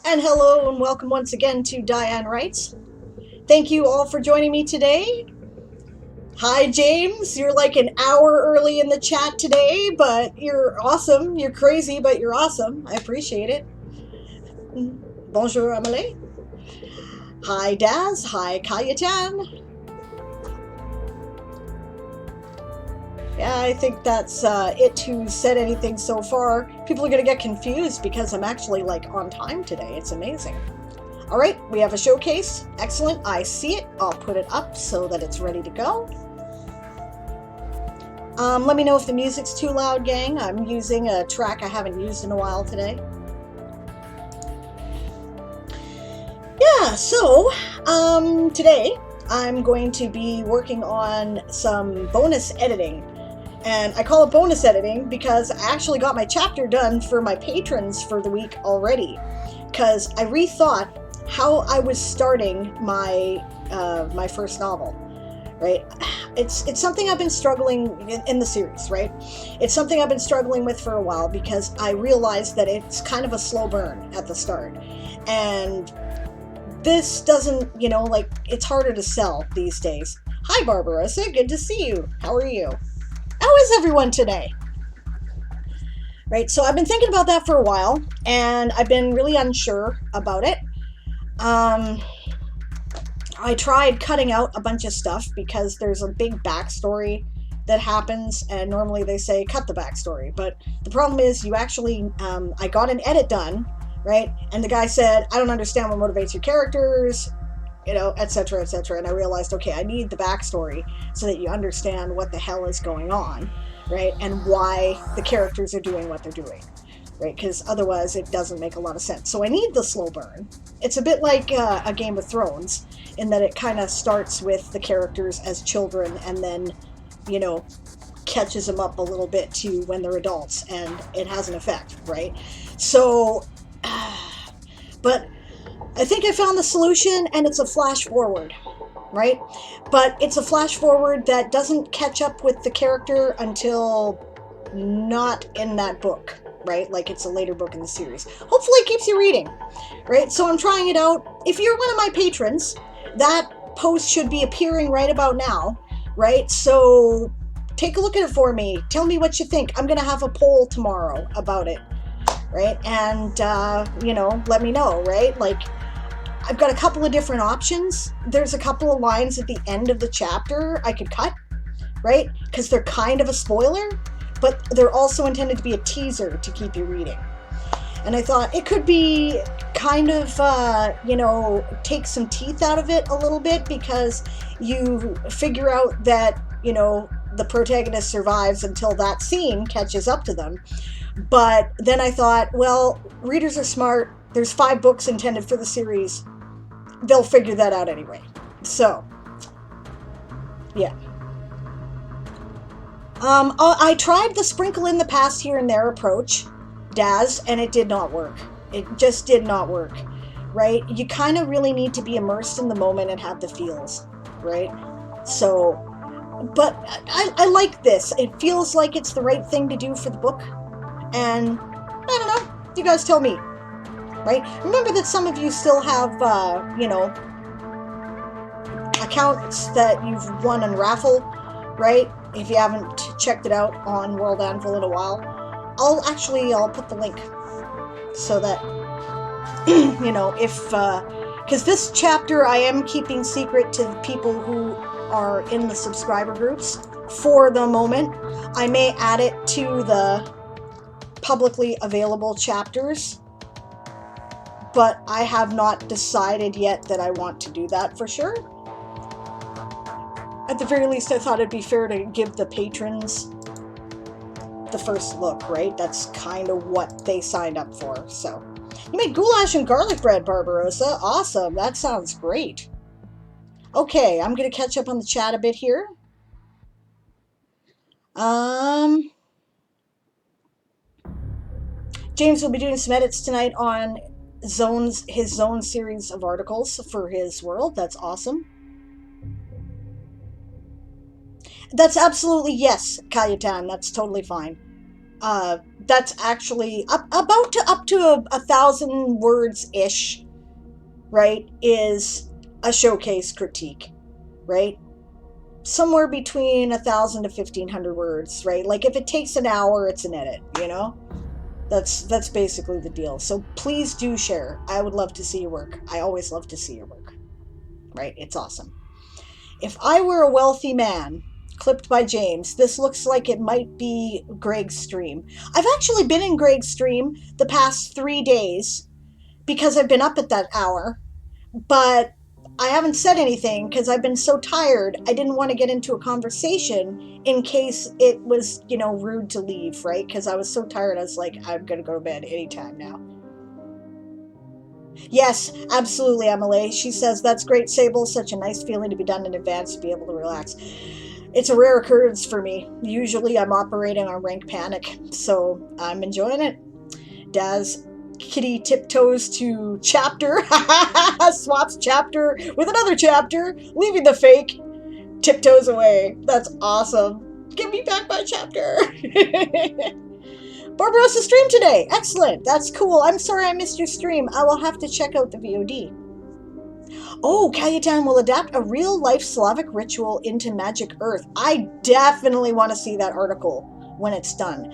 And hello and welcome once again to Diane Writes. Thank you all for joining me today. Hi James, you're like an hour early in the chat today, but you're awesome. You're crazy, but you're awesome. I appreciate it. Bonjour Amelie. Hi Daz, hi Kayetan. Yeah, I think that's it who said anything so far. People are going to get confused because I'm actually like on time today. It's amazing. All right, we have a showcase. Excellent. I see it. I'll put it up so that it's ready to go. Let me know if the music's too loud, gang. I'm using a track I haven't used in a while today. Yeah, so today I'm going to be working on some bonus editing. And I call it bonus editing because I actually got my chapter done for my patrons for the week already. Because I rethought how I was starting my my first novel, right? It's something I've been struggling in the series, right? It's something I've been struggling with for a while because I realized that it's kind of a slow burn at the start. And this doesn't, like, it's harder to sell these days. Hi, Barbarossa. Good to see you. How are you? How is everyone today? Right, so I've been thinking about that for a while, and I've been really unsure about it. I tried cutting out a bunch of stuff because there's a big backstory that happens, and normally they say cut the backstory. But the problem is you actually, I got an edit done, right? And the guy said, I don't understand what motivates your characters, etc., etc. And I realized, okay, I need the backstory so that you understand what the hell is going on, right? And why the characters are doing what they're doing, right? Because otherwise it doesn't make a lot of sense. So I need the slow burn. It's a bit like a Game of Thrones in that it kind of starts with the characters as children and then, catches them up a little bit to when they're adults, and it has an effect, right? So, but I think I found the solution, and it's a flash forward, right? But it's a flash forward that doesn't catch up with the character until not in that book, right? Like it's a later book in the series. Hopefully it keeps you reading, right? So I'm trying it out. If you're one of my patrons, that post should be appearing right about now, right? So take a look at it for me. Tell me what you think. I'm going to have a poll tomorrow about it, right? And, let me know, right? Like, I've got a couple of different options. There's a couple of lines at the end of the chapter I could cut, right? Because they're kind of a spoiler, but they're also intended to be a teaser to keep you reading. And I thought it could be kind of, take some teeth out of it a little bit because you figure out that, the protagonist survives until that scene catches up to them. But then I thought, well, readers are smart. There's 5 books intended for the series. They'll figure that out anyway. So, yeah. I tried the sprinkle in the past here and there approach, Daz, and it did not work. It just did not work, right? You kind of really need to be immersed in the moment and have the feels, right? So, but I like this. It feels like it's the right thing to do for the book. And, I don't know, you guys tell me. Right? Remember that some of you still have, accounts that you've won in raffle, right? If you haven't checked it out on World Anvil in a while, I'll put the link so that, because this chapter I am keeping secret to the people who are in the subscriber groups for the moment. I may add it to the publicly available chapters, but I have not decided yet that I want to do that for sure. At the very least, I thought it'd be fair to give the patrons the first look, right? That's kind of what they signed up for. So, you made goulash and garlic bread, Barbarossa. Awesome. That sounds great. Okay, I'm going to catch up on the chat a bit here. James will be doing some edits tonight on his Zone series of articles for his world. That's awesome. That's absolutely yes, Kayetan. That's totally fine. That's actually up to 1,000 words ish, right? Is a showcase critique, right? Somewhere between 1,000 to 1,500 words, right? Like if it takes an hour, it's an edit, you know? That's basically the deal. So please do share. I would love to see your work. I always love to see your work, right? It's awesome. If I were a wealthy man, clipped by James, this looks like it might be Greg's stream. I've actually been in Greg's stream the past 3 days because I've been up at that hour, but I haven't said anything because I've been so tired. I didn't want to get into a conversation in case it was, rude to leave, right? Because I was so tired. I was like, I'm going to go to bed anytime now. Yes, absolutely, Emily. She says, that's great, Sable. Such a nice feeling to be done in advance to be able to relax. It's a rare occurrence for me. Usually I'm operating on rank panic, so I'm enjoying it. Daz Kitty tiptoes to chapter, swaps chapter with another chapter, leaving the fake, tiptoes away. That's awesome. Give me back my chapter. Barbarossa stream today. Excellent. That's cool. I'm sorry I missed your stream. I will have to check out the VOD. Oh, Cayutan will adapt a real-life Slavic ritual into Magic Earth. I definitely want to see that article when it's done.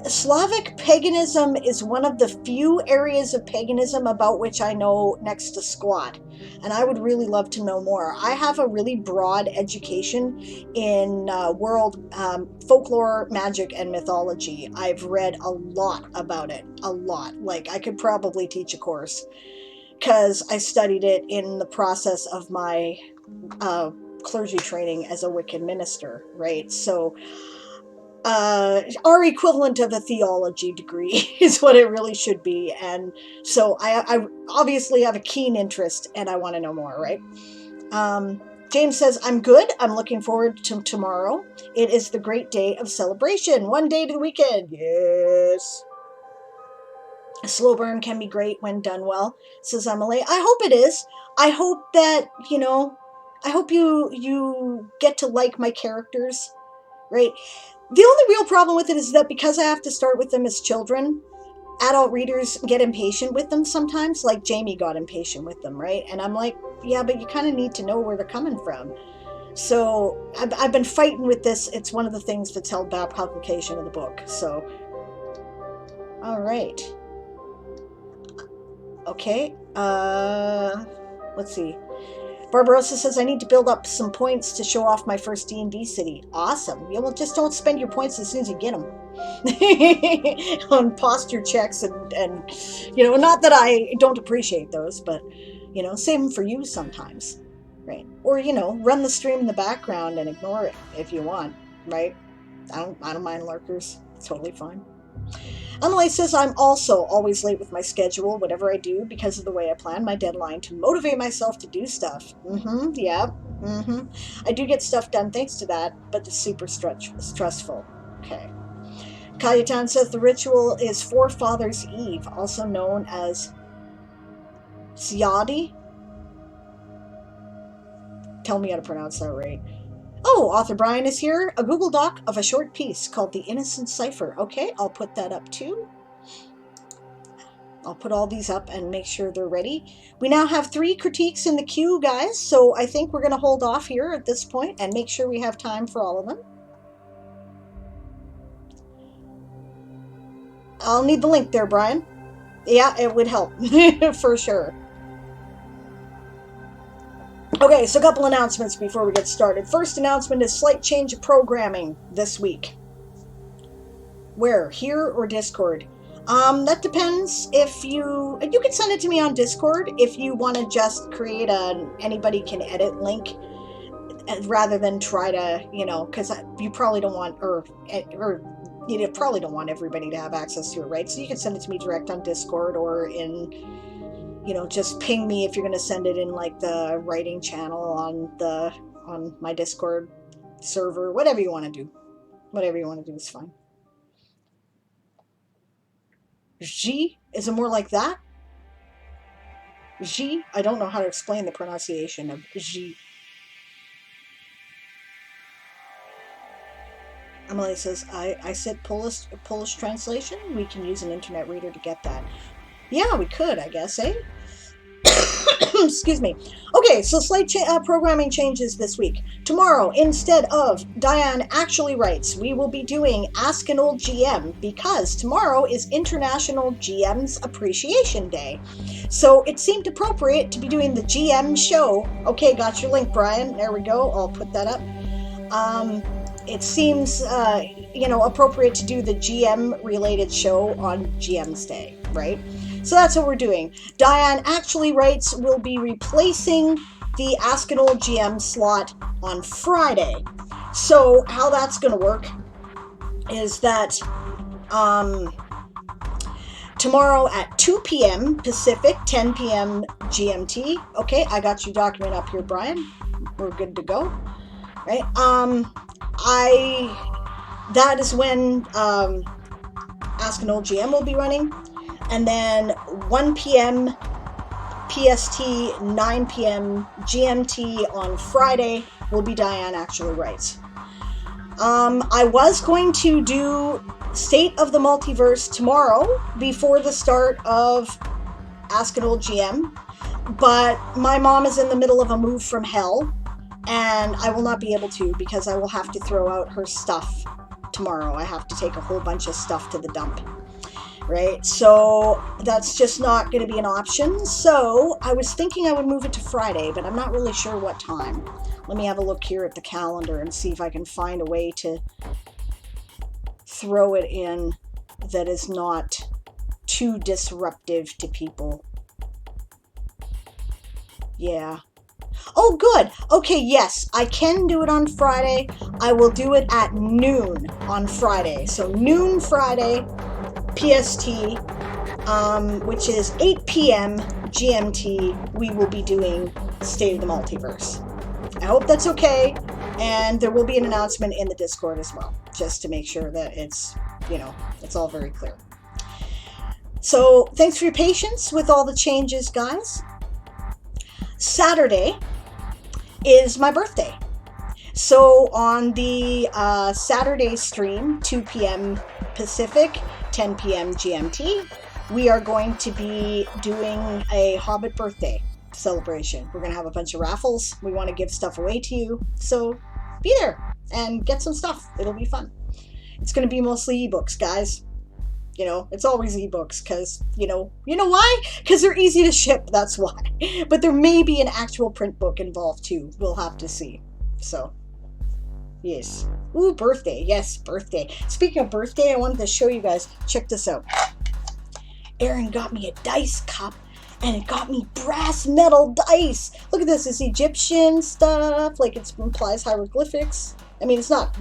Slavic paganism is one of the few areas of paganism about which I know next to squat, and I would really love to know more. I have a really broad education in world folklore, magic, and mythology. I've read a lot about it, a lot. Like, I could probably teach a course, because I studied it in the process of my clergy training as a Wiccan minister, right? So our equivalent of a theology degree is what it really should be. And so I obviously have a keen interest and I want to know more, right? James says, I'm good. I'm looking forward to tomorrow. It is the great day of celebration. One day to the weekend. Yes. A slow burn can be great when done well, says Emily. I hope it is. I hope that, I hope you get to like my characters, right? The only real problem with it is that because I have to start with them as children, adult readers get impatient with them sometimes, like Jamie got impatient with them, right? And I'm like, yeah, but you kind of need to know where they're coming from. So I've been fighting with this. It's one of the things that's held back publication of the book. So, all right. Okay. Let's see. Barbarossa says, I need to build up some points to show off my first D&D city. Awesome. Yeah, well, just don't spend your points as soon as you get them. On posture checks and not that I don't appreciate those, but, save them for you sometimes, right? Or, run the stream in the background and ignore it if you want, right? I don't mind lurkers. It's totally fine. Emily says, I'm also always late with my schedule, whatever I do, because of the way I plan my deadline to motivate myself to do stuff. Yeah. I do get stuff done thanks to that, but it's super stressful. Okay. Cayutan says the ritual is Forefathers' Eve, also known as Siadi. Tell me how to pronounce that right. Oh, author Brian is here. A Google Doc of a short piece called The Innocent Cipher. Okay, I'll put that up too. I'll put all these up and make sure they're ready. We now have 3 critiques in the queue, guys, so I think we're going to hold off here at this point and make sure we have time for all of them. I'll need the link there, Brian. Yeah, it would help, for sure. Okay, so a couple announcements before we get started. First announcement is slight change of programming this week. Where? Here or Discord? That depends. If you can send it to me on Discord if you want to just create an anybody can edit link rather than try to, because you probably don't want, or you probably don't want everybody to have access to it, right? So you can send it to me direct on Discord or in, just ping me if you're going to send it in like the writing channel on my Discord server, whatever you want to do. Whatever you want to do is fine. G? Is it more like that? G? I don't know how to explain the pronunciation of G. Emily says, I said Polish translation. We can use an internet reader to get that. Yeah, we could, I guess, eh? Excuse me. Okay, so slight programming changes this week. Tomorrow, instead of Diane Actually Writes, we will be doing Ask an Old GM because tomorrow is International GM's Appreciation Day. So it seemed appropriate to be doing the GM show. Okay, got your link, Brian. There we go. I'll put that up. It seems, appropriate to do the GM related show on GM's Day, right? So that's what we're doing. Diane Actually Writes will be replacing the Ask an Old GM slot on Friday. So how that's going to work is that tomorrow at 2 p.m. Pacific, 10 p.m. GMT. Okay, I got your document up here, Brian. We're good to go. Right? That is when Ask an Old GM will be running. And then 1 p.m. PST, 9 p.m. GMT on Friday will be Diane Actually Writes. I was going to do State of the Multiverse tomorrow before the start of Ask an Old GM, but my mom is in the middle of a move from hell, and I will not be able to because I will have to throw out her stuff tomorrow. I have to take a whole bunch of stuff to the dump. Right, so that's just not going to be an option. So I was thinking I would move it to Friday, but I'm not really sure what time. Let me have a look here at the calendar and see if I can find a way to throw it in that is not too disruptive to people. Yeah. Oh, good. Okay, yes, I can do it on Friday. I will do it at noon on Friday. So noon Friday. PST, which is 8 p.m. GMT, we will be doing State of the Multiverse. I hope that's okay, and there will be an announcement in the Discord as well, just to make sure that it's all very clear. So, thanks for your patience with all the changes, guys. Saturday is my birthday. So, on the Saturday stream, 2 p.m. Pacific, 10 p.m. GMT, we are going to be doing a Hobbit birthday celebration. We're going to have a bunch of raffles. We want to give stuff away to you. So be there and get some stuff. It'll be fun. It's going to be mostly ebooks, guys. It's always ebooks because, you know why? Because they're easy to ship. That's why. But there may be an actual print book involved too. We'll have to see. So, yes. Ooh, birthday. Yes, birthday. Speaking of birthday, I wanted to show you guys. Check this out. Aaron got me a dice cup, and it got me brass metal dice. Look at this. It's Egyptian stuff. Like, it implies hieroglyphics. I mean, it's not,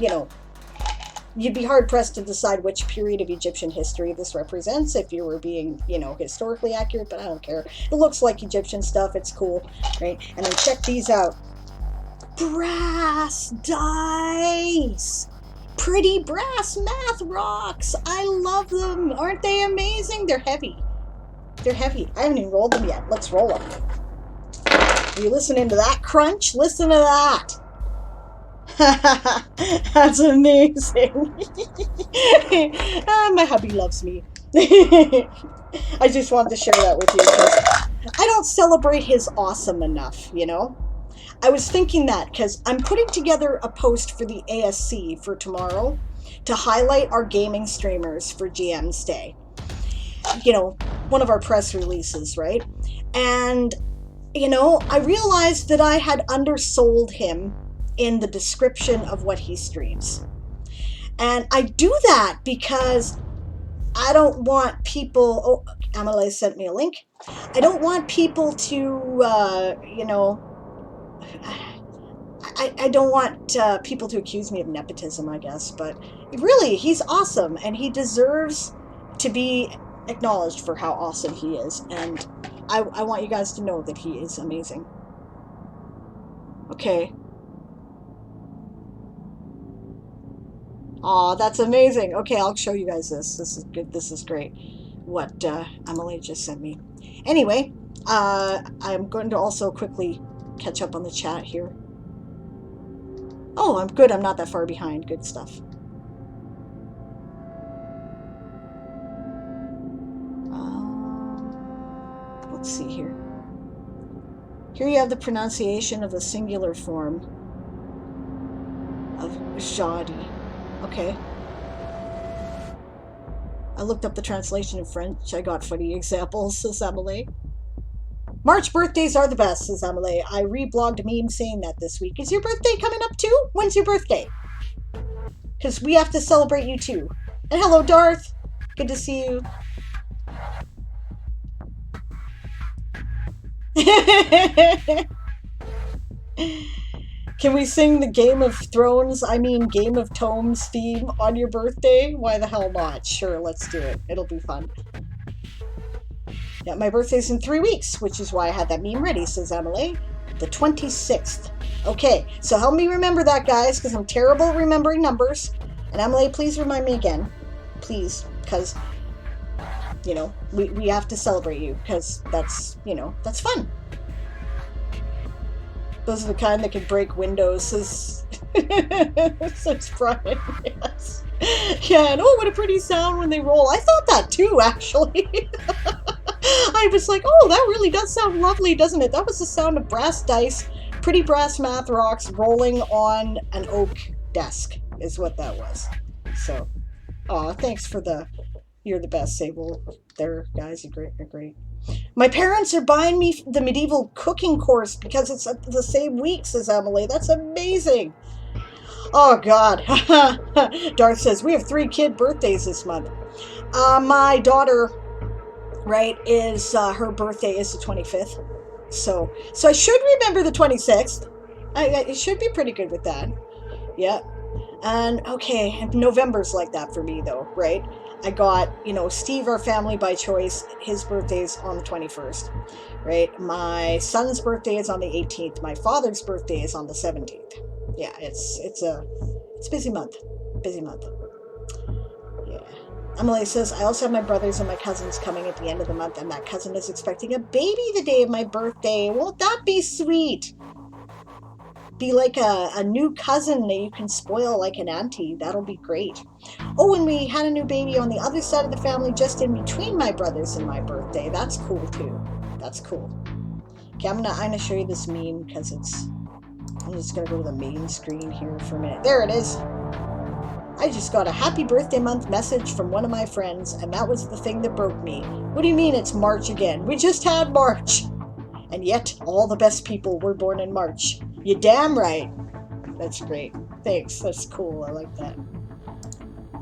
you'd be hard-pressed to decide which period of Egyptian history this represents if you were being, historically accurate, but I don't care. It looks like Egyptian stuff. It's cool, right? And then check these out. Brass dice. Pretty brass math rocks. I love them. Aren't they amazing? They're heavy. They're heavy. I haven't even rolled them yet. Let's roll them. Are you listening to that crunch? Listen to that. That's amazing. My hubby loves me. I just wanted to share that with you because I don't celebrate his awesome enough, I was thinking that because I'm putting together a post for the ASC for tomorrow to highlight our gaming streamers for GM's Day. One of our press releases, right? And, I realized that I had undersold him in the description of what he streams. And I do that because I don't want people... Oh, Amelie sent me a link. I don't want people to, I don't want people to accuse me of nepotism, I guess. But really, he's awesome, and he deserves to be acknowledged for how awesome he is. And I want you guys to know that he is amazing. Okay. Aw, that's amazing. Okay, I'll show you guys this. This is good. This is great. What Emily just sent me. Anyway, I'm going to also quickly catch up on the chat here. Oh, I'm good. I'm not that far behind. Good stuff. let's see here. Here you have the pronunciation of the singular form of Jadi. Okay. I looked up the translation in French. I got funny examples, says Amelie. March birthdays are the best, says Amelie. I reblogged a meme saying that this week. Is your birthday coming up too? When's your birthday? Because we have to celebrate you too. And hello, Darth. Good to see you. Can we sing the Game of Thrones, Game of Tomes theme on your birthday? Why the hell not? Sure, let's do it. It'll be fun. Yeah, my birthday's in 3 weeks, which is why I had that meme ready, says Emily. The 26th. Okay, so help me remember that, guys, because I'm terrible at remembering numbers. And Emily, please remind me again. Please, because, we have to celebrate you, because that's, that's fun. Those are the kind that can break windows, says Brian. Yes. Yeah, and oh, what a pretty sound when they roll. I thought that too, actually. I was like, oh, that really does sound lovely, doesn't it? That was the sound of brass dice, pretty brass math rocks rolling on an oak desk, is what that was. So, thanks for you're the best, Sable. There, guys, you're great. My parents are buying me the medieval cooking course because it's the same week, says Emily. That's amazing. Oh, God. Darth says, we have 3 kid birthdays this month. My daughter, right, is, her birthday is the 25th. So I should remember the 26th. I should be pretty good with that. Yeah. And, okay, November's like that for me, though, right? I got, Steve, our family by choice, his birthday's on the 21st, right? My son's birthday is on the 18th. My father's birthday is on the 17th. Yeah, it's a busy month. Busy month. Yeah. Emily says, I also have my brothers and my cousins coming at the end of the month, and that cousin is expecting a baby the day of my birthday. Won't that be sweet? Be like a new cousin that you can spoil like an auntie. That'll be great. Oh, and we had a new baby on the other side of the family just in between my brothers and my birthday. That's cool too. That's cool. Okay, I'm gonna show you this meme because I'm just gonna go to the main screen here for a minute. There it is. I just got a happy birthday month message from one of my friends, and that was the thing that broke me. What do you mean it's March again? We just had March. And yet, all the best people were born in March. You damn right. That's great. Thanks. That's cool. I like that.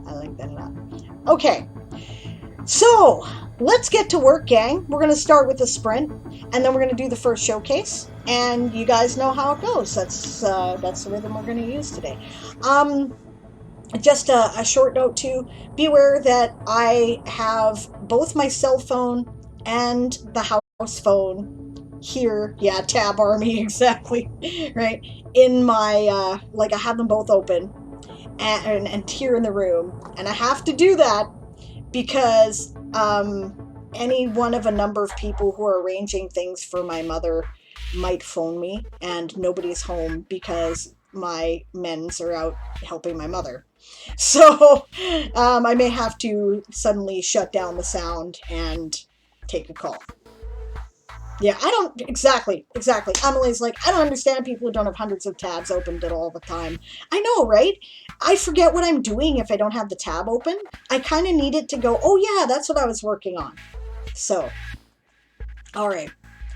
I like that a lot. Okay. So, let's get to work, gang. We're going to start with a sprint, and then we're going to do the first showcase. And you guys know how it goes. That's the rhythm we're going to use today. Just a short note, too. Be aware that I have both my cell phone and the house phone here, yeah, Tab Army, exactly, right, in my, I have them both open, and here in the room, and I have to do that because, any one of a number of people who are arranging things for my mother might phone me, and nobody's home because my men's are out helping my mother. So, I may have to suddenly shut down the sound and take a call. Yeah, I don't, exactly. Emily's like, I don't understand people who don't have hundreds of tabs opened at all the time. I know, right? I forget what I'm doing if I don't have the tab open. I kind of need it to go, oh yeah, that's what I was working on. So, all right.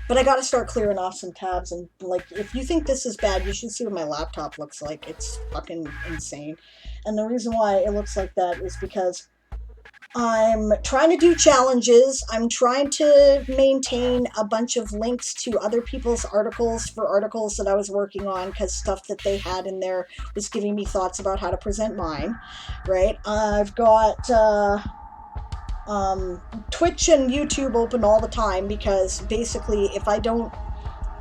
But I got to start clearing off some tabs, and if you think this is bad, you should see what my laptop looks like. It's fucking insane. And the reason why it looks like that is because I'm trying to do challenges. I'm trying to maintain a bunch of links to other people's articles for articles that I was working on, because stuff that they had in there was giving me thoughts about how to present mine, right? I've got Twitch and YouTube open all the time, because basically if I don't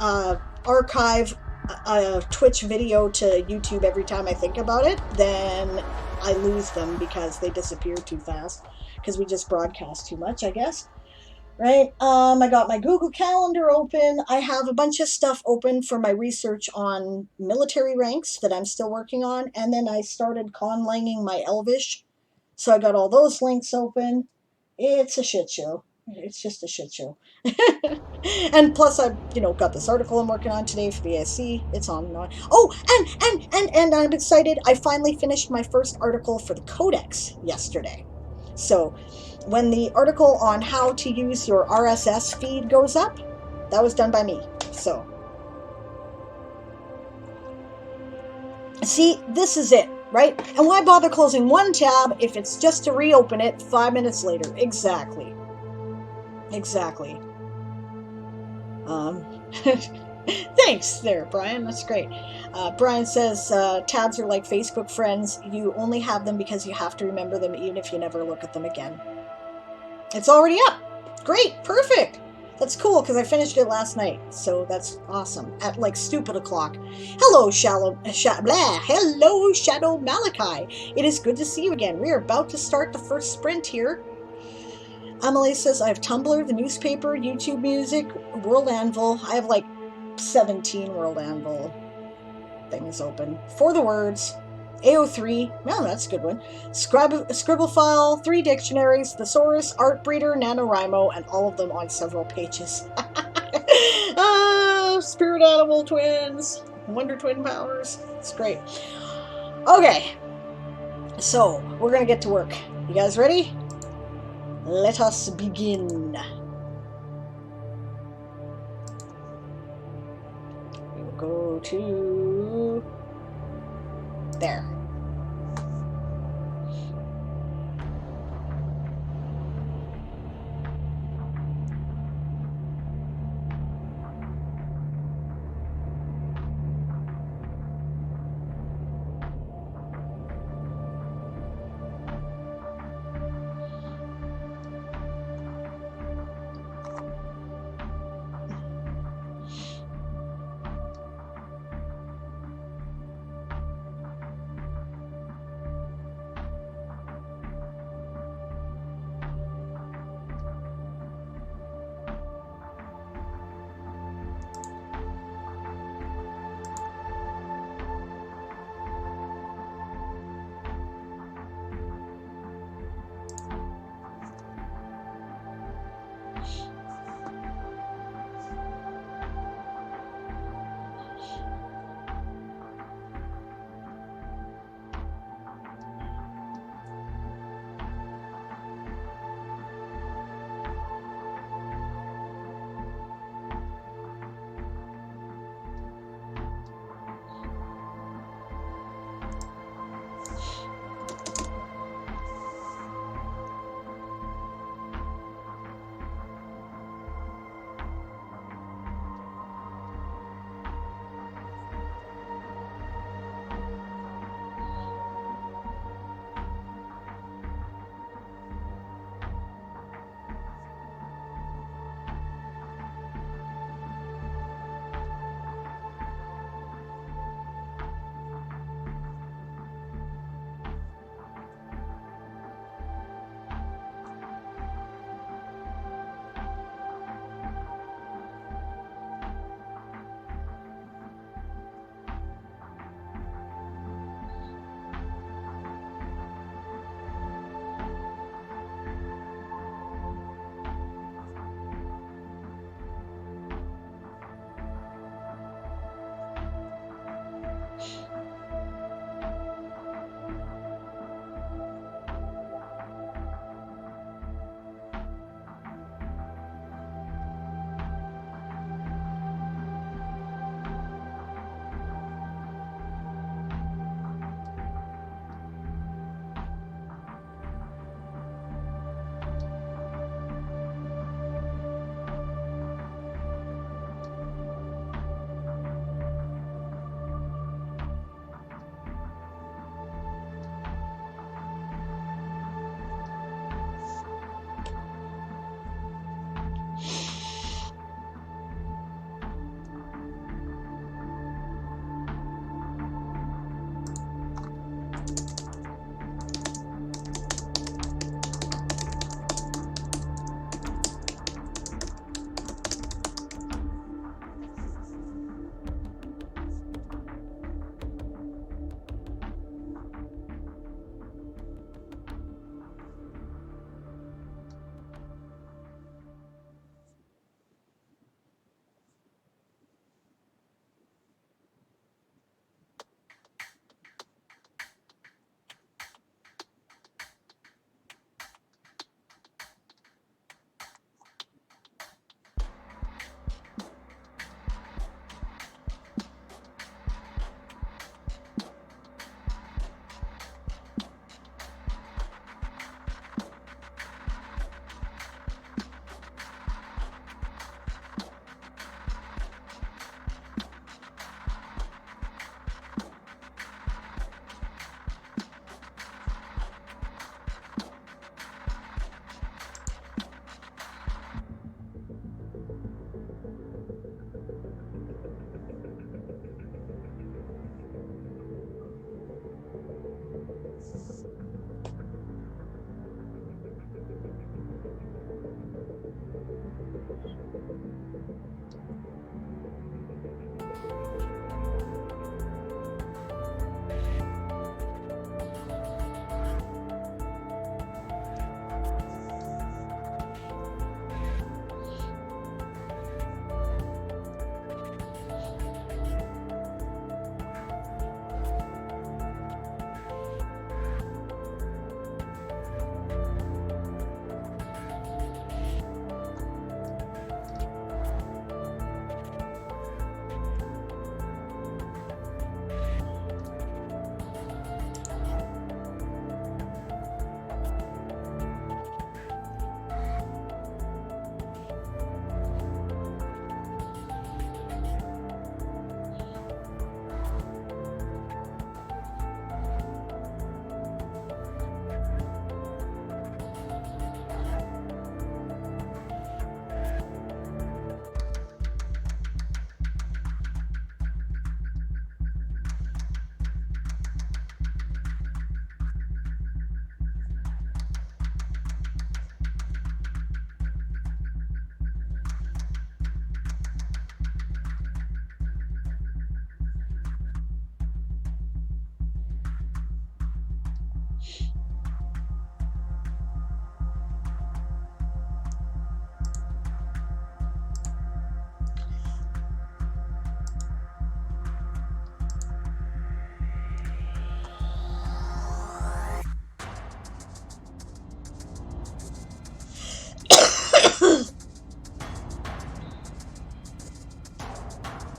archive a Twitch video to YouTube every time I think about it, then I lose them because they disappear too fast, because we just broadcast too much, I guess, right? I got my Google Calendar open. I have a bunch of stuff open for my research on military ranks that I'm still working on, and then I started conlanging my Elvish, so I got all those links open. It's a shit show. It's just a shit show. And plus, I've got this article I'm working on today for the ASC. It's on and on. Oh, and I'm excited. I finally finished my first article for the Codex yesterday. So, when the article on how to use your RSS feed goes up, that was done by me. So, see, this is it, right? And why bother closing one tab if it's just to reopen it 5 minutes later? Exactly. Exactly. Thanks there, Brian. That's great. Brian says tabs are like Facebook friends. You only have them because you have to remember them even if you never look at them again. It's already up. Great. Perfect. That's cool because I finished it last night. So that's awesome. At like stupid o'clock. Hello, Hello, Shadow Malachi. It is good to see you again. We are about to start the first sprint here. Emily says, I have Tumblr, the newspaper, YouTube Music, World Anvil. I have like 17 World Anvil things open. For the Words, AO3, oh, that's a good one. Scribble 3 dictionaries, Thesaurus, Artbreeder, NaNoWriMo, and all of them on several pages. Spirit Animal Twins, Wonder Twin Powers. It's great. Okay, so we're going to get to work. You guys ready? Let us begin. We'll go to there.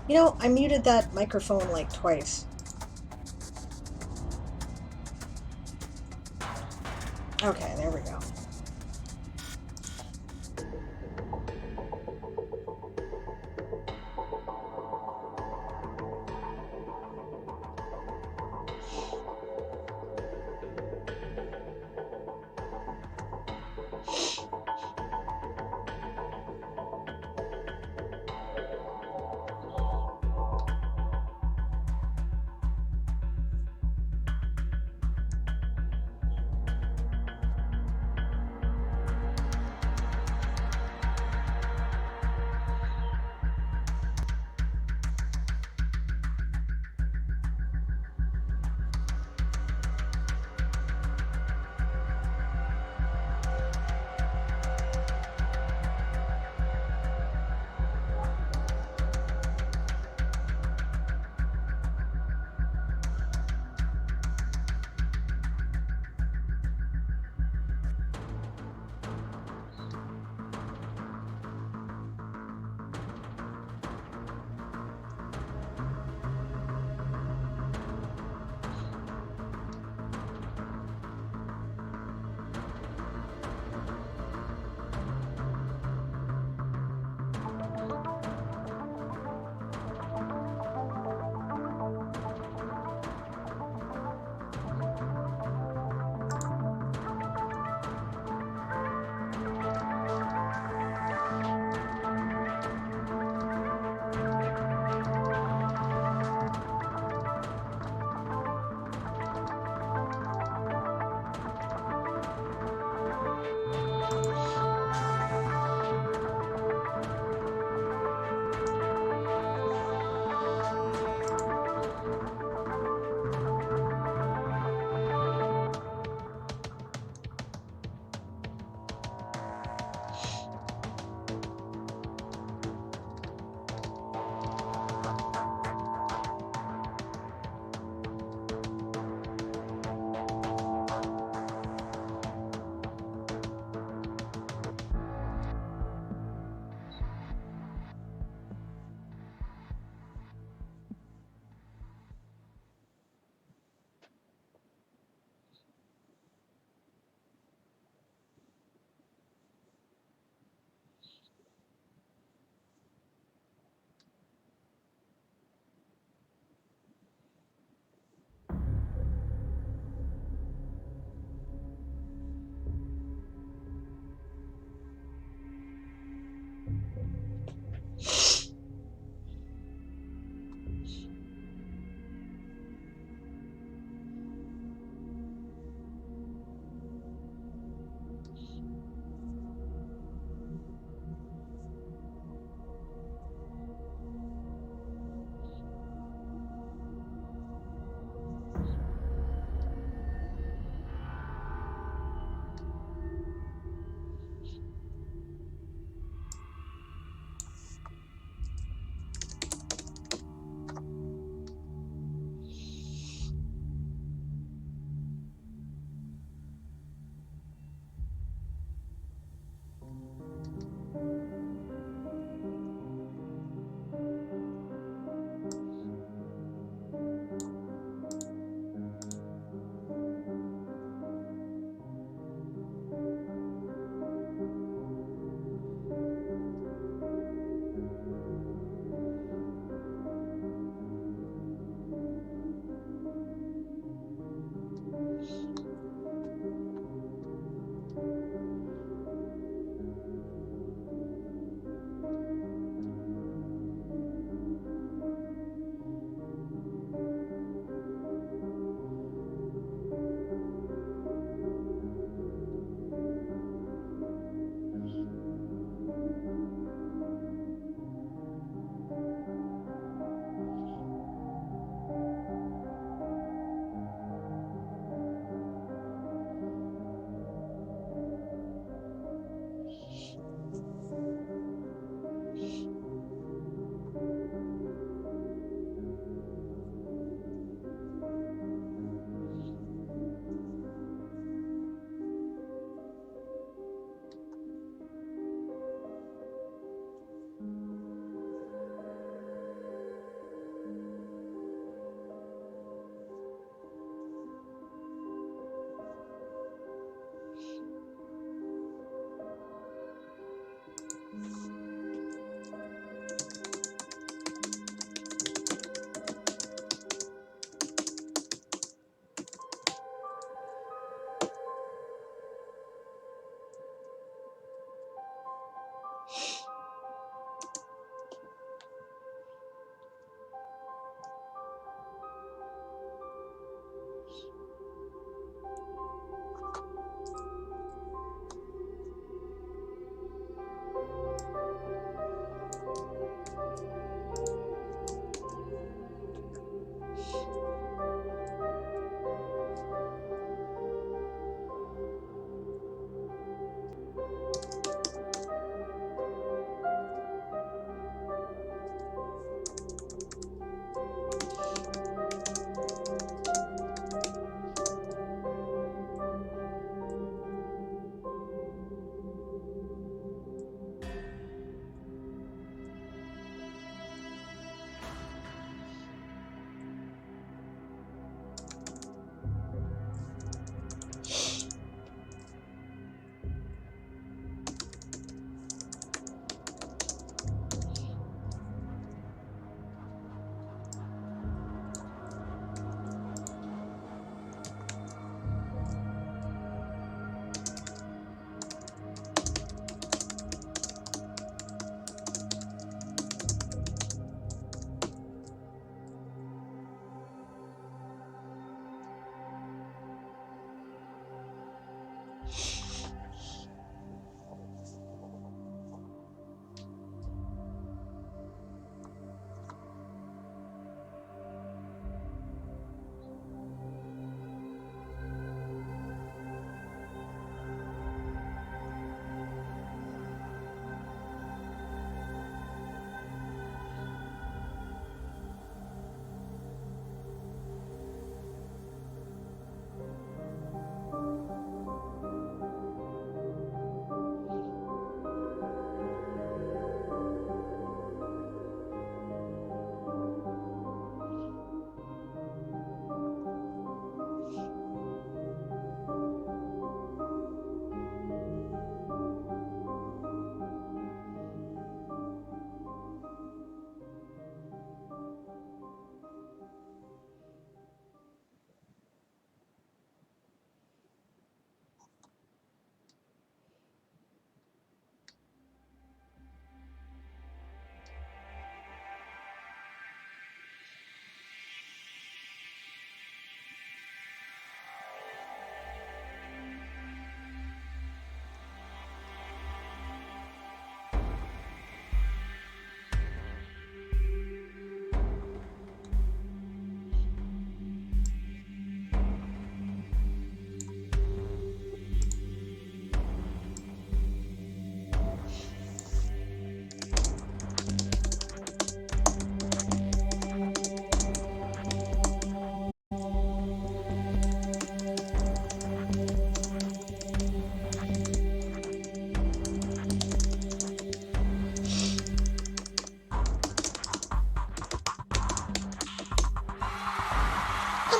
You know, I muted that microphone like twice. Okay, there we go.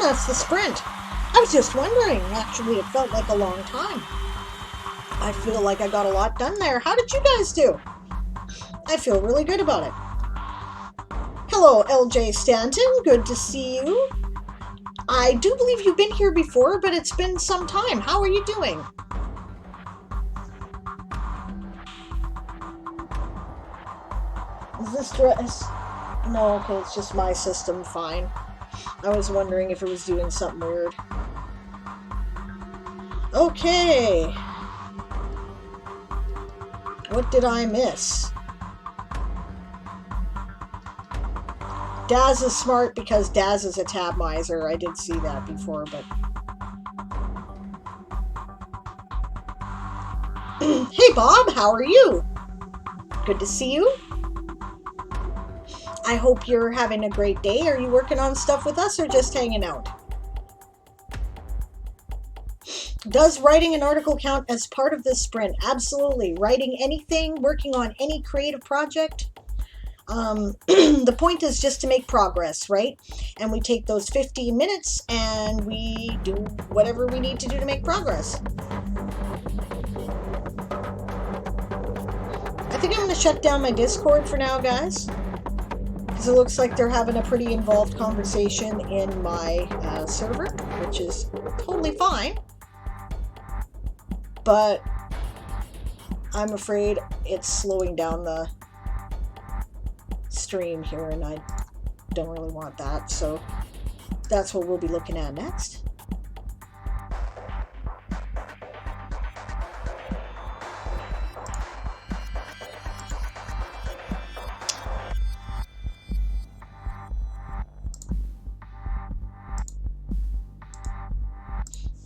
that's the sprint. I was just wondering. Actually, it felt like a long time. I feel like I got a lot done there. How did you guys do? I feel really good about it. Hello, LJ Stanton. Good to see you. I do believe you've been here before, but it's been some time. How are you doing? Is this dress? No, okay, it's just my system. Fine. I was wondering if it was doing something weird. Okay. What did I miss? Daz is smart because Daz is a tab miser. I did see that before, but... Hey Bob, how are you? Good to see you. I hope you're having a great day. Are you working on stuff with us or just hanging out? Does writing an article count as part of this sprint? Absolutely. Writing anything, working on any creative project. The point is just to make progress, right? And we take those 15 minutes and we do whatever we need to do to make progress. I think I'm going to shut down my Discord for now, guys. Because it looks like they're having a pretty involved conversation in my server, which is totally fine. But I'm afraid it's slowing down the stream here, and I don't really want that, so that's what we'll be looking at next.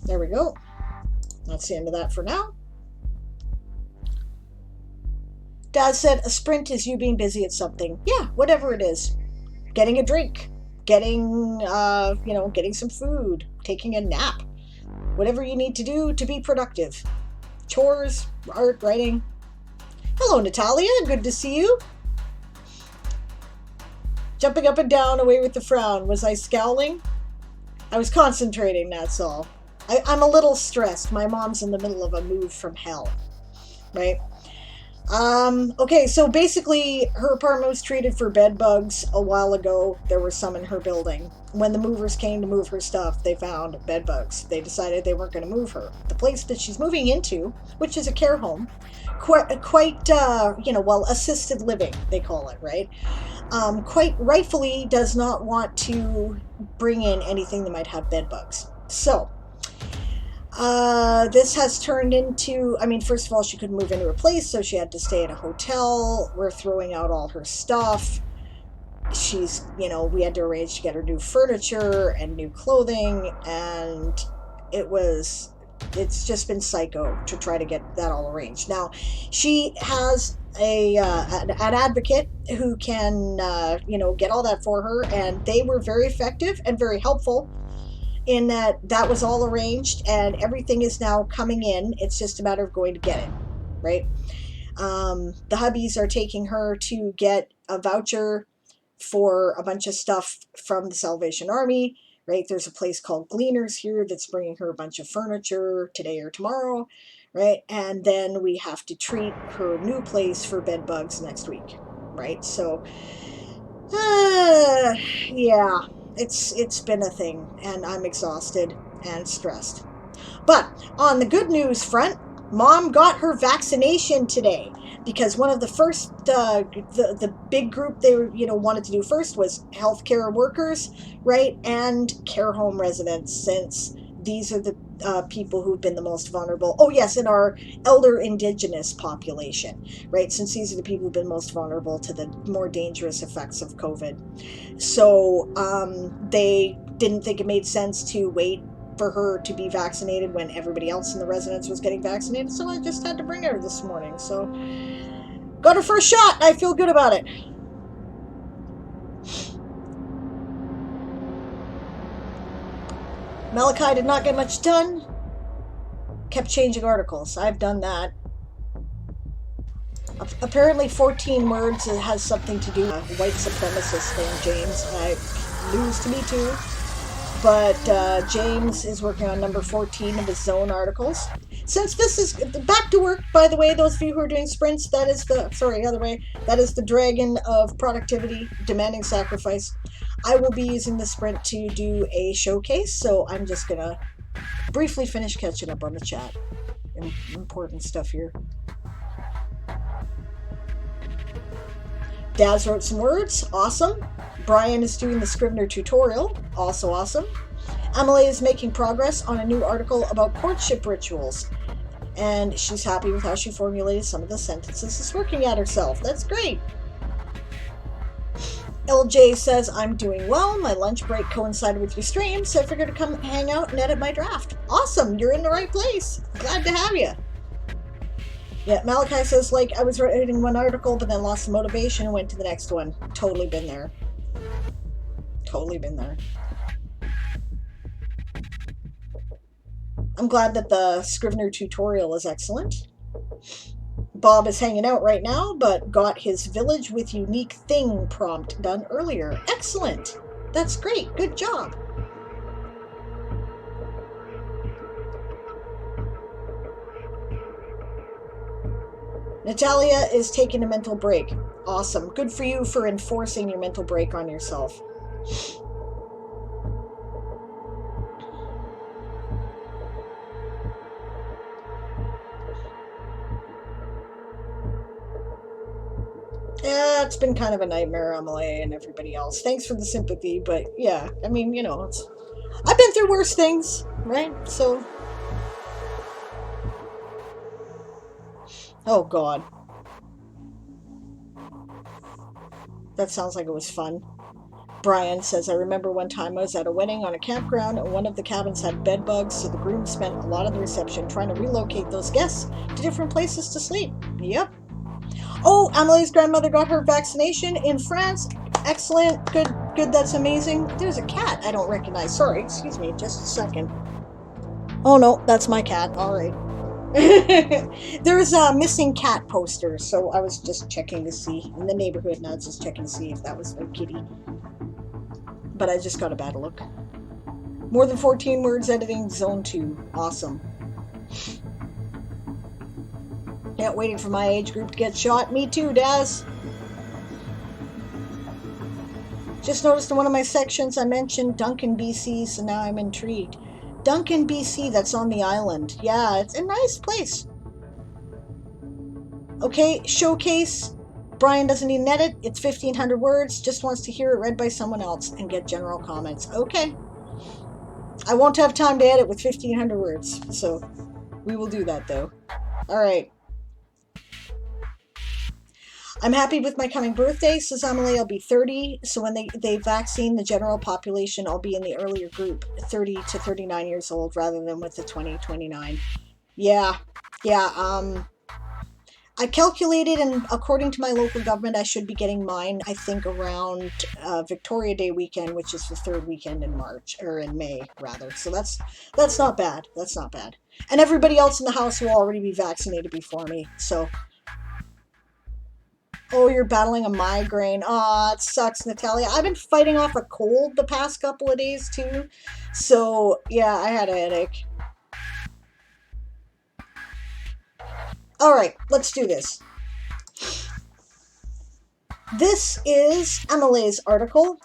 There we go. That's the end of that for now. Dad said a sprint is you being busy at something. Yeah, whatever it is. Getting a drink, getting, getting some food, taking a nap. Whatever you need to do to be productive. Chores, art, writing. Hello, Natalia. Good to see you. Jumping up and down, away with the frown. Was I scowling? I was concentrating, that's all. I'm a little stressed. My mom's in the middle of a move from hell, right? Okay, so basically her apartment was treated for bed bugs a while ago. There were some in her building. When the movers came to move her stuff, they found bed bugs. They decided they weren't going to move her. The place that she's moving into, which is a care home, assisted living, they call it, right? Quite rightfully does not want to bring in anything that might have bed bugs. So, this has turned into, first of all, she couldn't move into her place, so she had to stay in a hotel. We're throwing out all her stuff. She's, we had to arrange to get her new furniture and new clothing, and it's just been psycho to try to get that all arranged. Now, she has an advocate who can, get all that for her, and they were very effective and very helpful in that was all arranged and everything is now coming in. It's just a matter of going to get it, right? The hubbies are taking her to get a voucher for a bunch of stuff from the Salvation Army, right? There's a place called Gleaners here that's bringing her a bunch of furniture today or tomorrow, right? And then we have to treat her new place for bed bugs next week, right? So, yeah. It's been a thing, and I'm exhausted and stressed. But on the good news front, Mom got her vaccination today, because one of the first, the big group they wanted to do first was healthcare workers, right, and care home residents, since these are the people who've been the most vulnerable. Oh yes, and our elder indigenous population, right, since these are the people who've been most vulnerable to the more dangerous effects of COVID. So they didn't think it made sense to wait for her to be vaccinated when everybody else in the residence was getting vaccinated, so I just had to bring her this morning. So got her first shot. I feel good about it. Malachi did not get much done. Kept changing articles. I've done that. Apparently 14 words has something to do with white supremacist thing, James. News to me too. but James is working on number 14 of his zone articles. Since this is back to work, by the way, those of you who are doing sprints, that is the, sorry, other way, that is the dragon of productivity, demanding sacrifice. I will be using the sprint to do a showcase, so I'm just gonna briefly finish catching up on the chat. Important stuff here. Daz wrote some words, awesome. Brian is doing the Scrivener tutorial, also awesome. Emily is making progress on a new article about courtship rituals, and she's happy with how she formulated some of the sentences. She's working at herself. That's great. LJ says, I'm doing well. My lunch break coincided with your stream, so I figured to come hang out and edit my draft. Awesome. You're in the right place. Glad to have you. Yeah, Malachi says, like, I was writing one article, but then lost the motivation and went to the next one. Totally been there. Totally been there. I'm glad that the Scrivener tutorial is excellent. Bob is hanging out right now, but got his village with unique thing prompt done earlier. Excellent. That's great. Good job. Natalia is taking a mental break. Awesome. Good for you for enforcing your mental break on yourself. Yeah, it's been kind of a nightmare, Emily and everybody else. Thanks for the sympathy, but yeah, I mean, you know, I've been through worse things, right? So... Oh, God. That sounds like it was fun. Brian says, I remember one time I was at a wedding on a campground and one of the cabins had bed bugs, so the groom spent a lot of the reception trying to relocate those guests to different places to sleep. Yep. Oh, Emily's grandmother got her vaccination in France. Excellent. Good. That's amazing. There's a cat I don't recognize. Sorry, excuse me, just a second. Oh, no, that's my cat. All right. There's a missing cat poster, so I was just checking to see in the neighborhood, and I was just checking to see if that was a kitty. But I just got a bad look. More than 14 words editing zone 2. Awesome. Yeah, waiting for my age group to get shot. Me too, Daz. Just noticed in one of my sections I mentioned Duncan, BC, so now I'm intrigued. Duncan, BC, that's on the island. Yeah, it's a nice place. Okay, showcase. Brian doesn't need an edit. It's 1,500 words. Just wants to hear it read by someone else and get general comments. Okay. I won't have time to edit with 1,500 words, so we will do that, though. All right. I'm happy with my coming birthday, says Emily. I'll be 30, so when they vaccine the general population, I'll be in the earlier group, 30 to 39 years old, rather than with the 20-29. Yeah. I calculated, and according to my local government, I should be getting mine, I think, around Victoria Day weekend, which is the third weekend in March, or in May, rather. So that's not bad. That's not bad. And everybody else in the house will already be vaccinated before me, so... Oh, you're battling a migraine. Aw, it sucks, Natalia. I've been fighting off a cold the past couple of days, too. So, yeah, I had a headache. Alright, let's do this. This is Emily's article,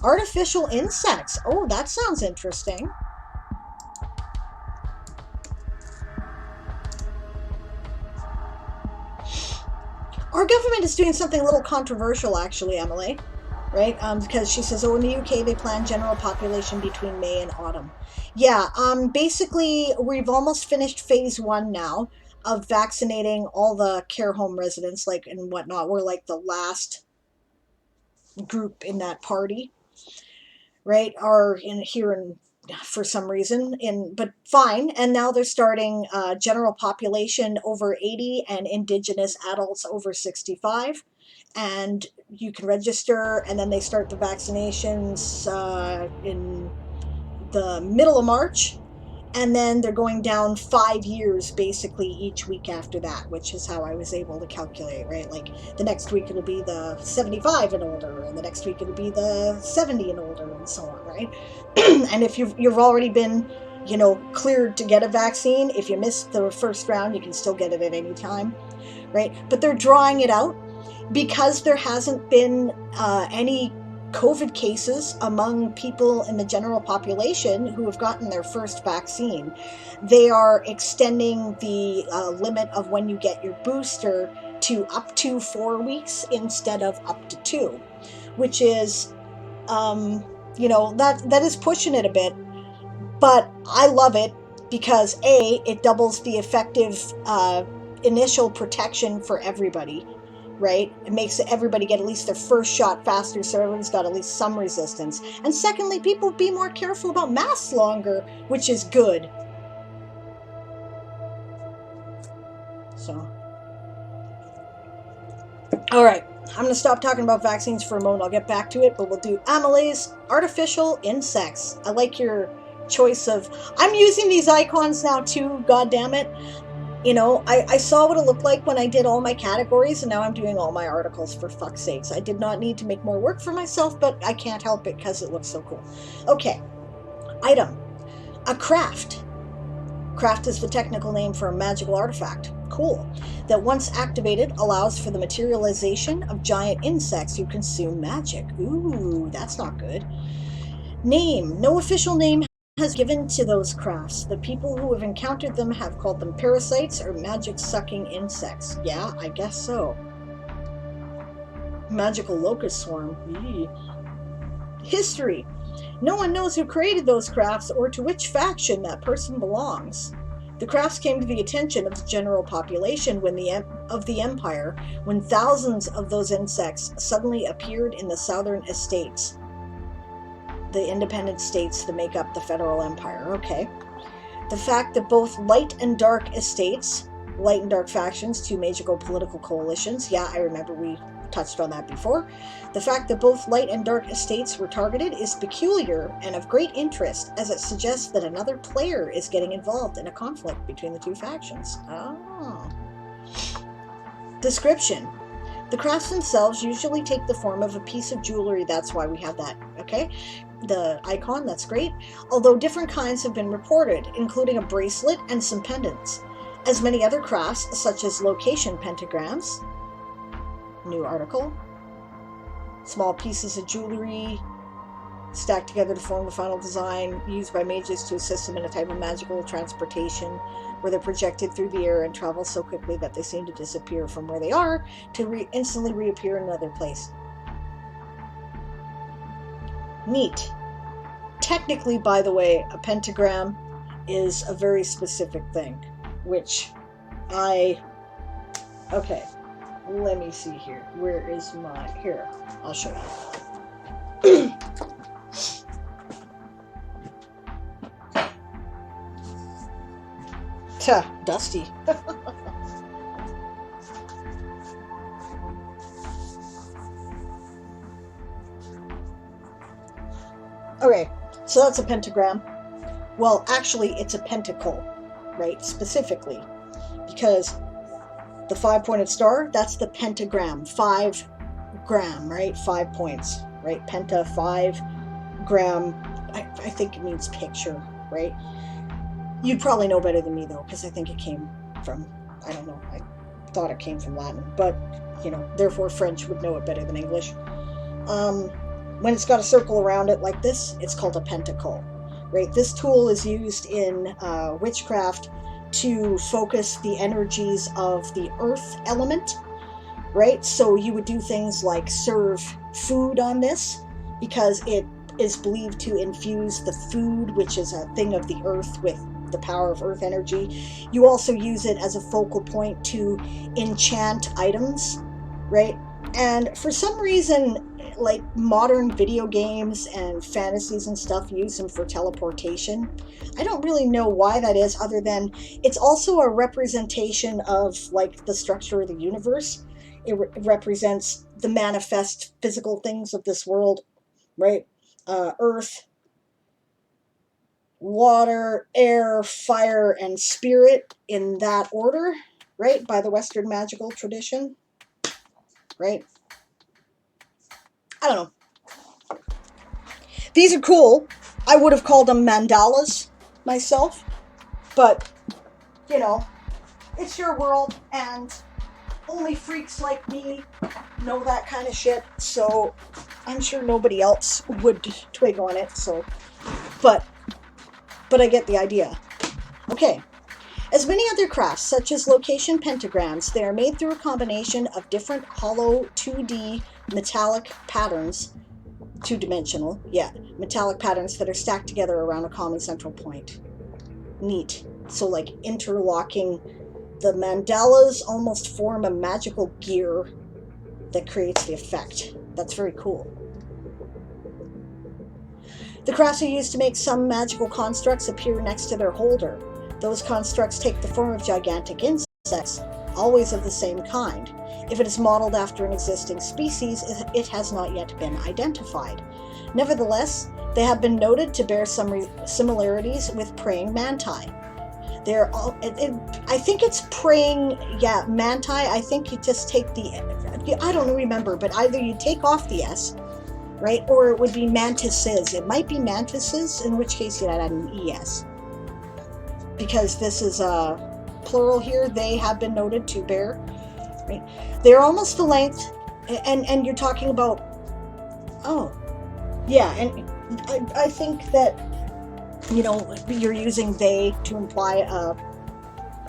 Artificial Insects. Oh, that sounds interesting. Our government is doing something a little controversial, actually, Emily, right? Because she says, oh, in the UK, they plan general population between May and autumn. Yeah, basically, we've almost finished phase 1 now of vaccinating all the care home residents, like, and whatnot. We're like the last group in that party, right? Are here in... for some reason, but fine. And now they're starting general population over 80 and Indigenous adults over 65. And you can register, and then they start the vaccinations in the middle of March. and then they're going down 5 years basically each week after that, which is how I was able to calculate, right? Like the next week it'll be the 75 and older, and the next week it'll be the 70 and older, and so on, right? And if you've already been, cleared to get a vaccine, if you missed the first round, you can still get it at any time, right? But they're drawing it out because there hasn't been any COVID cases among people in the general population who have gotten their first vaccine. They are extending the limit of when you get your booster to up to 4 weeks instead of up to 2, which is, that is pushing it a bit. But I love it because A, it doubles the effective initial protection for everybody, right? It makes everybody get at least their first shot faster, so everyone's got at least some resistance. And secondly, people be more careful about masks longer, which is good. So, all right, I'm going to stop talking about vaccines for a moment. I'll get back to it, but we'll do amylase, artificial insects. I like your choice of... I'm using these icons now too, god damn it. I saw what it looked like when I did all my categories, and now I'm doing all my articles, for fuck's sakes. I did not need to make more work for myself, but I can't help it because it looks so cool. Okay. Item. A craft. Craft is the technical name for a magical artifact. Cool. That once activated allows for the materialization of giant insects who consume magic. Ooh, that's not good. Name. No official name has given to those crafts. The people who have encountered them have called them parasites or magic-sucking insects. Yeah, I guess so. Magical locust swarm. Eee. History. No one knows who created those crafts or to which faction that person belongs. The crafts came to the attention of the general population of the Empire when thousands of those insects suddenly appeared in the southern estates, the independent states that make up the Federal Empire. Okay. The fact that both light and dark estates, light and dark factions, two magical political coalitions. Yeah, I remember we touched on that before. The fact that both light and dark estates were targeted is peculiar and of great interest, as it suggests that another player is getting involved in a conflict between the two factions. Oh. Description. The crafts themselves usually take the form of a piece of jewelry. That's why we have that, okay? The icon, that's great. Although different kinds have been reported, including a bracelet and some pendants. As many other crafts, such as location pentagrams, new article, small pieces of jewelry stacked together to form the final design, used by mages to assist them in a type of magical transportation where they're projected through the air and travel so quickly that they seem to disappear from where they are to instantly reappear in another place. Neat. Technically, by the way, a pentagram is a very specific thing, which okay, let me see here. Where is my... Here, I'll show you. Dusty. Okay, so that's a pentagram. Well, actually, it's a pentacle, right? Specifically, because the 5-pointed star, that's the pentagram. 5 gram, right? 5 points, right? Penta, 5 gram. I think it means picture, right? You'd probably know better than me, though, because I think it came from, I don't know, I thought it came from Latin, but, therefore French would know it better than English. When it's got a circle around it like this, it's called a pentacle, right? This tool is used in witchcraft to focus the energies of the earth element, right? So you would do things like serve food on this because it is believed to infuse the food, which is a thing of the earth, with the power of earth energy. You also use it as a focal point to enchant items, right? And for some reason, like modern video games and fantasies and stuff use them for teleportation. I don't really know why that is, other than it's also a representation of like the structure of the universe. It represents the manifest physical things of this world, right? Earth, water, air, fire, and spirit in that order, right? By the Western magical tradition, right? I don't know. These are cool. I would have called them mandalas myself, but, you know, it's your world, and only freaks like me know that kind of shit, so I'm sure nobody else would twig on it, so, but I get the idea. Okay. As many other crafts, such as location pentagrams, they are made through a combination of different hollow 2D metallic patterns, two-dimensional, yeah, metallic patterns that are stacked together around a common central point. Neat. So, like, interlocking the mandalas almost form a magical gear that creates the effect. That's very cool. The crafts are used to make some magical constructs appear next to their holder. Those constructs take the form of gigantic insects, always of the same kind. If it is modeled after an existing species, it has not yet been identified. Nevertheless, they have been noted to bear some similarities with praying manti. They're all, I think it's praying, yeah, manti. I think you just take the, I don't remember, but either you take off the S, right, or it would be mantises. It might be mantises, in which case you'd add an ES. Because this is a plural here, they have been noted to bear, right? They're almost the length, and you're talking about, oh, yeah, and I think that, you know, you're using they to imply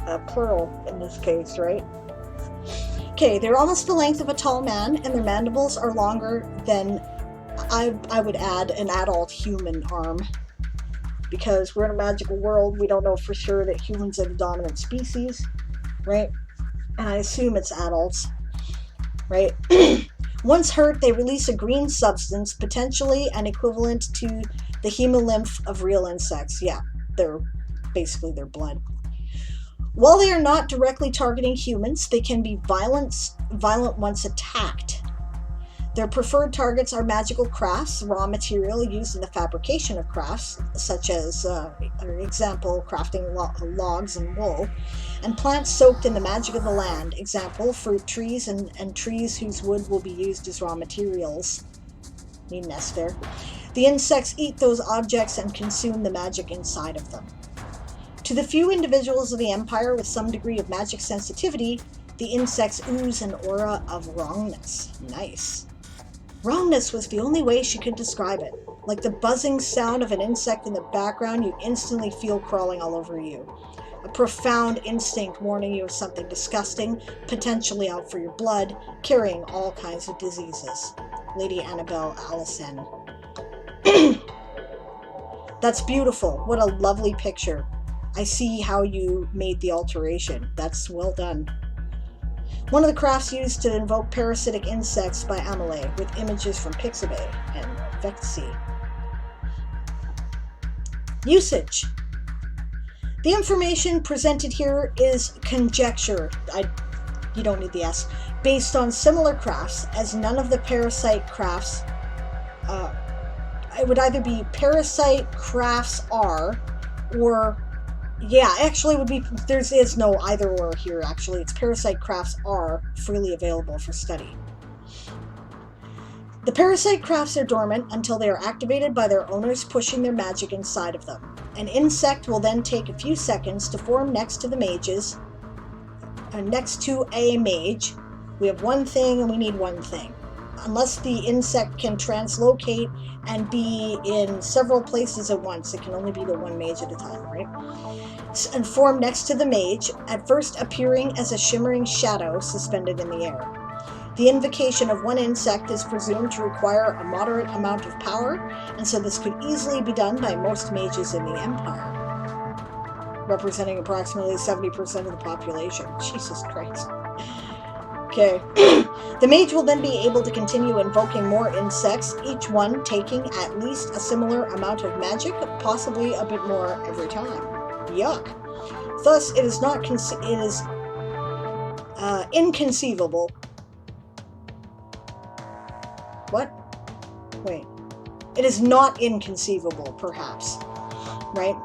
a plural in this case, right? Okay, they're almost the length of a tall man, and their mandibles are longer than, I would add, an adult human arm. Because we're in a magical world, we don't know for sure that humans are the dominant species, right? And I assume it's adults, right? Once hurt, they release a green substance, potentially an equivalent to the hemolymph of real insects. Yeah, they're basically their blood. While they are not directly targeting humans, they can be violent once attacked. Their preferred targets are magical crafts, raw material used in the fabrication of crafts, such as, for example, crafting logs and wool, and plants soaked in the magic of the land, example, fruit trees and trees whose wood will be used as raw materials. Need nest there. The insects eat those objects and consume the magic inside of them. To the few individuals of the Empire with some degree of magic sensitivity, the insects ooze an aura of wrongness. Nice. Wrongness was the only way she could describe it. Like the buzzing sound of an insect in the background, you instantly feel crawling all over you. A profound instinct warning you of something disgusting, potentially out for your blood, carrying all kinds of diseases. Lady Annabelle Allison. That's beautiful. What a lovely picture. I see how you made the alteration. That's well done. One of the crafts used to invoke parasitic insects by Amelie, with images from Pixabay and Vexy. Usage. The information presented here is conjecture. You don't need the S. Based on similar crafts, as none of the parasite crafts, it would either be parasite crafts are, or, yeah, actually it would be, there is no either or here, actually. It's parasite crafts are freely available for study. The parasite crafts are dormant until they are activated by their owners pushing their magic inside of them. An insect will then take a few seconds to form next to the mages, next to a mage. We have one thing and we need one thing. Unless the insect can translocate and be in several places at once, it can only be the one mage at a time, right? And form next to the mage, at first appearing as a shimmering shadow suspended in the air. The invocation of one insect is presumed to require a moderate amount of power, and so this could easily be done by most mages in the Empire, representing approximately 70% of the population. Jesus Christ. Okay. The mage will then be able to continue invoking more insects, each one taking at least a similar amount of magic, possibly a bit more every time. Yuck. Thus, it is not inconceivable. What? Wait. It is not inconceivable, perhaps, right?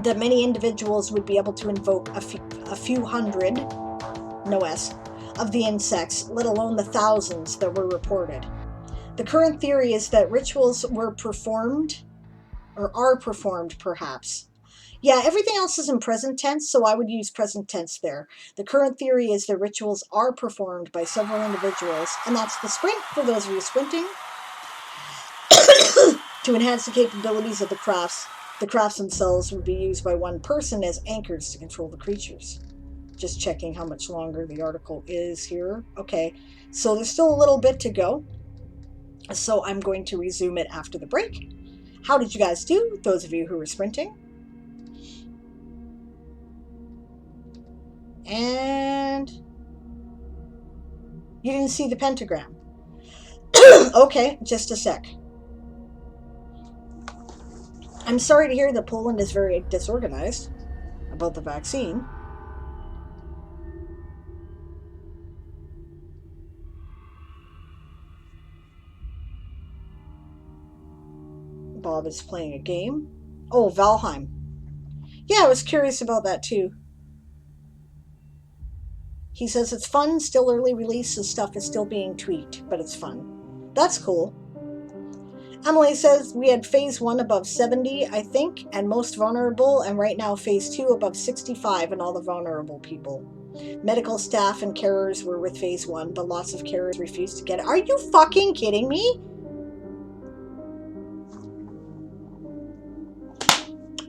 That many individuals would be able to invoke a few hundred, no S, of the insects, let alone the thousands that were reported. The current theory is that rituals were performed, or are performed perhaps. Yeah, everything else is in present tense, so I would use present tense there. The current theory is that rituals are performed by several individuals, and that's the squint for those of you squinting, to enhance the capabilities of the crafts. The crafts themselves would be used by one person as anchors to control the creatures. Just checking how much longer the article is here. Okay, so there's still a little bit to go, so I'm going to resume it after the break. How did you guys do, those of you who were sprinting? And you didn't see the pentagram. Okay, just a sec. I'm sorry to hear that Poland is very disorganized about the vaccine. Bob is playing a game. Oh, Valheim. Yeah, I was curious about that too. He says it's fun, still early release, so stuff is still being tweaked, but it's fun. That's cool. Emily says we had phase 1 above 70, I think, and most vulnerable, and right now phase 2 above 65 and all the vulnerable people. Medical staff and carers were with phase 1, but lots of carers refused to get it. Are you fucking kidding me?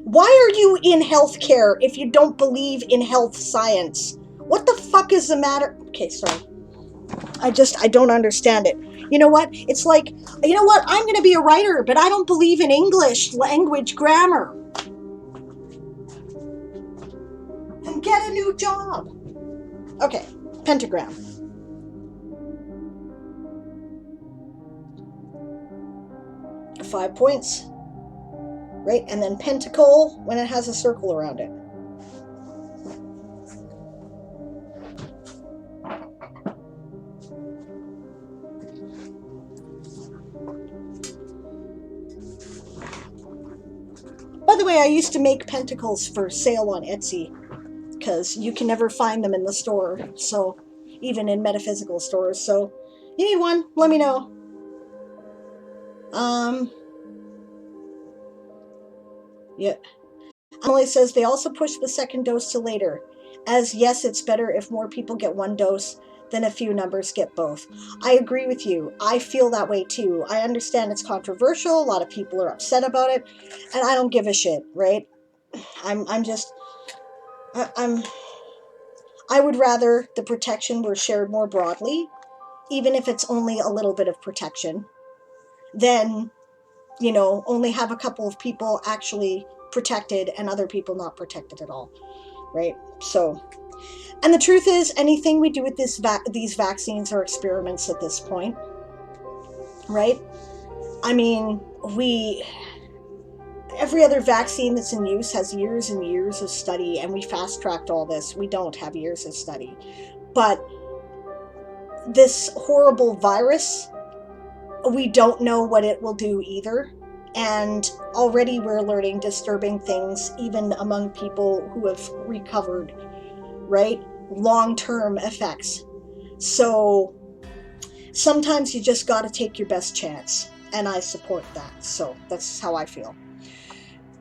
Why are you in healthcare if you don't believe in health science? What the fuck is the matter? Okay, sorry. I don't understand it. You know what? It's like, you know what? I'm going to be a writer, but I don't believe in English language grammar. Then get a new job. Okay, pentagram. Five points. Right? And then pentacle when it has a circle around it. By the way, I used to make pentacles for sale on Etsy because you can never find them in the store, so even in metaphysical stores. So you need one, let me know. Yeah. Emily says they also push the second dose to later, as yes, it's better if more people get one dose than a few numbers get both. I agree with you. I feel that way too. I understand it's controversial. A lot of people are upset about it, and I don't give a shit, right? I would rather the protection were shared more broadly, even if it's only a little bit of protection, than, you know, only have a couple of people actually protected and other people not protected at all, right? So, and the truth is, anything we do with these vaccines are experiments at this point, right? I mean, every other vaccine that's in use has years and years of study, and we fast-tracked all this. We don't have years of study. But this horrible virus, we don't know what it will do either. And already we're learning disturbing things, even among people who have recovered, right? Long-term effects. So sometimes you just got to take your best chance. And I support that. So that's how I feel.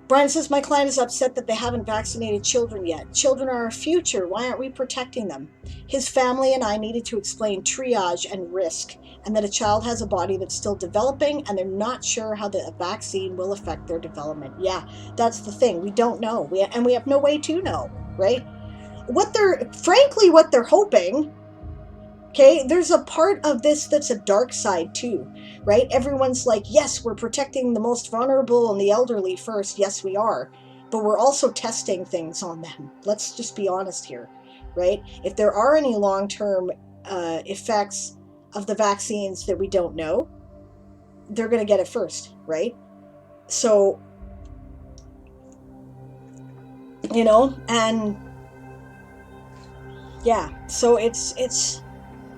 Brian says, my client is upset that they haven't vaccinated children yet. Children are our future. Why aren't we protecting them? His family and I needed to explain triage and risk, and that a child has a body that's still developing, and they're not sure how the vaccine will affect their development. Yeah, that's the thing. We don't know. We have no way to know, right? What they're hoping, okay, there's a part of this that's a dark side too, right? Everyone's like, yes, we're protecting the most vulnerable and the elderly first. Yes, we are. But we're also testing things on them. Let's just be honest here, right? If there are any long-term effects of the vaccines that we don't know, they're going to get it first, right? So, you know, and yeah, so it's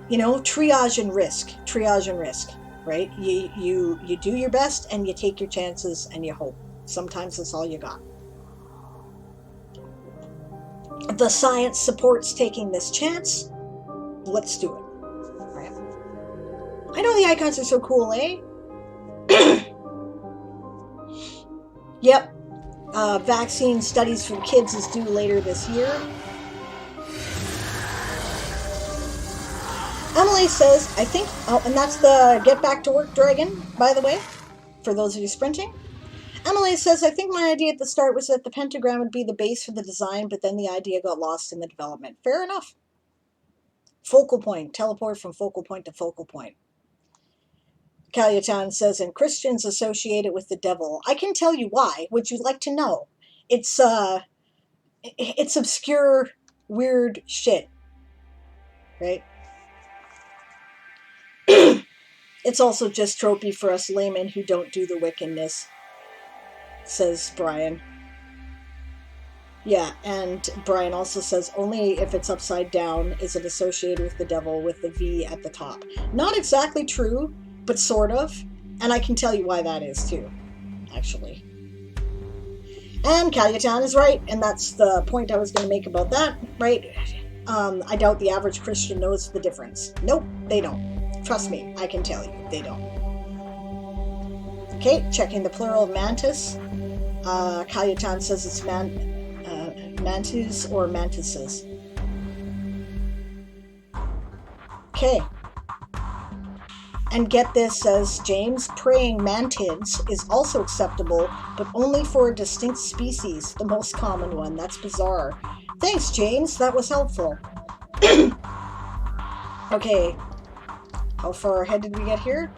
you know, triage and risk, right? You do your best and you take your chances and you hope, Sometimes that's all you got. The science supports taking this chance. Let's do it. Right. I know the icons are so cool, eh? Yep. Vaccine studies for kids is due later this year. Emily says, I think, oh, and that's the Get Back to Work dragon, by the way, for those of you sprinting. Emily says, I think my idea at the start was that the pentagram would be the base for the design, but then the idea got lost in the development. Fair enough. Focal point. Teleport from focal point to focal point. Calyatan says, and Christians associate it with the devil. I can tell you why. Would you like to know? It's obscure, weird shit. Right? It's also just tropey for us laymen who don't do the wickedness, says Brian. Yeah, and Brian also says only if it's upside down is it associated with the devil with the V at the top. Not exactly true, but sort of. And I can tell you why that is too, actually. And Calyatan is right, and that's the point I was going to make about that, right? I doubt the average Christian knows the difference. Nope, they don't. Trust me, I can tell you, they don't. Okay, checking the plural of mantis. Calyatan says it's mantis or mantises. Okay. And get this, says James, praying mantids is also acceptable, but only for a distinct species, the most common one. That's bizarre. Thanks, James. That was helpful. Okay. How far ahead did we get here?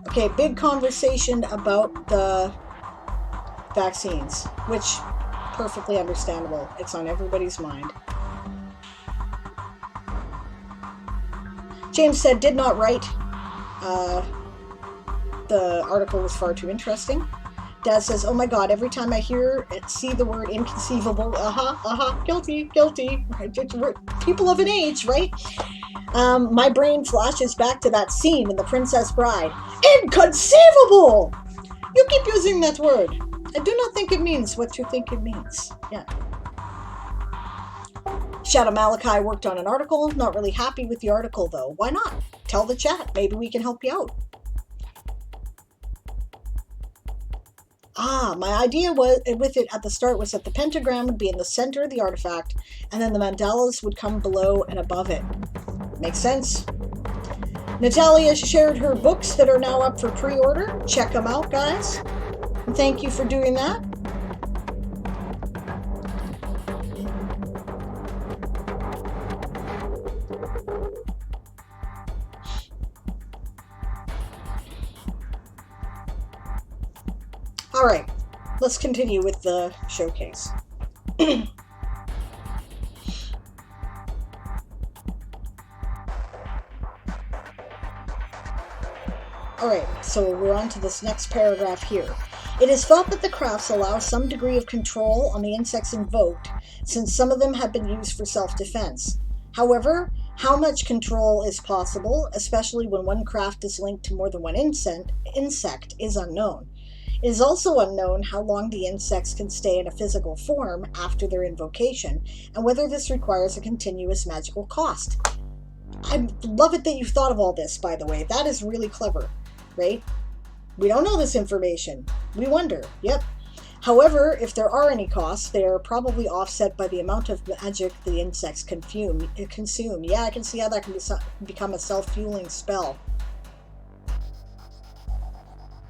Okay, big conversation about the vaccines, which perfectly understandable. It's on everybody's mind. James said, did not write. The article was far too interesting. Dad says, oh my god, every time I see the word inconceivable, guilty. People of an age, right? My brain flashes back to that scene in The Princess Bride. Inconceivable! You keep using that word. I do not think it means what you think it means. Yeah. Shadow Malachi worked on an article. Not really happy with the article, though. Why not? Tell the chat. Maybe we can help you out. My idea with it at the start was that the pentagram would be in the center of the artifact, and then the mandalas would come below and above it. Makes sense. Natalia shared her books that are now up for pre-order. Check them out, guys. And thank you for doing that. All right, let's continue with the showcase. All right, so we're on to this next paragraph here. It is felt that the crafts allow some degree of control on the insects invoked, since some of them have been used for self-defense. However, how much control is possible, especially when one craft is linked to more than one insect, is unknown. It is also unknown how long the insects can stay in a physical form after their invocation, and whether this requires a continuous magical cost. I love it that you've thought of all this, by the way. That is really clever, right? We don't know this information. We wonder. Yep. However, if there are any costs, they are probably offset by the amount of magic the insects consume. Yeah, I can see how that can become a self-fueling spell.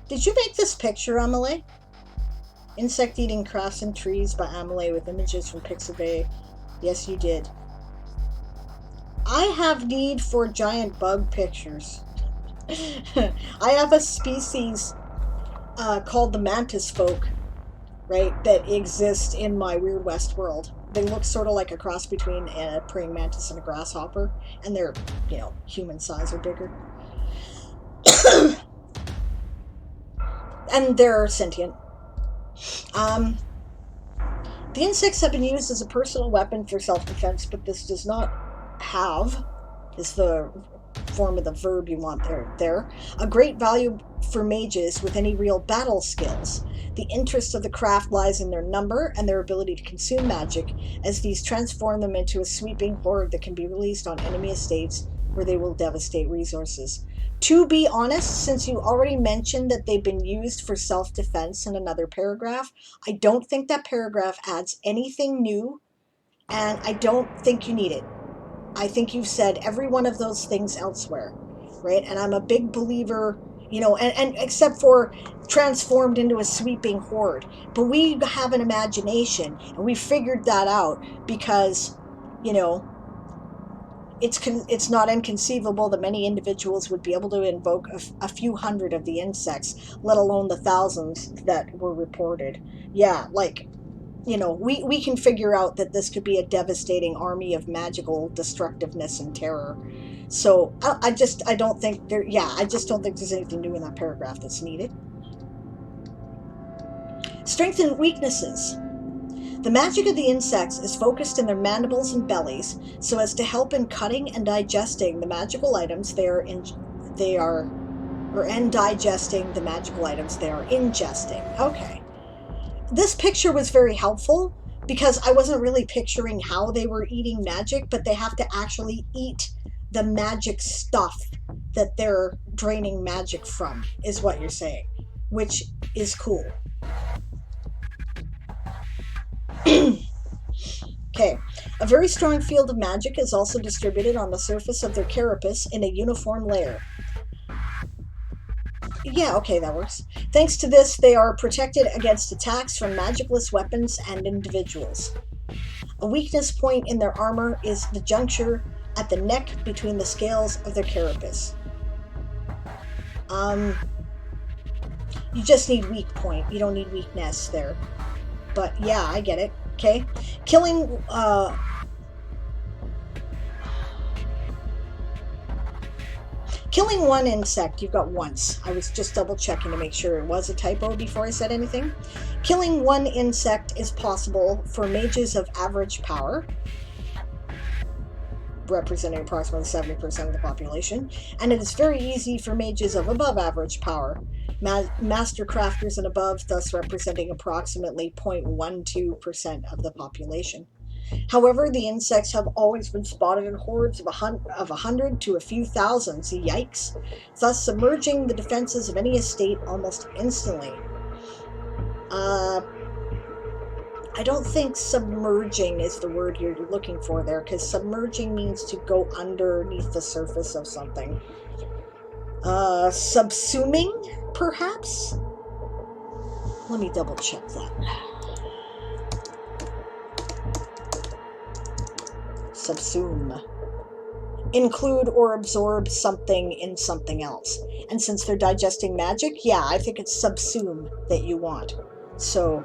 Did you make this picture, Amelie? Insect Eating Crafts and Trees by Amelie with images from Pixabay. Yes, you did. I have need for giant bug pictures. I have a species called the mantis folk, right, that exist in my Weird West world. They look sort of like a cross between a praying mantis and a grasshopper, and they're, human size or bigger. And they're sentient. The insects have been used as a personal weapon for self-defense, but this does not have, is the form of the verb you want there. A great value for mages with any real battle skills. The interest of the craft lies in their number and their ability to consume magic, as these transform them into a sweeping horde that can be released on enemy estates where they will devastate resources. To be honest, since you already mentioned that they've been used for self-defense in another paragraph, I don't think that paragraph adds anything new, and I don't think you need it. I think you've said every one of those things elsewhere, right? And I'm a big believer, and except for transformed into a sweeping horde. But we have an imagination, and we figured that out because, it's not inconceivable that many individuals would be able to invoke a few hundred of the insects, let alone the thousands that were reported. Yeah, we can figure out that this could be a devastating army of magical destructiveness and terror. So I just don't think there's anything new in that paragraph that's needed. Strengths and weaknesses. The magic of the insects is focused in their mandibles and bellies, so as to help in cutting and digesting the magical items and digesting the magical items they are ingesting. Okay. This picture was very helpful because I wasn't really picturing how they were eating magic, but they have to actually eat the magic stuff that they're draining magic from, is what you're saying, which is cool. Okay, a very strong field of magic is also distributed on the surface of their carapace in a uniform layer. Yeah, okay, that works. Thanks to this, they are protected against attacks from magicless weapons and individuals. A weakness point in their armor is the juncture at the neck between the scales of their carapace. You just need weak point. You don't need weakness there. But yeah, I get it. Okay. Killing one insect, you've got once. I was just double checking to make sure it was a typo before I said anything. Killing one insect is possible for mages of average power, representing approximately 70% of the population, and it is very easy for mages of above average power, master crafters and above, thus representing approximately 0.12% of the population. However, the insects have always been spotted in hordes of 100 to a few thousand, yikes, thus submerging the defenses of any estate almost instantly. I don't think submerging is the word you're looking for there, because submerging means to go underneath the surface of something. Subsuming, perhaps? Let me double check that. Subsume. Include or absorb something in something else. And since they're digesting magic, yeah, I think it's subsume that you want. So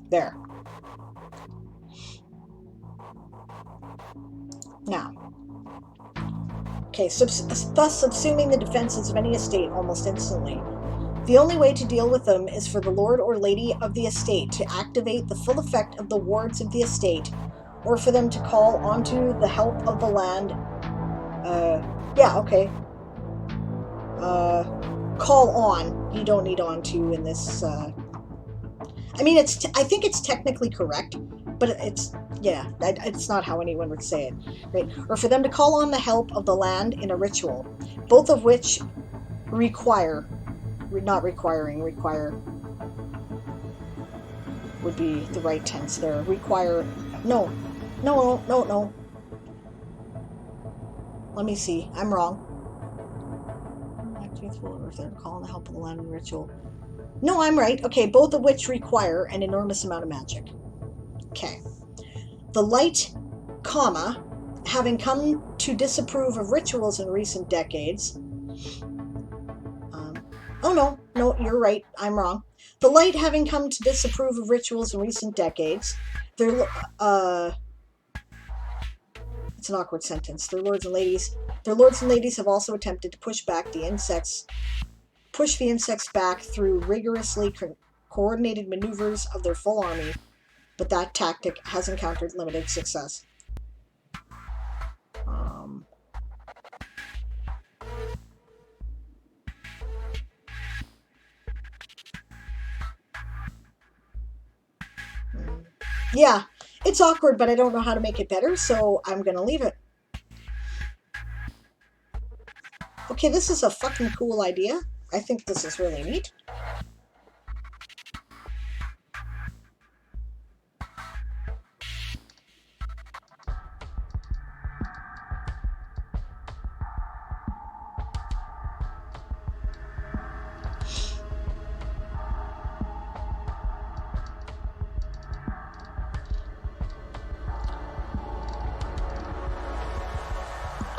there. Now, okay, thus subsuming the defenses of any estate almost instantly. The only way to deal with them is for the lord or lady of the estate to activate the full effect of the wards of the estate, or for them to call onto the help of the land. Yeah, okay. Call on. You don't need onto in this. I mean, I think it's technically correct, but it's not how anyone would say it, right? Or for them to call on the help of the land in a ritual, both of which require would be the right tense there. Require, no. Let me see. I'm wrong. Or for them to call on the help of the land in a ritual. No, I'm right. Okay, both of which require an enormous amount of magic. Okay. The light, comma, having come to disapprove of rituals in recent decades. Oh, no, you're right. I'm wrong. The light, having come to disapprove of rituals in recent decades, it's an awkward sentence. Their lords and ladies have also attempted to push the insects back through rigorously coordinated maneuvers of their full army. but that tactic has encountered limited success. Yeah, it's awkward, but I don't know how to make it better, so I'm gonna leave it. Okay, this is a fucking cool idea. I think this is really neat.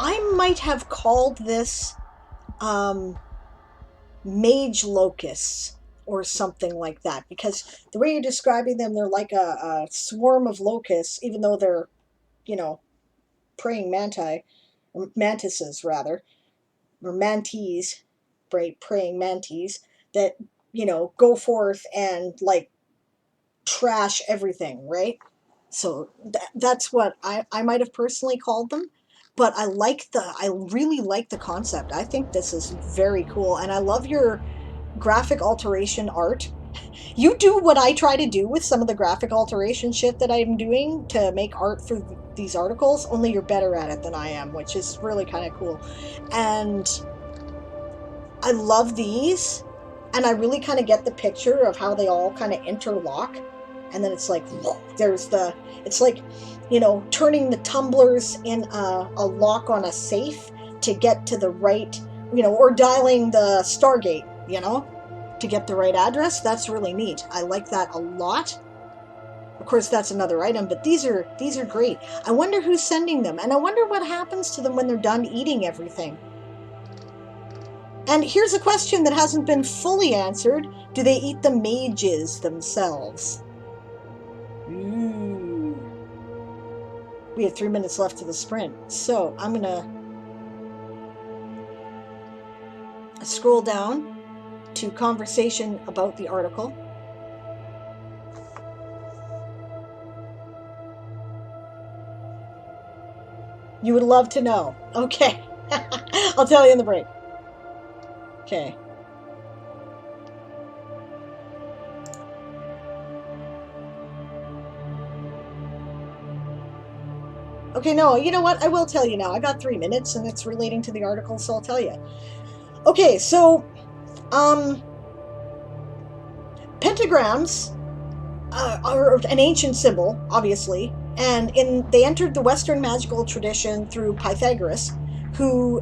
I might have called this mage locusts or something like that, because the way you're describing them, they're like a swarm of locusts, even though they're, you know, praying mantises rather, or manties, praying manties that, you know, go forth and like trash everything, right? So that's what I might have personally called them. But I really like the concept. I think this is very cool, and I love your graphic alteration art. You do what I try to do with some of the graphic alteration shit that I'm doing to make art for these articles, only you're better at it than I am, which is really kind of cool. And I love these, and I really kind of get the picture of how they all kind of interlock. And then it's like, it's like, you know, turning the tumblers in a lock on a safe to get to the right, you know, or dialing the Stargate, you know, to get the right address. That's really neat. I like that a lot. Of course, that's another item, but these are great. I wonder who's sending them, and I wonder what happens to them when they're done eating everything. And here's a question that hasn't been fully answered. Do they eat the mages themselves? Ooh. We have 3 minutes left to the sprint, so I'm gonna scroll down to conversation about the article. You would love to know. Okay. I'll tell you in the break. Okay. Okay, no, you know what? I will tell you now. I got 3 minutes, and it's relating to the article, so I'll tell you. Okay, so, pentagrams are an ancient symbol, obviously, and they entered the Western magical tradition through Pythagoras, who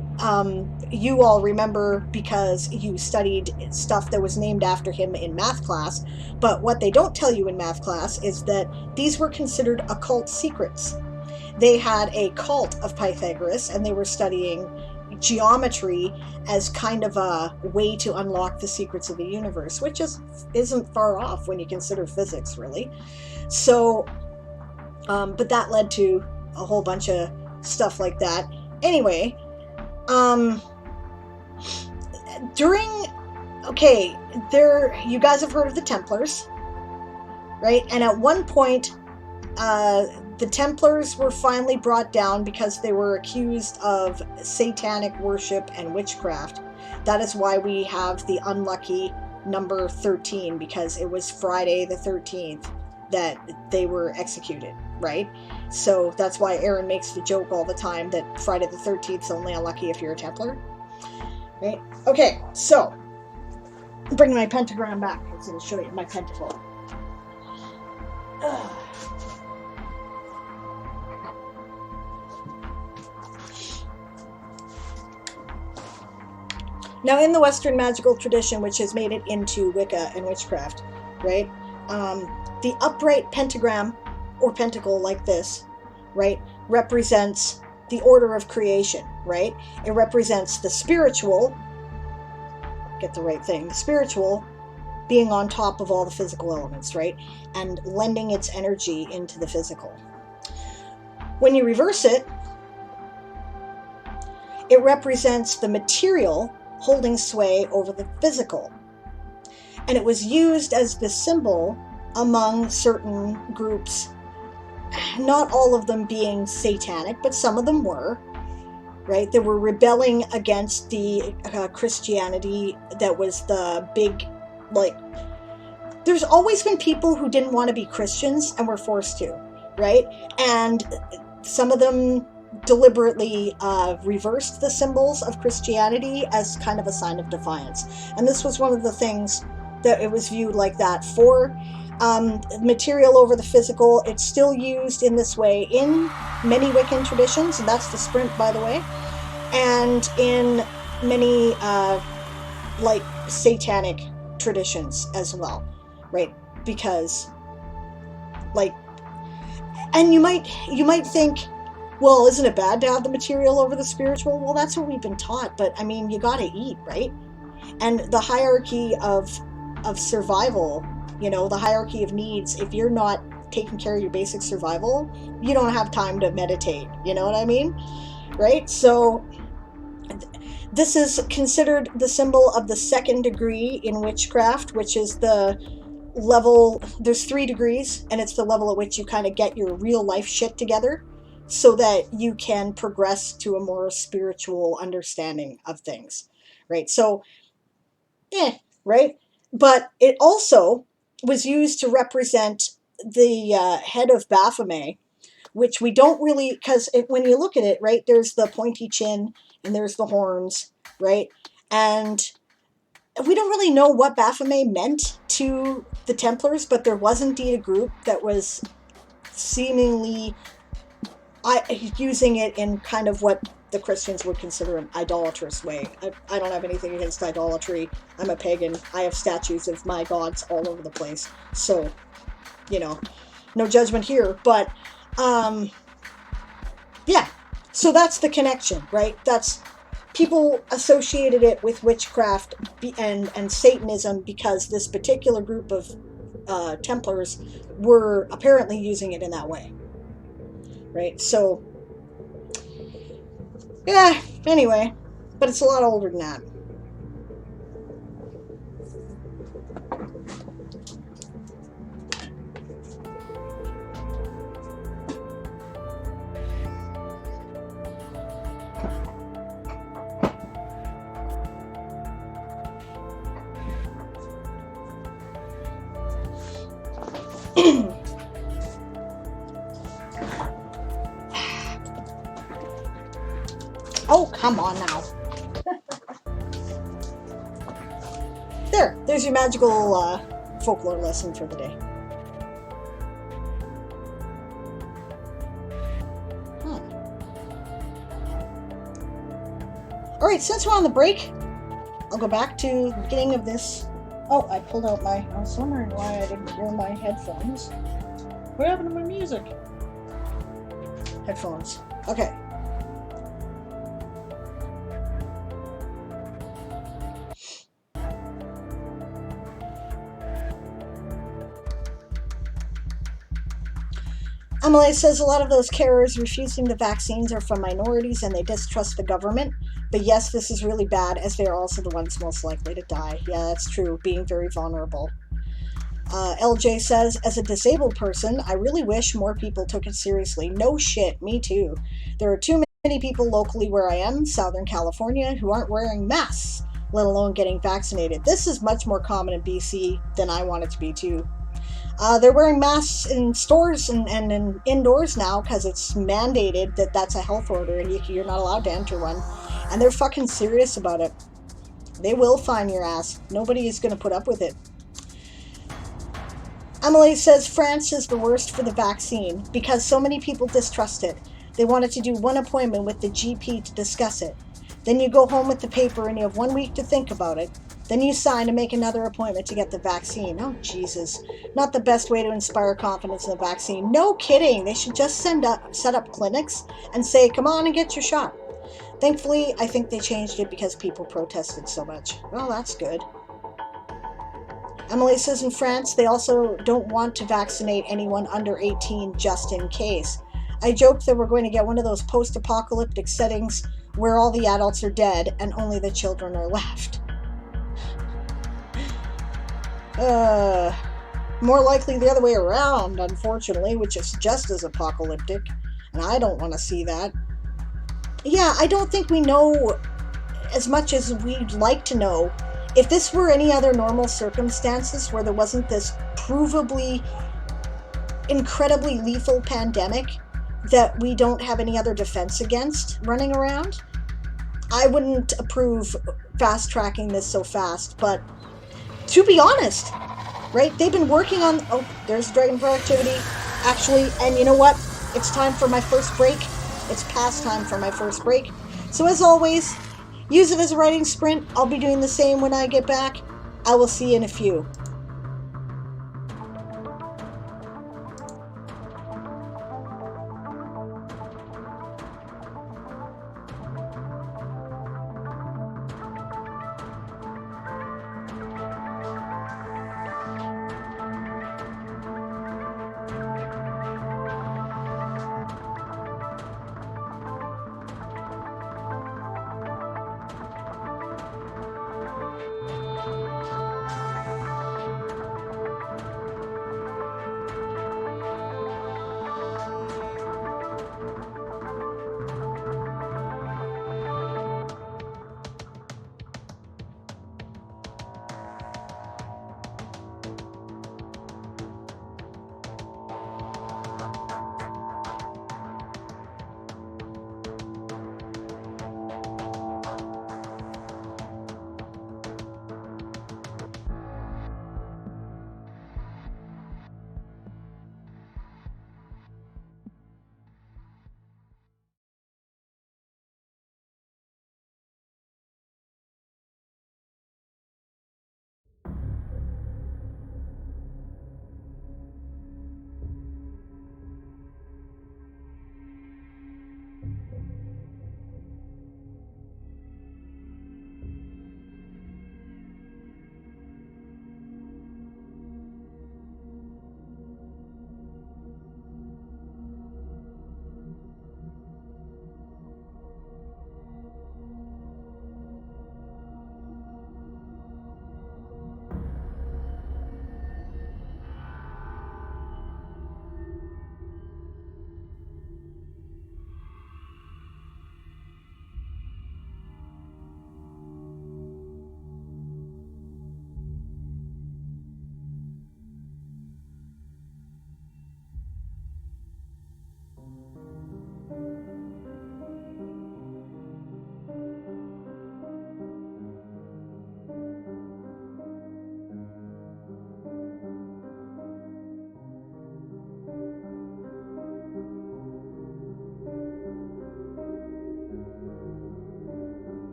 you all remember because you studied stuff that was named after him in math class. But what they don't tell you in math class is that these were considered occult secrets. They had a cult of Pythagoras, and they were studying geometry as kind of a way to unlock the secrets of the universe, which isn't far off when you consider physics, really. So, but that led to a whole bunch of stuff like that. Anyway, you guys have heard of the Templars, right? And at one point, the Templars were finally brought down because they were accused of satanic worship and witchcraft. That is why we have the unlucky number 13, because it was Friday the 13th that they were executed, right? So that's why Aaron makes the joke all the time that Friday the 13th is only unlucky if you're a Templar, right? Okay, so bring my pentagram back. I'm going to show you my pentacle. Now, in the Western magical tradition, which has made it into Wicca and witchcraft, right, the upright pentagram or pentacle like this, right, represents the order of creation, right? It represents the spiritual, get the right thing, the spiritual being on top of all the physical elements, right, and lending its energy into the physical. When you reverse it, it represents the material holding sway over the physical. And it was used as the symbol among certain groups, not all of them being satanic, but some of them were, right? They were rebelling against the Christianity that was the big, like, there's always been people who didn't want to be Christians and were forced to, right? And some of them deliberately reversed the symbols of Christianity as kind of a sign of defiance. And this was one of the things that it was viewed like that for. Material over the physical, it's still used in this way in many Wiccan traditions, and that's the sprint, by the way, and in many like satanic traditions as well, right? Because, like, and you might think, well, isn't it bad to have the material over the spiritual? Well, that's what we've been taught, but I mean, you gotta eat, right? And the hierarchy of survival, you know, the hierarchy of needs, if you're not taking care of your basic survival, you don't have time to meditate, you know what I mean? Right? So this is considered the symbol of the second degree in witchcraft, which is the level, there's 3 degrees, and it's the level at which you kind of get your real life shit together so that you can progress to a more spiritual understanding of things, right? So, right? But it also was used to represent the head of Baphomet, which we don't really, because when you look at it, right, there's the pointy chin and there's the horns, right? And we don't really know what Baphomet meant to the Templars, but there was indeed a group that was seemingly using it in kind of what the Christians would consider an idolatrous way. I don't have anything against idolatry. I'm a pagan. I have statues of my gods all over the place. So, you know, no judgment here. But, yeah. So that's the connection, right? That's, people associated it with witchcraft and Satanism because this particular group of Templars were apparently using it in that way, right? So, yeah, anyway, but it's a lot older than that. Oh, come on now. There's your magical folklore lesson for the day. Alright, since we're on the break, I'll go back to the beginning of this. Oh, I pulled out I was wondering why I didn't wear my headphones. What happened to my music? Headphones. Okay. Emily says a lot of those carers refusing the vaccines are from minorities and they distrust the government. But yes, this is really bad as they are also the ones most likely to die. Yeah, that's true. Being very vulnerable. LJ says, as a disabled person, I really wish more people took it seriously. No shit, me too. There are too many people locally where I am, Southern California, who aren't wearing masks, let alone getting vaccinated. This is much more common in BC than I want it to be too. They're wearing masks in stores and in indoors now because it's mandated that that's a health order and you're not allowed to enter one. And they're fucking serious about it. They will fine your ass. Nobody is going to put up with it. Emily says France is the worst for the vaccine because so many people distrust it. They wanted to do one appointment with the GP to discuss it. Then you go home with the paper and you have 1 week to think about it. Then you sign and make another appointment to get the vaccine. Oh, Jesus. Not the best way to inspire confidence in the vaccine. No kidding. They should just set up clinics and say, come on and get your shot. Thankfully, I think they changed it because people protested so much. Well, that's good. Emily says in France, they also don't want to vaccinate anyone under 18 just in case. I joked that we're going to get one of those post-apocalyptic settings where all the adults are dead and only the children are left. More likely the other way around, unfortunately, which is just as apocalyptic, and I don't want to see that. Yeah, I don't think we know as much as we'd like to know. If this were any other normal circumstances where there wasn't this provably incredibly lethal pandemic that we don't have any other defense against running around, I wouldn't approve fast tracking this so fast. But to be honest, right, they've been working on. Oh, there's Dragon Productivity. Actually, and you know what? It's time for my first break. It's past time for my first break. So, as always, use it as a writing sprint. I'll be doing the same when I get back. I will see you in a few.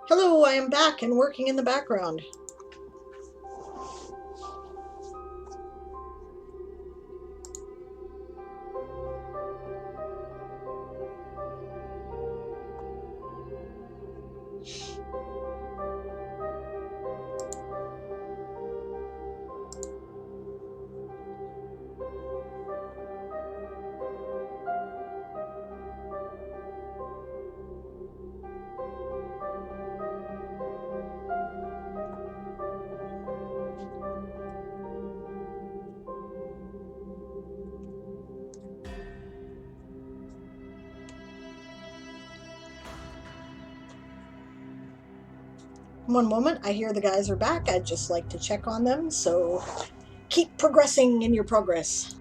Hello, I am back and working in the background. One moment, I hear the guys are back. I'd just like to check on them, so keep progressing in your progress.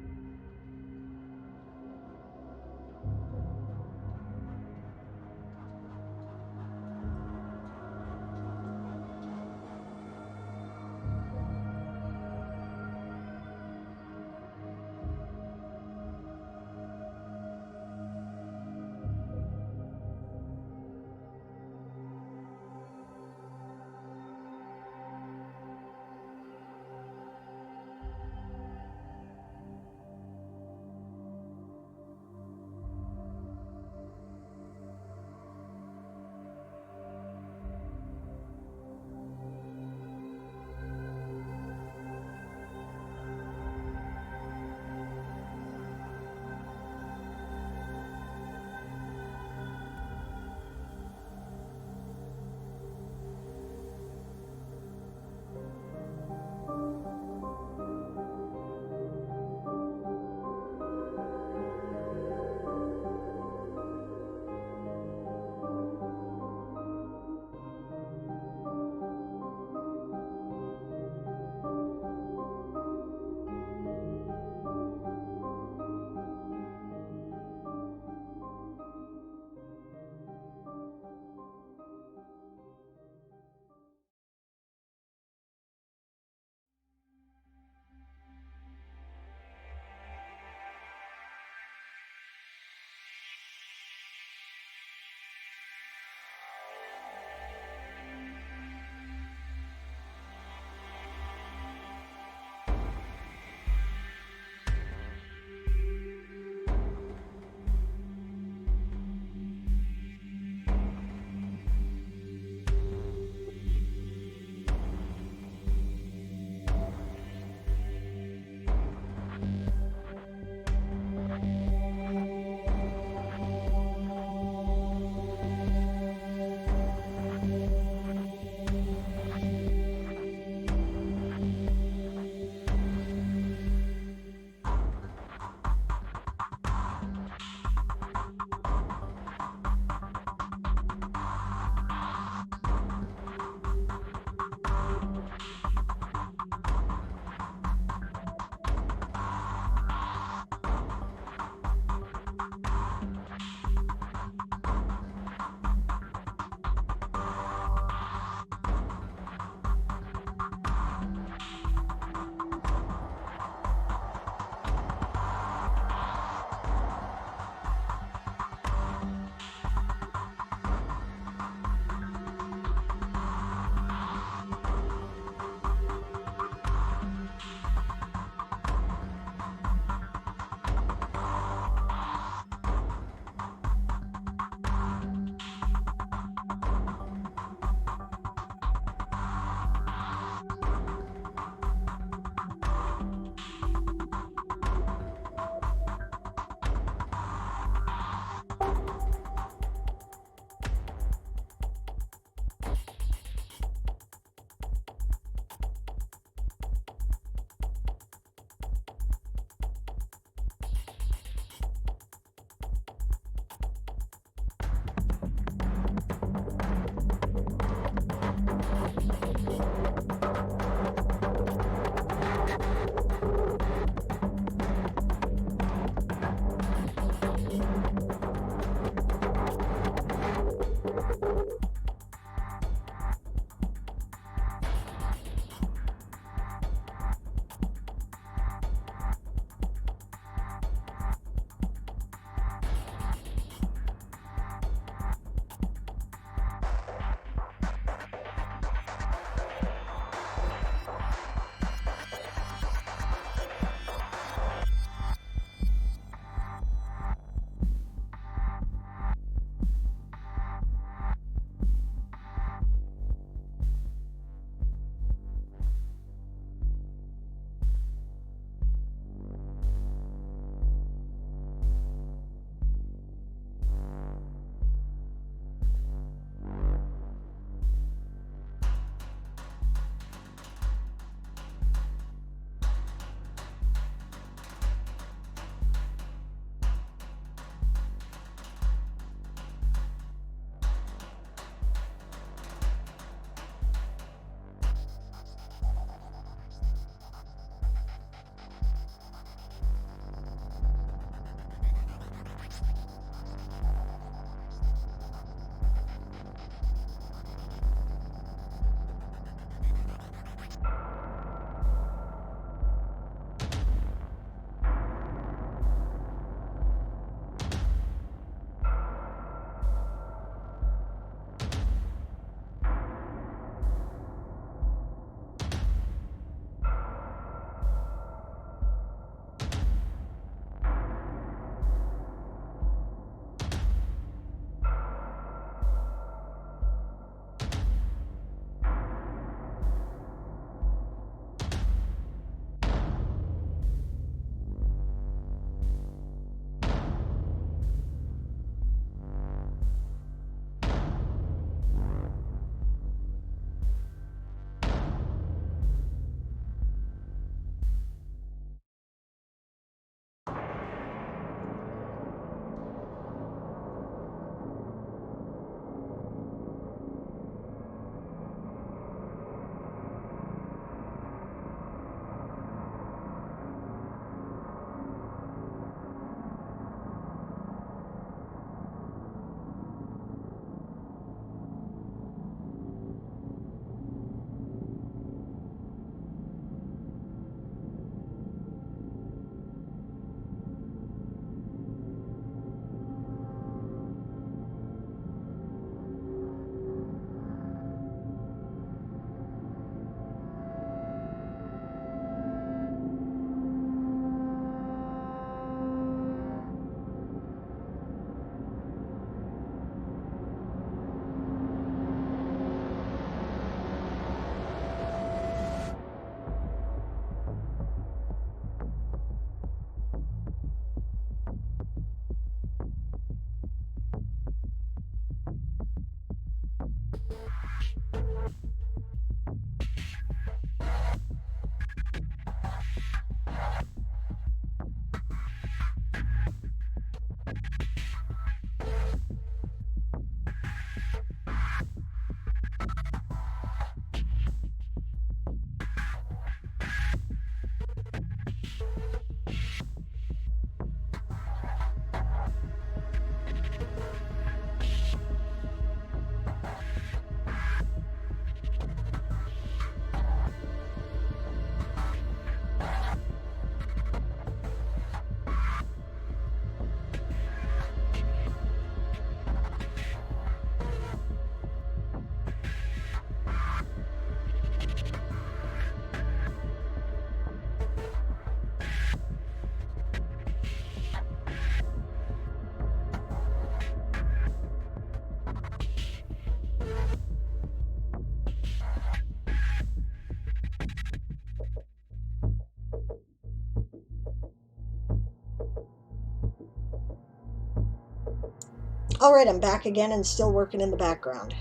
All right, I'm back again and still working in the background.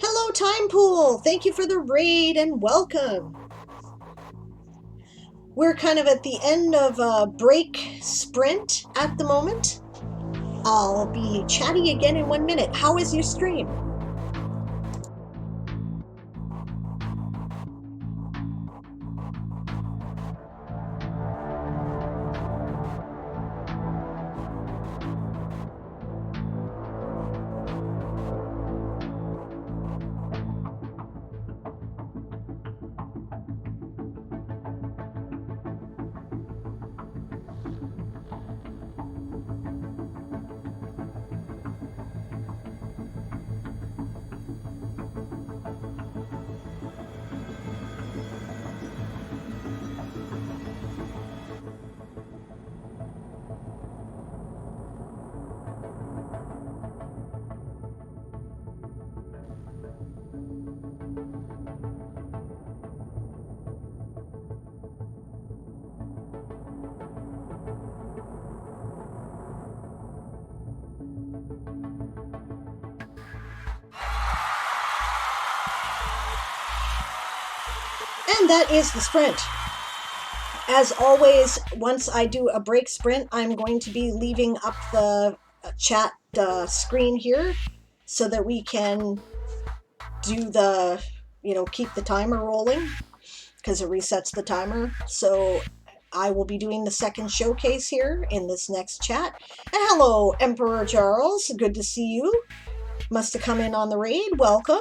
Hello, Time Pool! Thank you for the raid and welcome. We're kind of at the end of a break sprint at the moment. I'll be chatting again in 1 minute. How is your stream? And that is the sprint. As always, once I do a break sprint, I'm going to be leaving up the chat screen here so that we can do the, keep the timer rolling because it resets the timer. So I will be doing the second showcase here in this next chat. And hello, Emperor Charles. Good to see you. Must have come in on the raid. Welcome.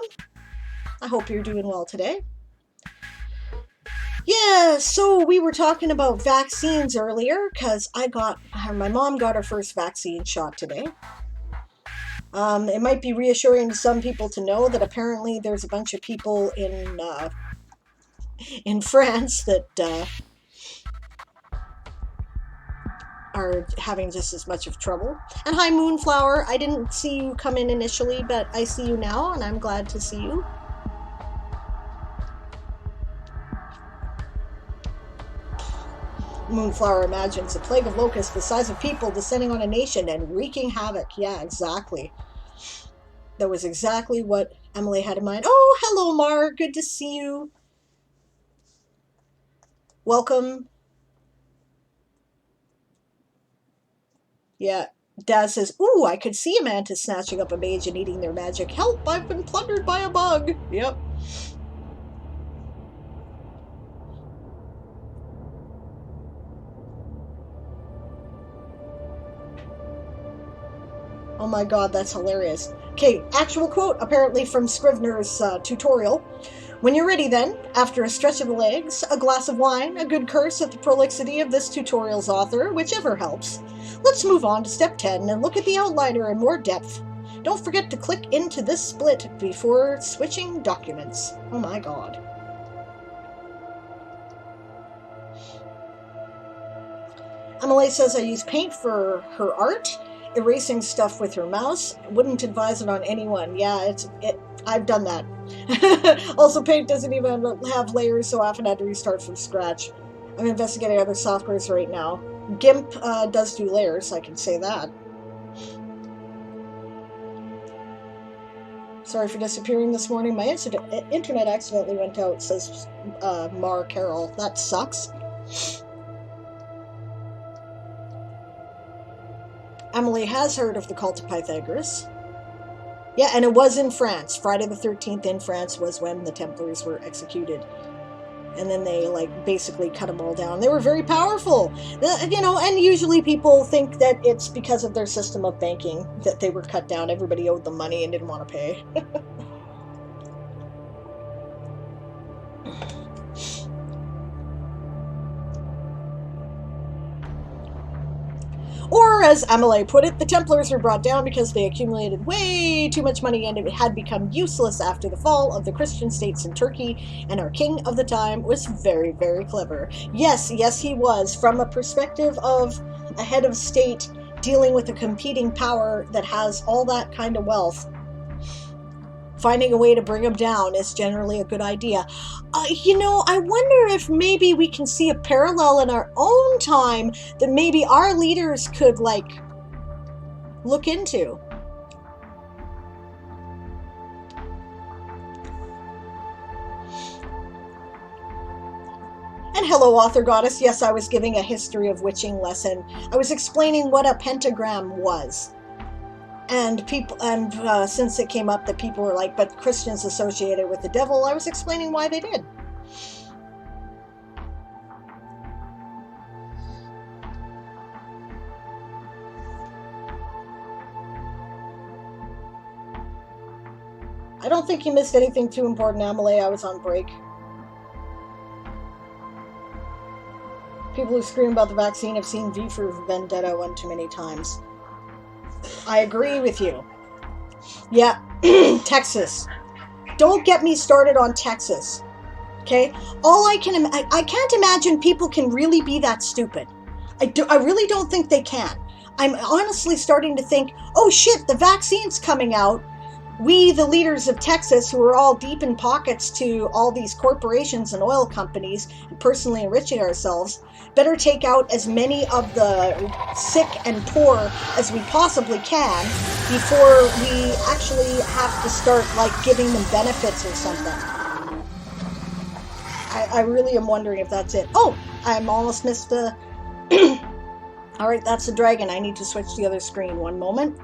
I hope you're doing well today. Yeah, so we were talking about vaccines earlier because my mom got her first vaccine shot today. It might be reassuring to some people to know that apparently there's a bunch of people in France that are having just as much of trouble. And hi, Moonflower. I didn't see you come in initially, but I see you now, and I'm glad to see you. Moonflower imagines a plague of locusts the size of people descending on a nation and wreaking havoc. Yeah, exactly. That was exactly what Emily had in mind. Oh, hello, Mar. Good to see you. Welcome. Yeah, Daz says, ooh, I could see a mantis snatching up a mage and eating their magic. Help, I've been plundered by a bug. Yep. Oh my god, that's hilarious. Okay, actual quote, apparently from Scrivener's tutorial. When you're ready then, after a stretch of the legs, a glass of wine, a good curse at the prolixity of this tutorial's author, whichever helps, let's move on to step 10 and look at the outliner in more depth. Don't forget to click into this split before switching documents. Oh my god. Emily says I use paint for her art, erasing stuff with her mouse. Wouldn't advise it on anyone. Yeah, I've done that. Also, paint doesn't even have layers, so I often had to restart from scratch. I'm investigating other softwares right now. GIMP does do layers, I can say that. Sorry for disappearing this morning. My internet accidentally went out, says Mar Carroll. That sucks. Emily has heard of the cult of Pythagoras. Yeah, and it was in France. Friday the 13th in France was when the Templars were executed. And then they, like, basically cut them all down. They were very powerful. You know, and usually people think that it's because of their system of banking that they were cut down. Everybody owed them money and didn't want to pay. Or, as Amelie put it, the Templars were brought down because they accumulated way too much money and it had become useless after the fall of the Christian states in Turkey, and our king of the time was very, very clever. Yes, he was. From a perspective of a head of state dealing with a competing power that has all that kind of wealth, finding a way to bring them down is generally a good idea. You know, I wonder if maybe we can see a parallel in our own time that maybe our leaders could, like, look into. And hello, Author Goddess. Yes, I was giving a history of witching lesson. I was explaining what a pentagram was. And people, since it came up that people were like, but Christians associated with the devil, I was explaining why they did. I don't think you missed anything too important, Amelie. I was on break. People who scream about the vaccine have seen V for Vendetta one too many times. I agree with you. Yeah, Texas. Don't get me started on Texas. Okay? I can't imagine people can really be that stupid. I really don't think they can. I'm honestly starting to think, oh shit, the vaccine's coming out. We, the leaders of Texas, who are all deep in pockets to all these corporations and oil companies, and personally enriching ourselves, better take out as many of the sick and poor as we possibly can before we actually have to start, like, giving them benefits or something. I really am wondering if that's it. Oh, I almost missed the... Alright, that's the dragon. I need to switch to the other screen. One moment.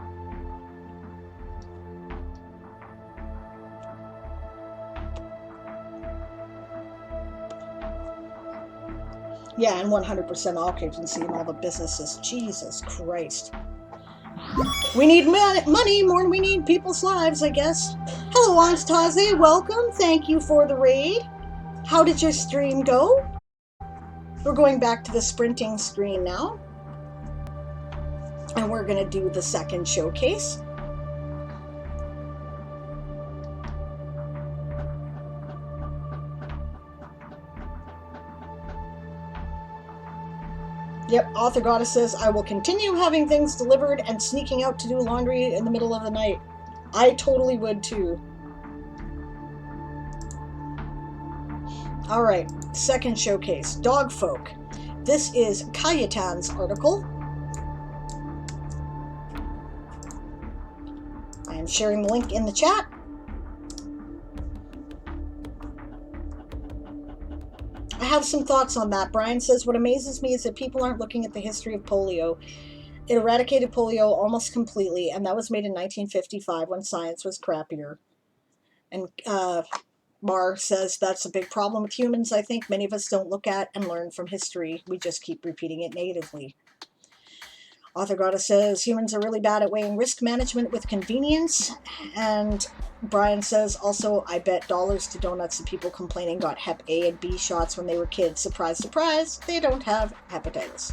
Yeah, and 100% occupancy in all the businesses. Jesus Christ. We need money more than we need people's lives, I guess. Hello, Anstaze. Welcome. Thank you for the raid. How did your stream go? We're going back to the sprinting screen now. And we're going to do the second showcase. Yep, Author Goddess says, I will continue having things delivered and sneaking out to do laundry in the middle of the night. I totally would too. Alright, second showcase, Dog Folk. This is Kayetan's article. I am sharing the link in the chat. I have some thoughts on that. Brian says, what amazes me is that people aren't looking at the history of polio. It eradicated polio almost completely, and that was made in 1955 when science was crappier. And Mar says, that's a big problem with humans. I think many of us don't look at and learn from history. We just keep repeating it negatively. Author Goddess says humans are really bad at weighing risk management with convenience. And Brian says, also, I bet dollars to donuts the people complaining got Hep A and B shots when they were kids. Surprise, surprise, they don't have hepatitis.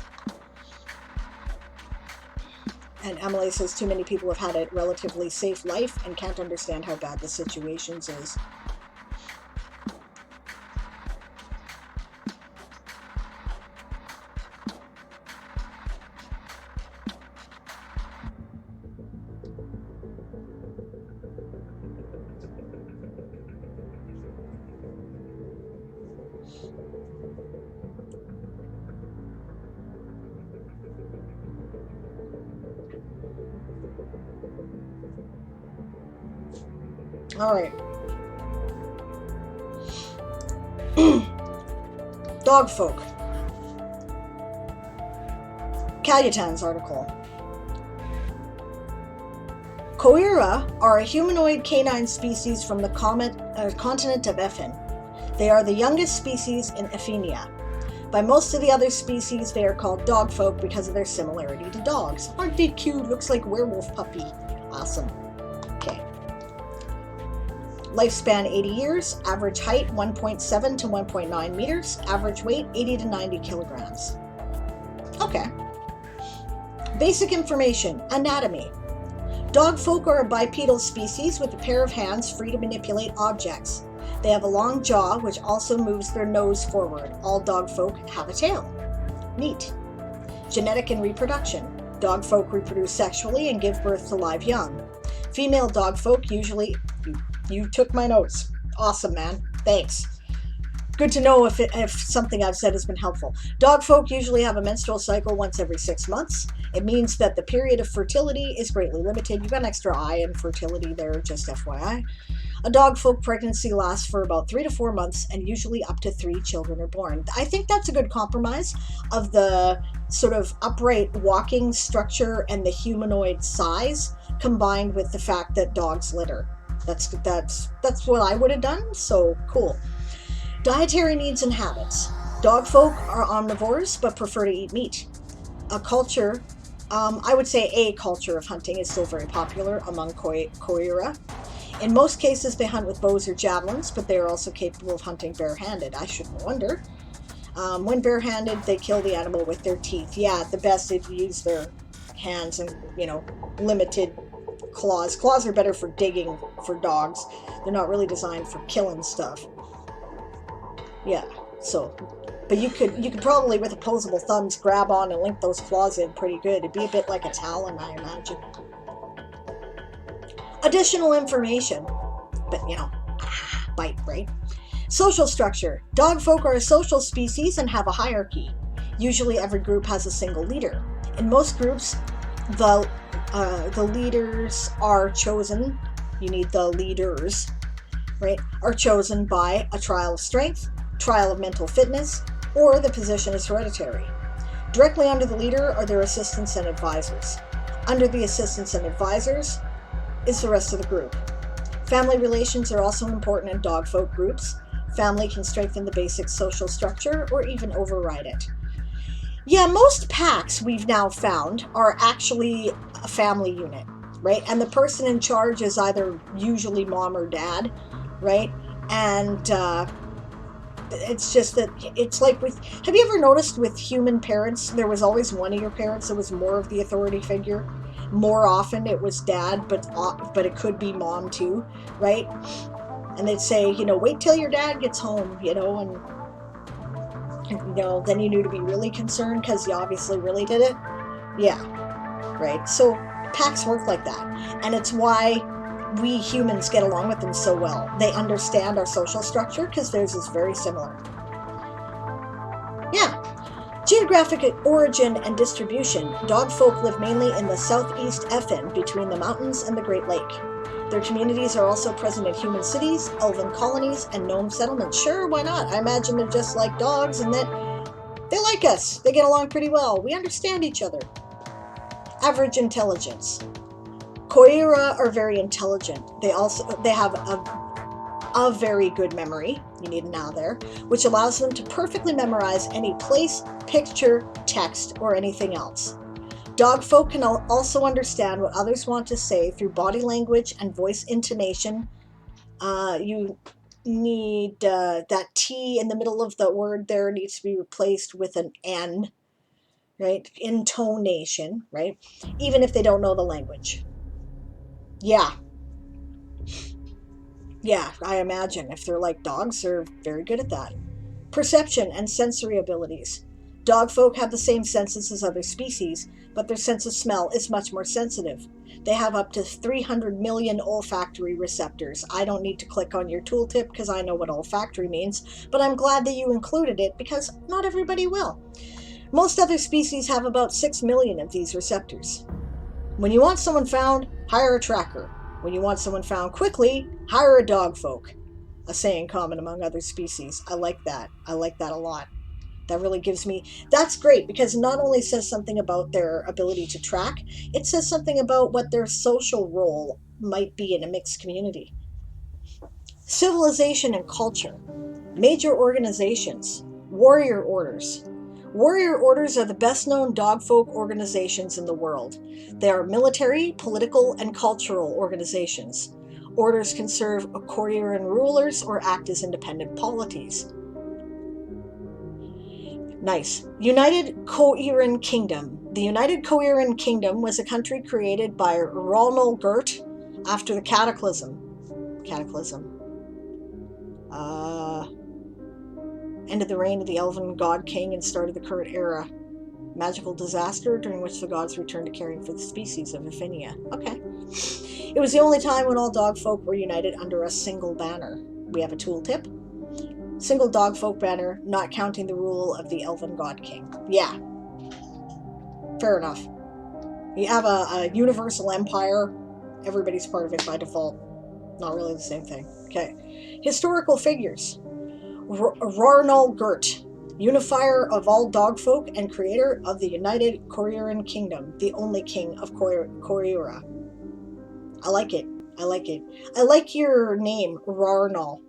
And Emily says too many people have had a relatively safe life and can't understand how bad the situation is. All right. Dog folk. Calutan's article. Koira are a humanoid canine species from the continent of Effin. They are the youngest species in Effenia. By most of the other species, they are called dog folk because of their similarity to dogs. Aren't they cute? Looks like werewolf puppy. Awesome. Okay. Lifespan 80 years, average height 1.7 to 1.9 meters, average weight 80 to 90 kilograms. Okay. Basic information, anatomy. Dog folk are a bipedal species with a pair of hands free to manipulate objects. They have a long jaw which also moves their nose forward. All dog folk have a tail. Neat. Genetic and reproduction. Dog folk reproduce sexually and give birth to live young. Female dog folk usually... You took my notes. Awesome, man. Thanks. Good to know if something I've said has been helpful. Dog folk usually have a menstrual cycle once every 6 months. It means that the period of fertility is greatly limited. You got an extra I in fertility there, just FYI. A dog folk pregnancy lasts for about 3 to 4 months, and usually up to 3 children are born. I think that's a good compromise of the sort of upright walking structure and the humanoid size, combined with the fact that dogs litter. That's what I would have done, so cool. Dietary needs and habits. Dog folk are omnivores, but prefer to eat meat. A culture, I would say a culture of hunting is still very popular among Koira. In most cases, they hunt with bows or javelins, but they are also capable of hunting barehanded. I shouldn't wonder. When barehanded, they kill the animal with their teeth. Yeah, at the best, they'd use their hands and, limited claws. Claws are better for digging for dogs. They're not really designed for killing stuff. Yeah, so... But you could probably, with opposable thumbs, grab on and link those claws in pretty good. It'd be a bit like a talon, I imagine. Additional information. But, bite, right? Social structure. Dog folk are a social species and have a hierarchy. Usually every group has a single leader. In most groups, the leaders are chosen. You need the leaders, right? Are chosen by a trial of strength, trial of mental fitness, or the position is hereditary. Directly under the leader are their assistants and advisors. Under the assistants and advisors is the rest of the group. Family relations are also important in dog folk groups. Family can strengthen the basic social structure or even override it. Yeah, most packs we've now found are actually a family unit, right? And the person in charge is either usually mom or dad, right? And it's just that it's like have you ever noticed with human parents, there was always one of your parents that was more of the authority figure? More often it was dad, but it could be mom too, right? And they'd say, wait till your dad gets home, and then you knew to be really concerned because you obviously really did it. Yeah, right. So packs work like that. And it's why we humans get along with them so well. They understand our social structure because theirs is very similar. Yeah. Geographic origin and distribution. Dog folk live mainly in the southeast Effin, between the mountains and the Great Lake. Their communities are also present in human cities, elven colonies, and gnome settlements. Sure, why not? I imagine they're just like dogs and that they like us. They get along pretty well. We understand each other. Average intelligence. Koira are very intelligent. They have a very good memory. You need an owl there, which allows them to perfectly memorize any place, picture, text, or anything else. Dog folk can also understand what others want to say through body language and voice intonation. You need that T in the middle of the word there needs to be replaced with an N, right? Intonation, right? Even if they don't know the language. Yeah. Yeah, I imagine if they're like dogs, they're very good at that. Perception and sensory abilities. Dog folk have the same senses as other species, but their sense of smell is much more sensitive. They have up to 300 million olfactory receptors. I don't need to click on your tooltip because I know what olfactory means, but I'm glad that you included it because not everybody will. Most other species have about 6 million of these receptors. When you want someone found, hire a tracker. When you want someone found quickly, hire a dog folk. A saying common among other species. I like that. I like that a lot. That really gives me, that's great because it not only says something about their ability to track, it says something about what their social role might be in a mixed community. Civilization and culture. Major organizations. Warrior orders. Warrior orders are the best known dogfolk organizations in the world. They are military, political, and cultural organizations. Orders can serve Korean rulers or act as independent polities. Nice. United Korean Kingdom. The United Korean Kingdom was a country created by Ronald Gert after the Cataclysm. Ended the reign of the elven god king and started the current era. Magical disaster during which the gods returned to caring for the species of Ephinia. Okay. It was the only time when all dog folk were united under a single banner. We have a tooltip. Single dog folk banner, not counting the rule of the elven god king. Yeah. Fair enough. You have a universal empire. Everybody's part of it by default. Not really the same thing. Okay. Historical figures. Ronald Gert, unifier of all dogfolk and creator of the United Korean Kingdom, the only king of Korea. I like it. I like it. I like your name, Rarnal.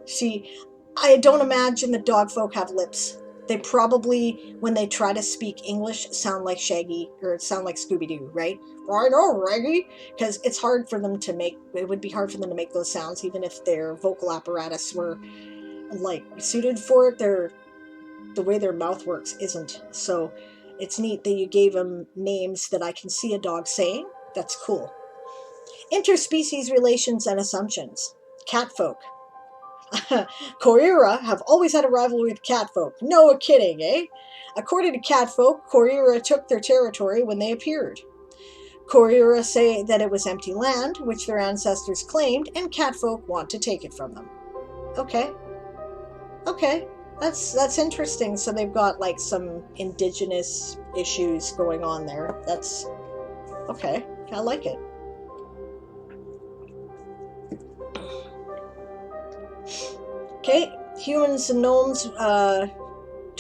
See, I don't imagine that dogfolk have lips. They probably, when they try to speak English, sound like Shaggy, or sound like Scooby-Doo, right? I know, Raggy! Because it's hard for them to make, it would be hard for them to make those sounds, even if their vocal apparatus were, like, suited for it. The way their mouth works isn't. So, it's neat that you gave them names that I can see a dog saying. That's cool. Interspecies relations and assumptions. Catfolk. Korea have always had a rivalry with catfolk. No kidding, eh? According to catfolk, Korea took their territory when they appeared. Korea say that it was empty land, which their ancestors claimed, and catfolk want to take it from them. Okay. Okay. That's interesting. So they've got like some indigenous issues going on there. That's okay. I like it. Okay, humans and gnomes, to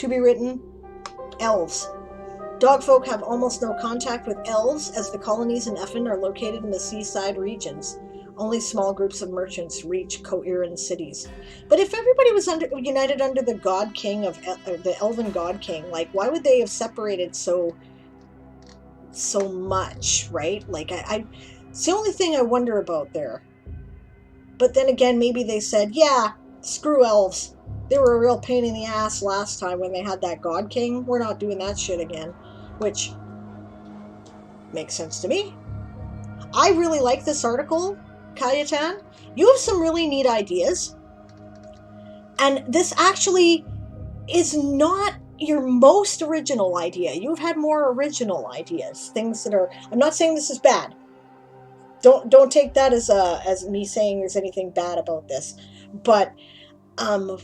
be written. Elves. Dogfolk have almost no contact with elves, as the colonies in Effin are located in the seaside regions. Only small groups of merchants reach Koiran cities. But if everybody was united under the God King of the Elven God King, like why would they have separated so much, right? Like it's the only thing I wonder about there. But then again, maybe they said, yeah, screw elves. They were a real pain in the ass last time when they had that God King. We're not doing that shit again. Which makes sense to me. I really like this article, Kayatan. You have some really neat ideas. And this actually is not your most original idea. You've had more original ideas. Things that are... I'm not saying this is bad. Don't take that as me saying there's anything bad about this. But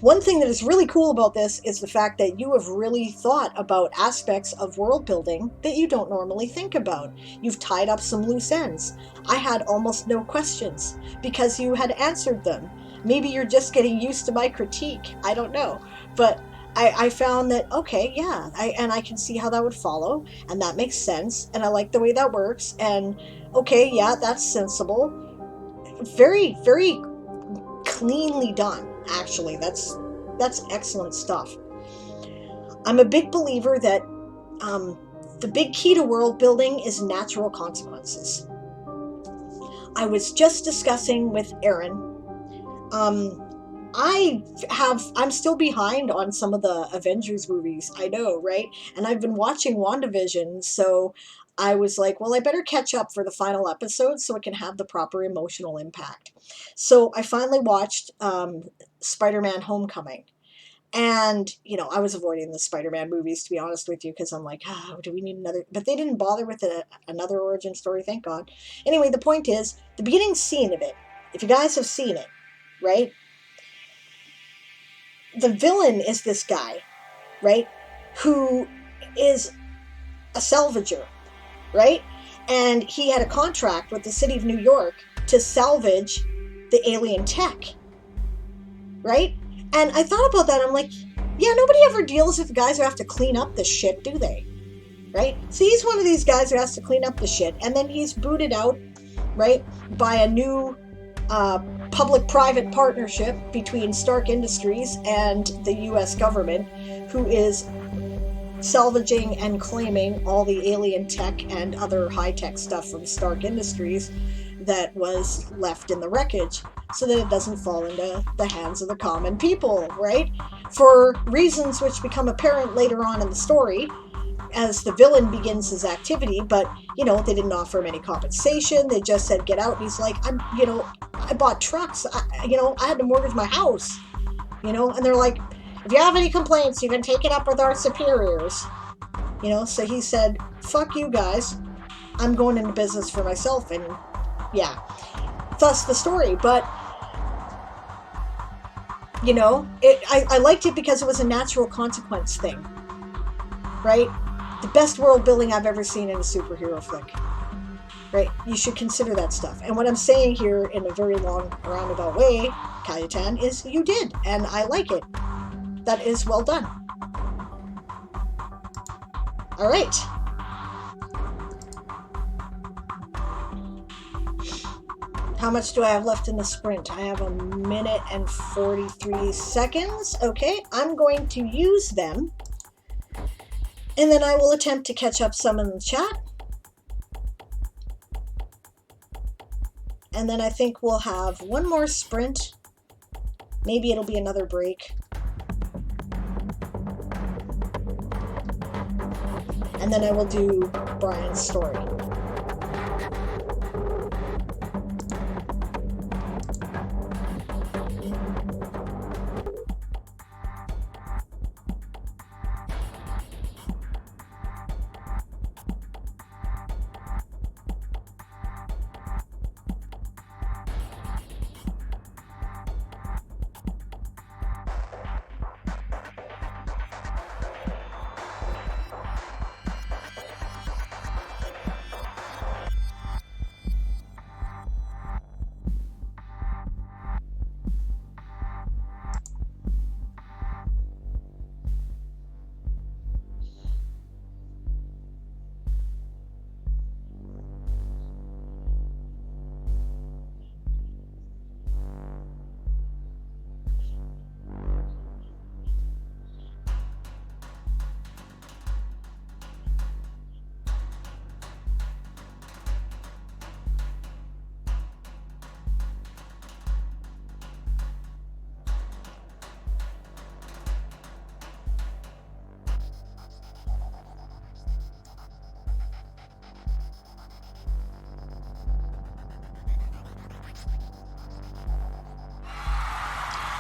one thing that is really cool about this is the fact that you have really thought about aspects of world building that you don't normally think about. You've tied up some loose ends. I had almost no questions because you had answered them. Maybe you're just getting used to my critique. I don't know. But I found that, okay, yeah, I can see how that would follow, and that makes sense, and I like the way that works, and okay, yeah, that's sensible. Very, very cleanly done, actually. That's excellent stuff. I'm a big believer that The big key to world building is natural consequences. I was just discussing with Aaron. I'm still behind on some of the Avengers movies. I know, right? And I've been watching WandaVision, so I was like, well, I better catch up for the final episode so it can have the proper emotional impact. So I finally watched Spider-Man Homecoming. And, I was avoiding the Spider-Man movies, to be honest with you, because I'm like, do we need another? But they didn't bother with another origin story, thank God. Anyway, the point is, the beginning scene of it, if you guys have seen it, right? The villain is this guy, right? Who is a salvager, right? And he had a contract with the city of New York to salvage the alien tech, right? And I thought about that. I'm like, yeah, nobody ever deals with guys who have to clean up the shit, do they? Right? So he's one of these guys who has to clean up the shit. And then he's booted out, right, by a new public-private partnership between Stark Industries and the U.S. government, who is salvaging and claiming all the alien tech and other high-tech stuff from Stark Industries that was left in the wreckage, so that it doesn't fall into the hands of the common people, right? For reasons which become apparent later on in the story as the villain begins his activity, but, they didn't offer him any compensation. They just said, get out. And he's like, I bought trucks. I had to mortgage my house, and they're like, if you have any complaints, you can take it up with our superiors, so he said, fuck you guys. I'm going into business for myself, and yeah, thus the story. But I liked it because it was a natural consequence thing, right? The best world building I've ever seen in a superhero flick, right? You should consider that stuff. And what I'm saying here in a very long roundabout way, Cayutan, is you did, and I like it. That is well done. All right. How much do I have left in the sprint? I have 1 minute and 43 seconds. Okay, I'm going to use them. And then I will attempt to catch up some in the chat. And then I think we'll have one more sprint. Maybe it'll be another break. And then I will do Brian's story.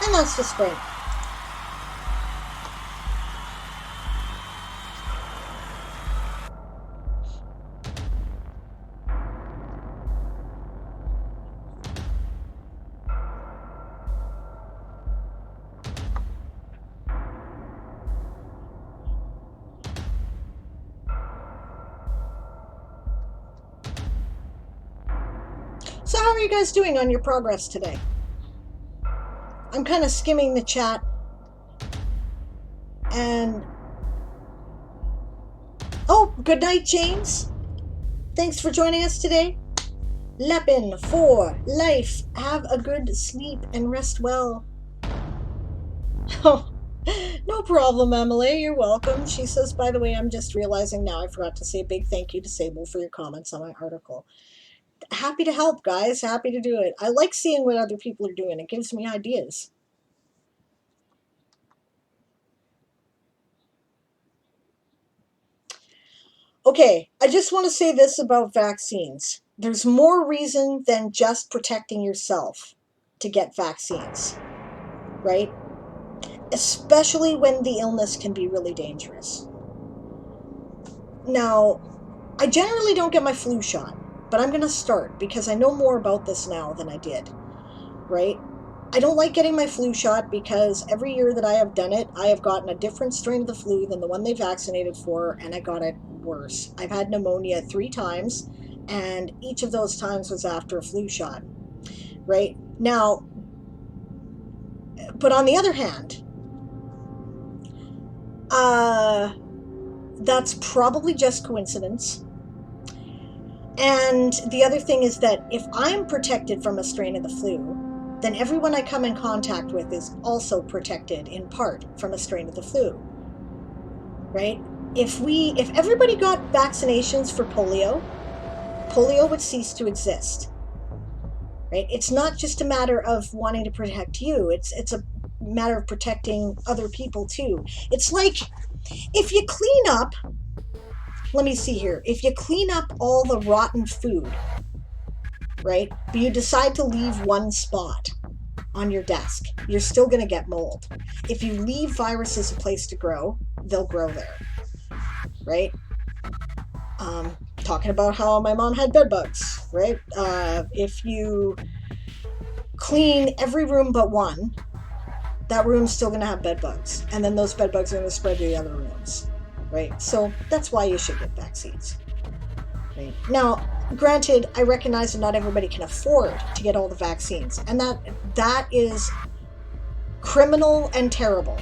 And that's the sprint. So how are you guys doing on your progress today? I'm kind of skimming the chat, and oh, good night, James. Thanks for joining us today. Lepin for life. Have a good sleep and rest well. Oh, No problem, Emily. You're welcome. She says, by the way, I'm just realizing now I forgot to say a big thank you to Sable for your comments on my article. Happy to help, guys. Happy to do it. I like seeing what other people are doing. It gives me ideas. Okay, I just want to say this about vaccines. There's more reason than just protecting yourself to get vaccines, right? Especially when the illness can be really dangerous. Now, I generally don't get my flu shot, but I'm going to start because I know more about this now than I did, right? I don't like getting my flu shot because every year that I have done it, I have gotten a different strain of the flu than the one they vaccinated for, and I got it worse. I've had pneumonia 3 times, and each of those times was after a flu shot, right? Now, but on the other hand, that's probably just coincidence. And the other thing is that if I'm protected from a strain of the flu, then everyone I come in contact with is also protected in part from a strain of the flu, right? If everybody got vaccinations for polio would cease to exist, right? It's not just a matter of wanting to protect you. It's a matter of protecting other people too. It's like if you clean up, let me see here, if you clean up all the rotten food, right? But you decide to leave one spot on your desk, you're still going to get mold. If you leave viruses a place to grow, they'll grow there, right? Talking about how my mom had bed bugs, right? If you clean every room but one, that room's still going to have bed bugs, and then those bed bugs are going to spread to the other rooms, right? So that's why you should get vaccines. Right. Now, granted, I recognize that not everybody can afford to get all the vaccines, and that is criminal and terrible.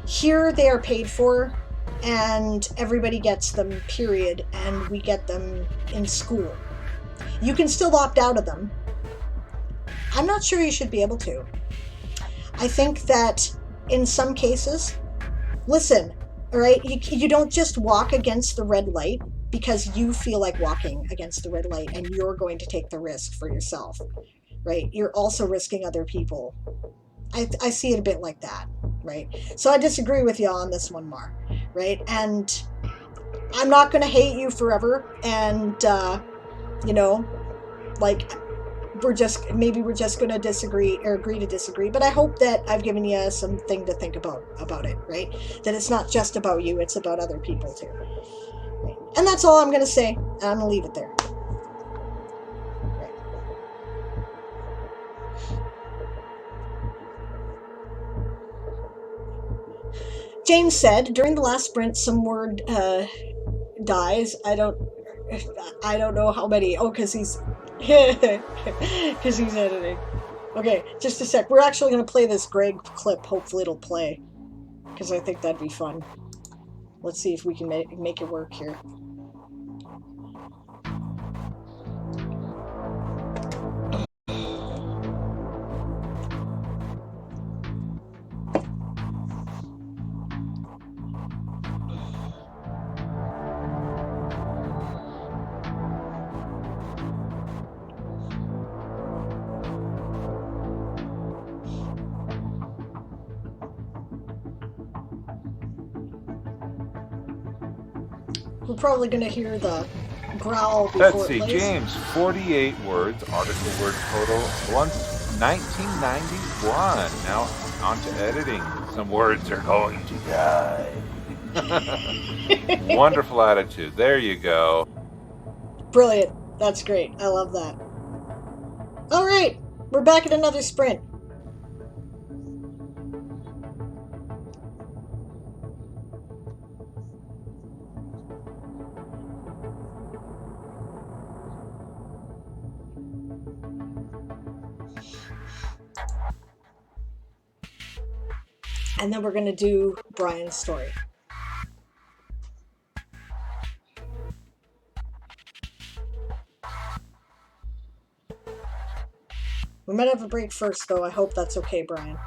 Here they are paid for, and everybody gets them, period, and we get them in school. You can still opt out of them. I'm not sure you should be able to. I think that in some cases, listen, all right, you don't just walk against the red light because you feel like walking against the red light and you're going to take the risk for yourself, right? You're also risking other people. I see it a bit like that, right? So I disagree with you on this one, Mar, right? And I'm not going to hate you forever, and like we're just going to disagree or agree to disagree. But I hope that I've given you something to think about it, right? That it's not just about you; it's about other people too. Right? And that's all I'm going to say. And I'm going to leave it there. Right. James said during the last sprint, some word dies. I don't know how many. Oh, because he's editing. Okay, just a sec. We're actually going to play this Greg clip. Hopefully it'll play, because I think that'd be fun. Let's see if we can make it work here. We're probably going to hear the growl before Let's see, James, 48 words, article word total, 1991. Now on to editing. Some words are going to die. Wonderful attitude. There you go. Brilliant. That's great. I love that. All right, we're back at another sprint. And then we're going to do Brian's story. We might have a break first, though. I hope that's okay, Brian.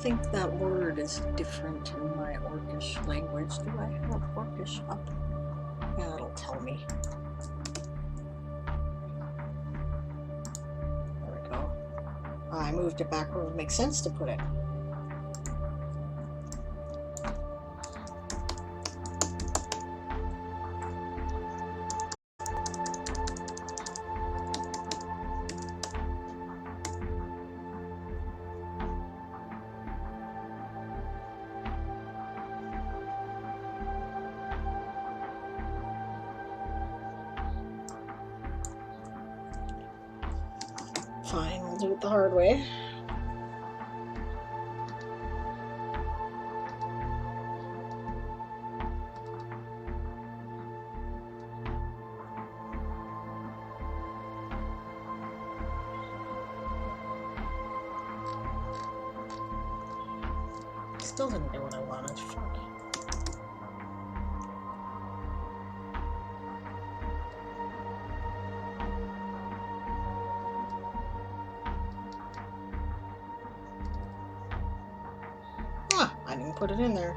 think that word is different in my Orcish language. Do I have Orcish up? Yeah, it'll tell me. There we go. I moved it back where it would make sense to put it. Fine, we'll do it the hard way. Still didn't do what I wanted. Fuck. Ah, I didn't put it in there.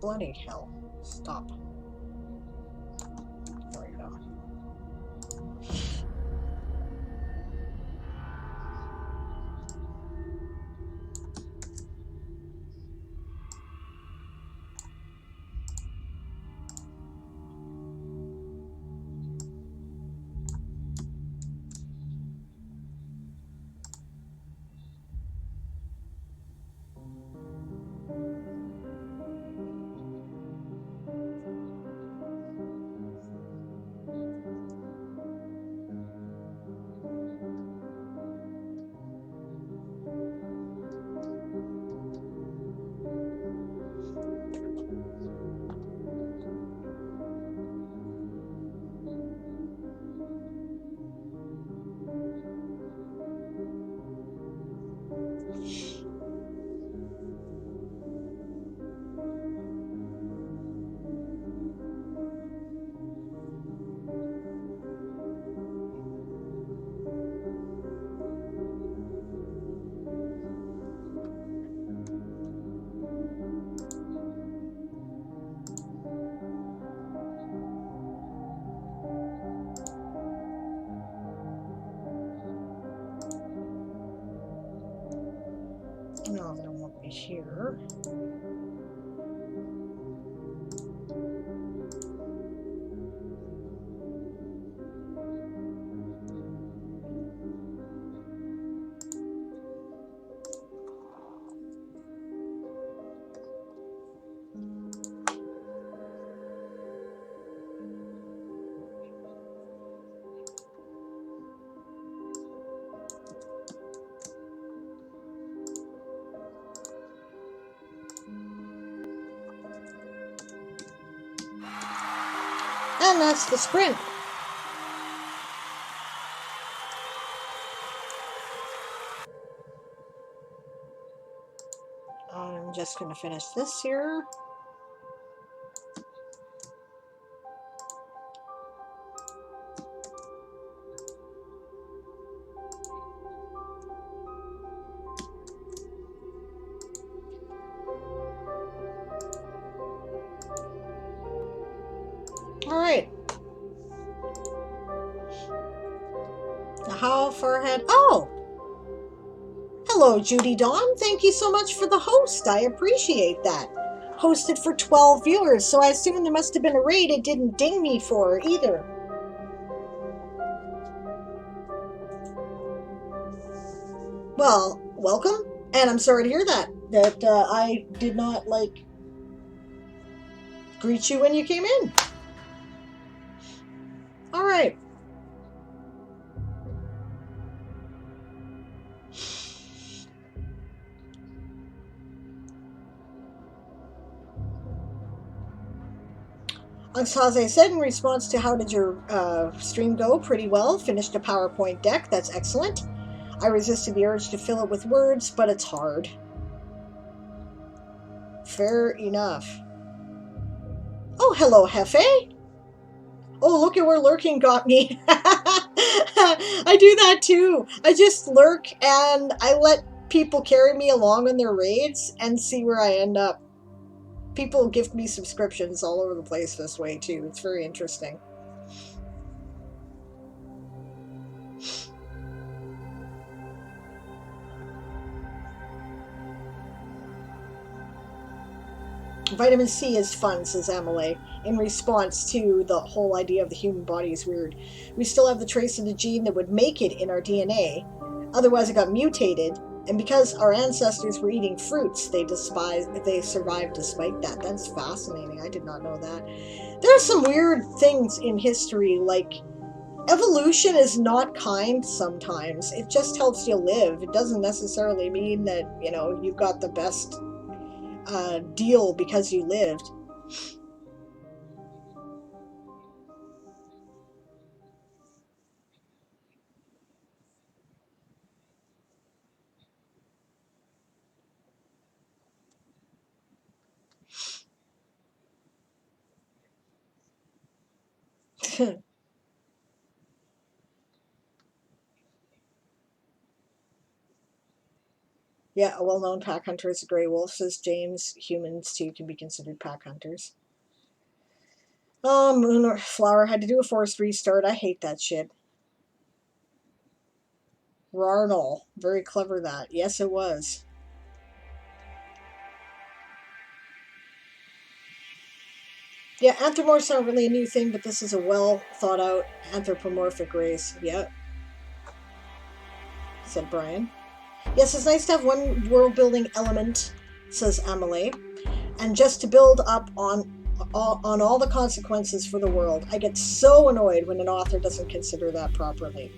bloody hell. Stop. There we go. No, that won't be here. And that's the sprint. I'm just going to finish this here. All right. Now how far ahead? Oh! Hello, Judy Dawn. Thank you so much for the host. I appreciate that. Hosted for 12 viewers, so I assume there must have been a raid it didn't ding me for either. Well, welcome, and I'm sorry to hear that I did not, greet you when you came in. All right. Ansaze said in response to how did your stream go? Pretty well. Finished a PowerPoint deck. That's excellent. I resisted the urge to fill it with words, but it's hard. Fair enough. Oh, hello, Hefe. Oh, look at where lurking got me. I do that too. I just lurk and I let people carry me along on their raids and see where I end up. People gift me subscriptions all over the place this way too. It's very interesting. Vitamin C is fun, says Amelie, in response to the whole idea of the human body is weird. We still have the trace of the gene that would make it in our DNA. Otherwise it got mutated, and because our ancestors were eating fruits, they survived despite that. That's fascinating. I did not know that. There are some weird things in history, like evolution is not kind sometimes. It just helps you live. It doesn't necessarily mean that, you've got the best deal because you lived. Yeah, a well-known pack hunter is a gray wolf, says James. Humans, too, can be considered pack hunters. Oh, Moon or Flower had to do a forced restart. I hate that shit. Rarnol. Very clever, that. Yes, it was. Yeah, anthropomorphs aren't really a new thing, but this is a well-thought-out anthropomorphic race. Yeah, said Brian. Yes, it's nice to have one world-building element, says Amelie, and just to build up on all the consequences for the world. I get so annoyed when an author doesn't consider that properly.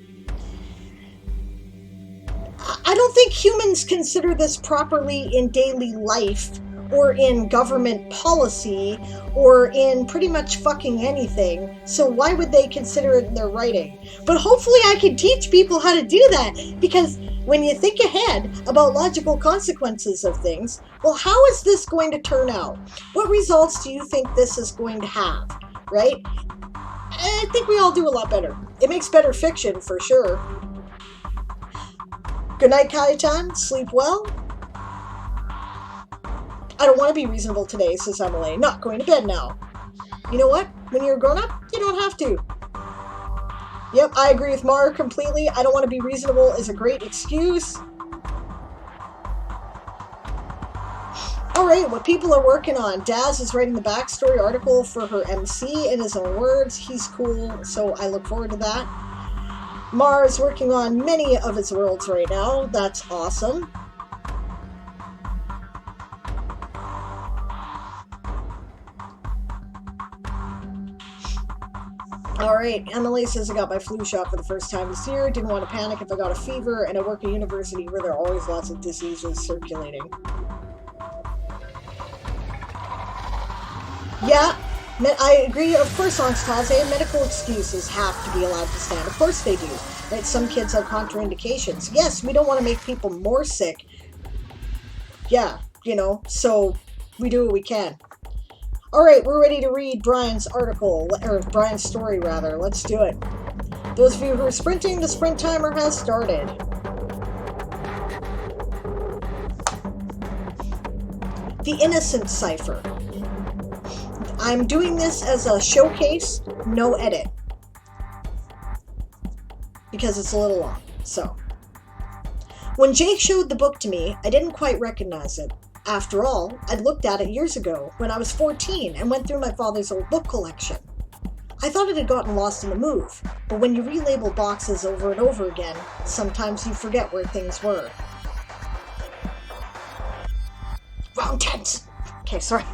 I don't think humans consider this properly in daily life or in government policy or in pretty much fucking anything. So why would they consider it in their writing? But hopefully I can teach people how to do that, because when you think ahead about logical consequences of things, well, how is this going to turn out? What results do you think this is going to have, right? I think we all do a lot better. It makes better fiction, for sure. Good night, Kayetan. Sleep well. I don't want to be reasonable today, says Emily. Not going to bed now. You know what? When you're a grown-up, you don't have to. Yep, I agree with Mar completely. I don't want to be reasonable is a great excuse. Alright, what people are working on. Daz is writing the backstory article for her MC in his own words. He's cool, so I look forward to that. Mar is working on many of his worlds right now. That's awesome. Alright, Emily says I got my flu shot for the first time this year. Didn't want to panic if I got a fever, and I work at a university where there are always lots of diseases circulating. Yeah, I agree. Of course, Onstaze, medical excuses have to be allowed to stand. Of course they do. Right? Some kids have contraindications. Yes, we don't want to make people more sick. Yeah, so we do what we can. Alright, we're ready to read Brian's article, or Brian's story, rather. Let's do it. Those of you who are sprinting, the sprint timer has started. The Innocent Cipher. I'm doing this as a showcase, no edit. Because it's a little long, so. When Jake showed the book to me, I didn't quite recognize it. After all, I'd looked at it years ago, when I was 14, and went through my father's old book collection. I thought it had gotten lost in the move, but when you relabel boxes over and over again, sometimes you forget where things were. Wrong tense! Okay, sorry.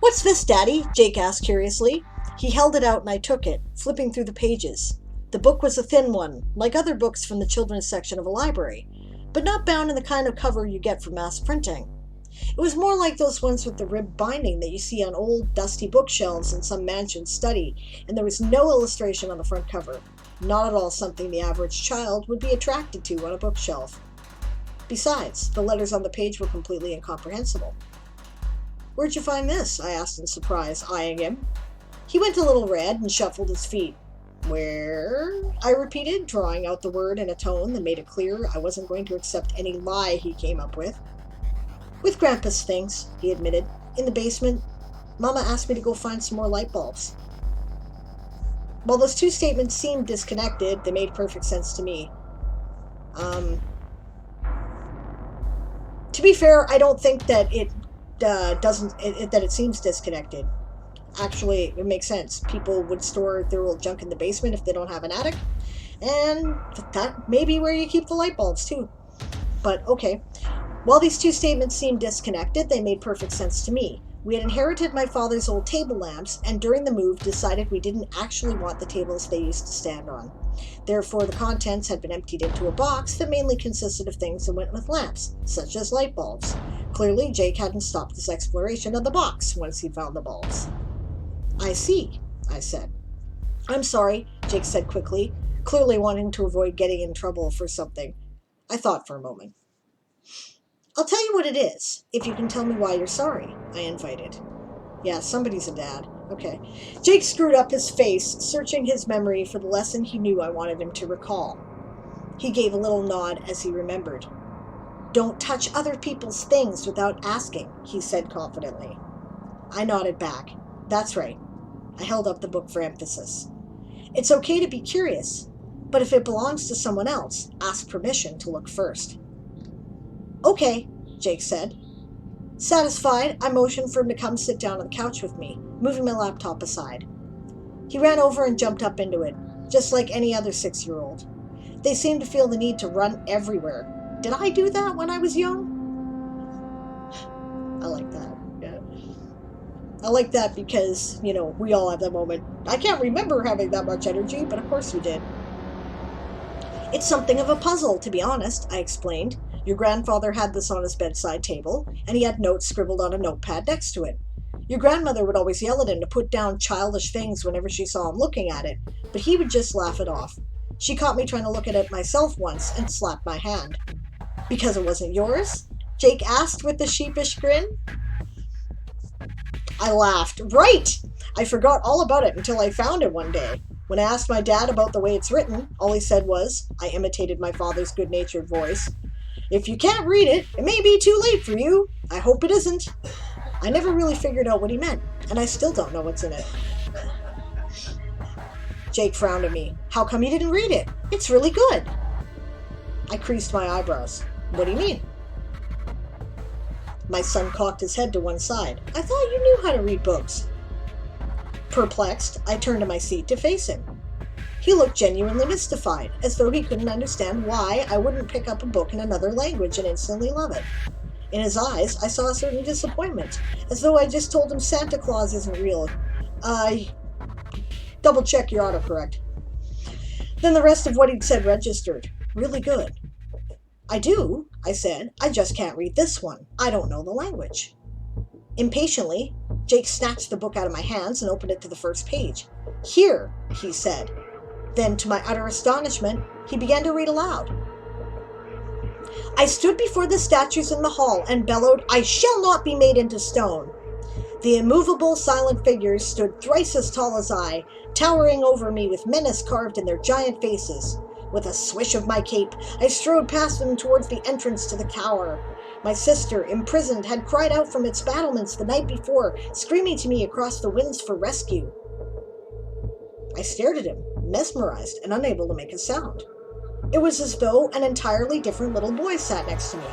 What's this, Daddy? Jake asked curiously. He held it out and I took it, flipping through the pages. The book was a thin one, like other books from the children's section of a library, but not bound in the kind of cover you get from mass printing. It was more like those ones with the ribbed binding that you see on old, dusty bookshelves in some mansion study, and there was no illustration on the front cover. Not at all something the average child would be attracted to on a bookshelf. Besides, the letters on the page were completely incomprehensible. Where'd you find this? I asked in surprise, eyeing him. He went a little red and shuffled his feet. Where? I repeated, drawing out the word in a tone that made it clear I wasn't going to accept any lie he came up with. With Grandpa's things, he admitted. In the basement. Mama asked me to go find some more light bulbs. While those two statements seemed disconnected, they made perfect sense to me. To be fair, I don't think that it that it seems disconnected. Actually, it makes sense. People would store their old junk in the basement if they don't have an attic, and that may be where you keep the light bulbs too. But okay. While these two statements seemed disconnected, they made perfect sense to me. We had inherited my father's old table lamps, and during the move decided we didn't actually want the tables they used to stand on. Therefore, the contents had been emptied into a box that mainly consisted of things that went with lamps, such as light bulbs. Clearly, Jake hadn't stopped his exploration of the box once he found the bulbs. I see, I said. I'm sorry, Jake said quickly, clearly wanting to avoid getting in trouble for something. I thought for a moment. I'll tell you what it is, if you can tell me why you're sorry, I invited. Yeah, somebody's a dad. Okay. Jake screwed up his face, searching his memory for the lesson he knew I wanted him to recall. He gave a little nod as he remembered. "Don't touch other people's things without asking," he said confidently. I nodded back. That's right. I held up the book for emphasis. It's okay to be curious, but if it belongs to someone else, ask permission to look first. Okay, Jake said. Satisfied, I motioned for him to come sit down on the couch with me, moving my laptop aside. He ran over and jumped up into it, just like any other 6-year-old. They seemed to feel the need to run everywhere. Did I do that when I was young? I like that. Yeah. I like that because, we all have that moment. I can't remember having that much energy, but of course you did. It's something of a puzzle, to be honest, I explained. Your grandfather had this on his bedside table, and he had notes scribbled on a notepad next to it. Your grandmother would always yell at him to put down childish things whenever she saw him looking at it, but he would just laugh it off. She caught me trying to look at it myself once and slapped my hand. Because it wasn't yours? Jake asked with a sheepish grin. I laughed. Right! I forgot all about it until I found it one day. When I asked my dad about the way it's written, all he said was, I imitated my father's good-natured voice, "If you can't read it, it may be too late for you. I hope it isn't." I never really figured out what he meant, and I still don't know what's in it. Jake frowned at me. How come you didn't read it? It's really good. I creased my eyebrows. What do you mean? My son cocked his head to one side. I thought you knew how to read books. Perplexed, I turned to my seat to face him. He looked genuinely mystified, as though he couldn't understand why I wouldn't pick up a book in another language and instantly love it. In his eyes, I saw a certain disappointment, as though I just told him Santa Claus isn't real. Double check your autocorrect. Then the rest of what he'd said registered. Really good. I do, I said. I just can't read this one. I don't know the language. Impatiently, Jake snatched the book out of my hands and opened it to the first page. Here, he said. Then, to my utter astonishment, he began to read aloud. I stood before the statues in the hall and bellowed, I shall not be made into stone. The immovable, silent figures stood thrice as tall as I, towering over me with menace carved in their giant faces. With a swish of my cape, I strode past them towards the entrance to the tower. My sister, imprisoned, had cried out from its battlements the night before, screaming to me across the winds for rescue. I stared at him, mesmerized and unable to make a sound. It was as though an entirely different little boy sat next to me.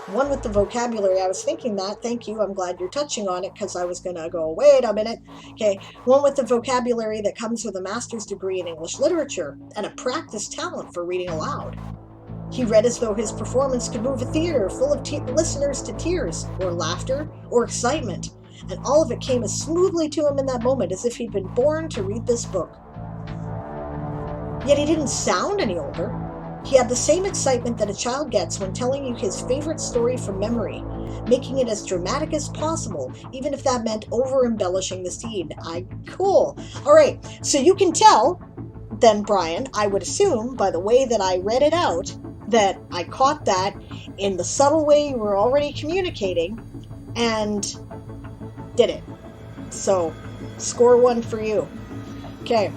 One with the vocabulary. I was thinking that. Thank you. I'm glad you're touching on it because I was going to go, wait a minute. Okay. One with the vocabulary that comes with a master's degree in English literature and a practiced talent for reading aloud. He read as though his performance could move a theater full of listeners to tears or laughter or excitement. And all of it came as smoothly to him in that moment as if he'd been born to read this book. Yet he didn't sound any older. He had the same excitement that a child gets when telling you his favorite story from memory, making it as dramatic as possible, even if that meant over-embellishing the scene. Cool. All right, so you can tell, then, Brian, I would assume, by the way that I read it out, that I caught that in the subtle way you were already communicating, and did it. So, score 1 for you. Okay.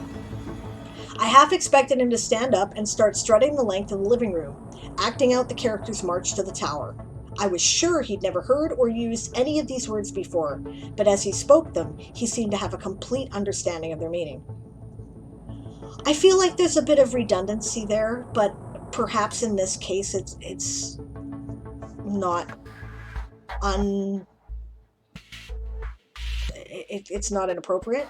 I half expected him to stand up and start strutting the length of the living room, acting out the character's march to the tower. I was sure he'd never heard or used any of these words before, but as he spoke them, he seemed to have a complete understanding of their meaning. I feel like there's a bit of redundancy there, but perhaps in this case it's not it's not inappropriate.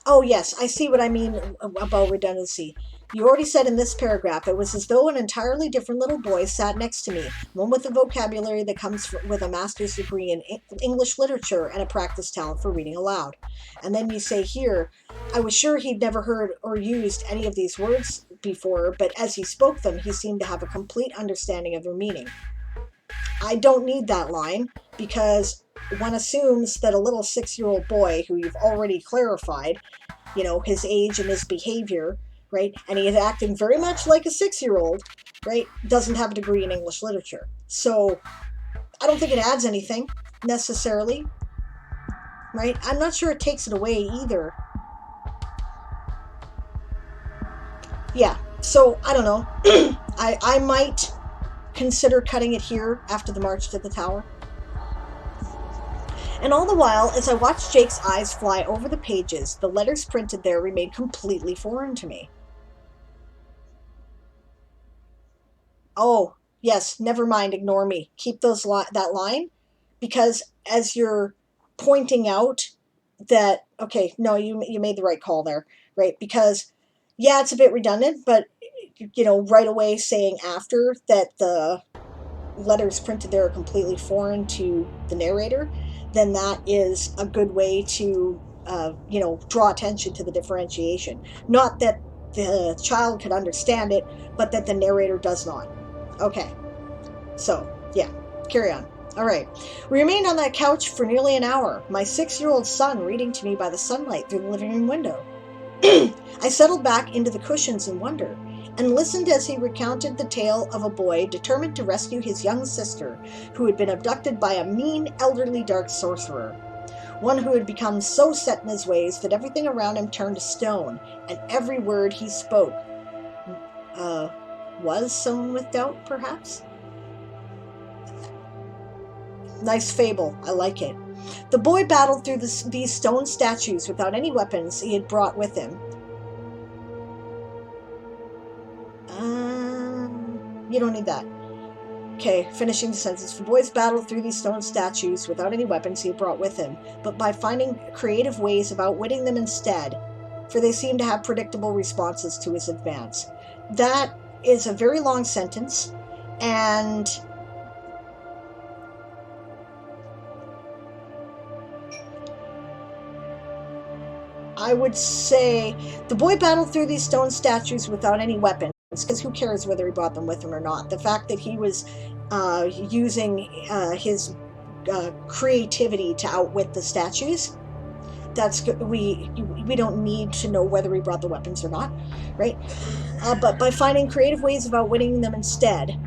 Oh, yes, I see what I mean about redundancy. You already said in this paragraph, it was as though an entirely different little boy sat next to me, one with a vocabulary that comes with a master's degree in English literature and a practiced talent for reading aloud. And then you say here, I was sure he'd never heard or used any of these words before, but as he spoke them, he seemed to have a complete understanding of their meaning. I don't need that line, because one assumes that a little 6-year-old boy, who you've already clarified, his age and his behavior, right, and he is acting very much like a 6-year-old, right, doesn't have a degree in English literature. So I don't think it adds anything, necessarily. right? I'm not sure it takes it away either. Yeah, so I don't know. I might consider cutting it here after the march to the tower. And all the while, as I watched Jake's eyes fly over the pages, the letters printed there remained completely foreign to me. Oh, yes, never mind, ignore me. Keep that line, because as you're pointing out that, okay, no, you made the right call there, right? Because, yeah, it's a bit redundant, but, right away saying after that the letters printed there are completely foreign to the narrator, then that is a good way to, draw attention to the differentiation. Not that the child could understand it, but that the narrator does not. Okay, so, yeah, carry on. All right. We remained on that couch for nearly an hour, my 6-year-old son reading to me by the sunlight through the living room window. I settled back into the cushions in wonder, and listened as he recounted the tale of a boy determined to rescue his young sister, who had been abducted by a mean, elderly dark sorcerer. One who had become so set in his ways that everything around him turned to stone, and every word he spoke was sown with doubt, perhaps? Nice fable. I like it. The boy battled through these stone statues without any weapons he had brought with him. You don't need that. Okay, finishing the sentence. The boys battled through these stone statues without any weapons he had brought with him, but by finding creative ways of outwitting them instead, for they seemed to have predictable responses to his advance. That is a very long sentence, and I would say the boy battled through these stone statues without any weapons, because who cares whether he brought them with him or not? The fact that he was using his creativity to outwit the statues, that's good. We don't need to know whether he brought the weapons or not, right? But by finding creative ways of outwitting them instead,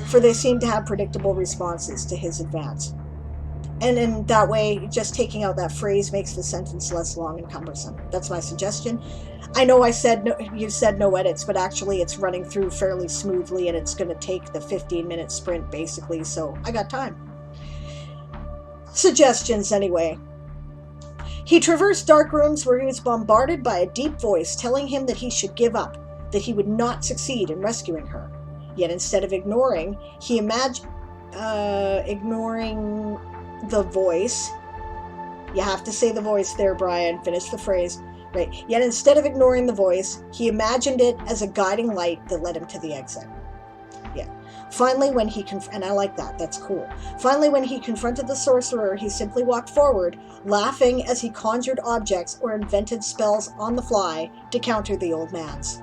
for they seem to have predictable responses to his advance. And in that way, just taking out that phrase makes the sentence less long and cumbersome. That's my suggestion. I know you said no edits, but actually it's running through fairly smoothly, and it's going to take the 15-minute sprint, basically, so I got time. Suggestions, anyway. He traversed dark rooms where he was bombarded by a deep voice telling him that he should give up, that he would not succeed in rescuing her. Yet instead of ignoring the voice. You have to say the voice there, Brian. Finish the phrase. Right. Yet instead of ignoring the voice, he imagined it as a guiding light that led him to the exit. Yeah. Finally, when he and I like that. That's cool. Finally, when he confronted the sorcerer, he simply walked forward, laughing as he conjured objects or invented spells on the fly to counter the old man's.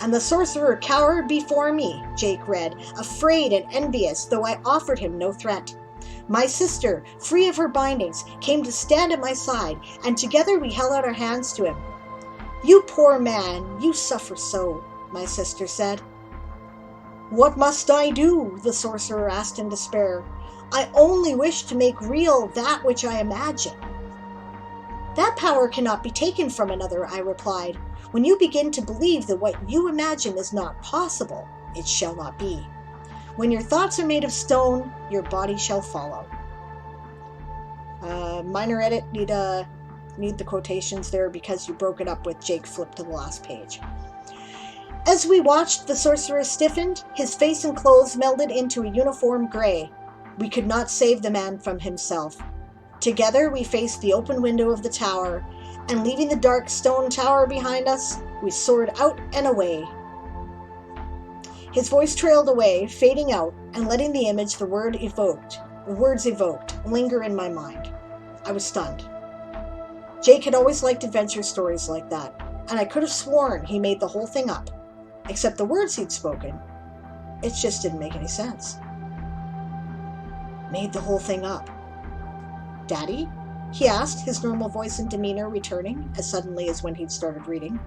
And the sorcerer cowered before me, Jake read, afraid and envious, though I offered him no threat. My sister, free of her bindings, came to stand at my side, and together we held out our hands to him. You poor man, you suffer so, my sister said. What must I do? The sorcerer asked in despair. I only wish to make real that which I imagine. That power cannot be taken from another, I replied. When you begin to believe that what you imagine is not possible, it shall not be. When your thoughts are made of stone, your body shall follow. Minor edit, need the quotations there because you broke it up with Jake flipped to the last page. As we watched, the sorcerer stiffened, his face and clothes melded into a uniform gray. We could not save the man from himself. Together we faced the open window of the tower, and leaving the dark stone tower behind us, we soared out and away. His voice trailed away, fading out, and letting the image the words evoked, linger in my mind. I was stunned. Jake had always liked adventure stories like that, and I could have sworn he made the whole thing up, except the words he'd spoken. It just didn't make any sense. Made the whole thing up. Daddy? He asked, his normal voice and demeanor returning as suddenly as when he'd started reading.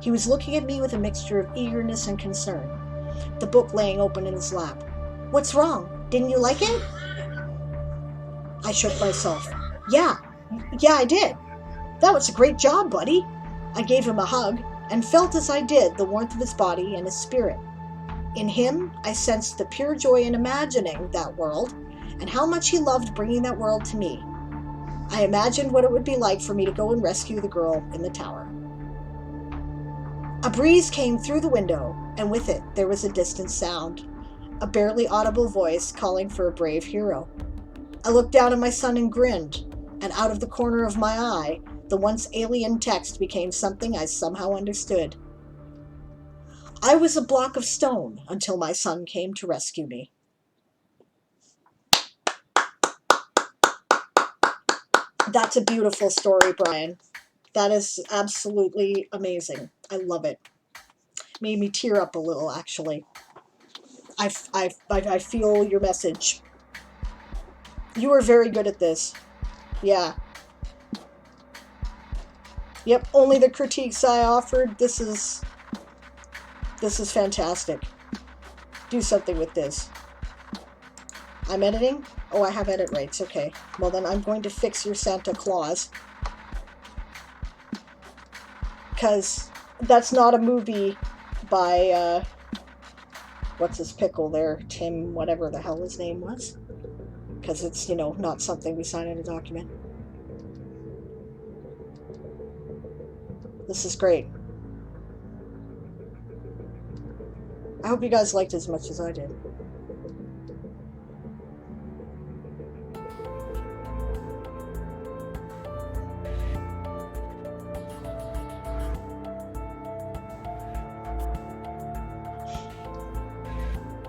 He was looking at me with a mixture of eagerness and concern, the book laying open in his lap. What's wrong? Didn't you like it? I shook myself. Yeah, I did. That was a great job, buddy. I gave him a hug and felt as I did the warmth of his body and his spirit. In him, I sensed the pure joy in imagining that world and how much he loved bringing that world to me. I imagined what it would be like for me to go and rescue the girl in the tower. A breeze came through the window, and with it there was a distant sound, a barely audible voice calling for a brave hero. I looked down at my son and grinned, and out of the corner of my eye, the once alien text became something I somehow understood. I was a block of stone until my son came to rescue me. That's a beautiful story, Brian. That is absolutely amazing. I love it. Made me tear up a little, actually. I feel your message. You were very good at this. Yeah. Yep, only the critiques I offered. This is fantastic. Do something with this. I'm editing? Oh, I have edit rights. Okay. Well, then I'm going to fix your Santa Claus. Because that's not a movie by, what's his pickle there? Tim, whatever the hell his name was. Because it's, not something we sign in a document. This is great. I hope you guys liked it as much as I did.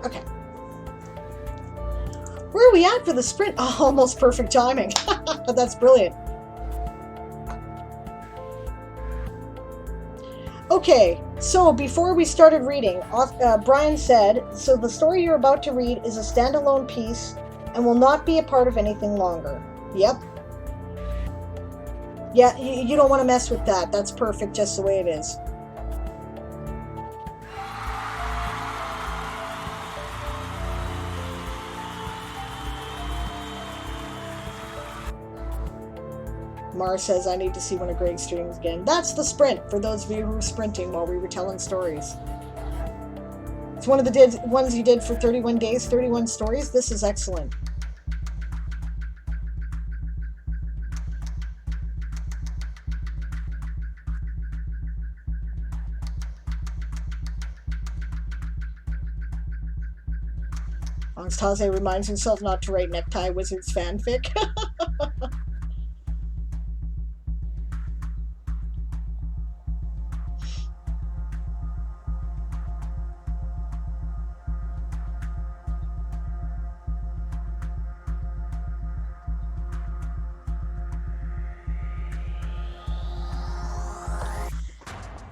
Okay. Where are we at for the sprint? Oh, almost perfect timing. That's brilliant. Okay, so before we started reading, Brian said, so the story you're about to read is a standalone piece and will not be a part of anything longer. Yep. Yeah, you don't want to mess with that. That's perfect just the way it is. Mar says, I need to see one of Greg's streams again. That's the sprint, for those of you who were sprinting while we were telling stories. It's one of the ones you did for 31 days, 31 stories. This is excellent. Anastasia reminds himself not to write Necktie Wizards fanfic.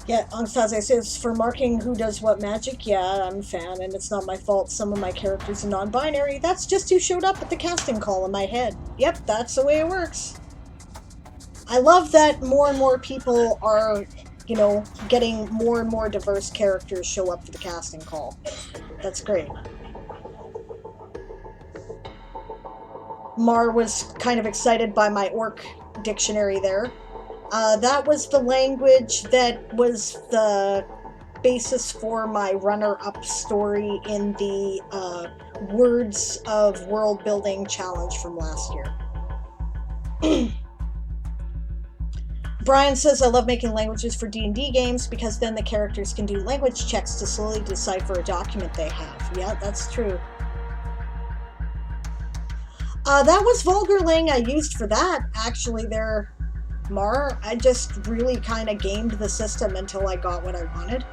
Yeah, Anastasia says, for marking who does what magic, yeah, I'm a fan, and it's not my fault some of my characters are non-binary. That's just who showed up at the casting call in my head. Yep, that's the way it works. I love that more and more people are, getting more and more diverse characters show up for the casting call. That's great. Mar was kind of excited by my orc dictionary there. That was the language that was the basis for my runner-up story in the Words of World Building Challenge from last year. Brian says, I love making languages for D&D games because then the characters can do language checks to slowly decipher a document they have. Yeah, that's true. That was Vulgarling I used for that, actually, there, Mar. I just really kind of gamed the system until I got what I wanted.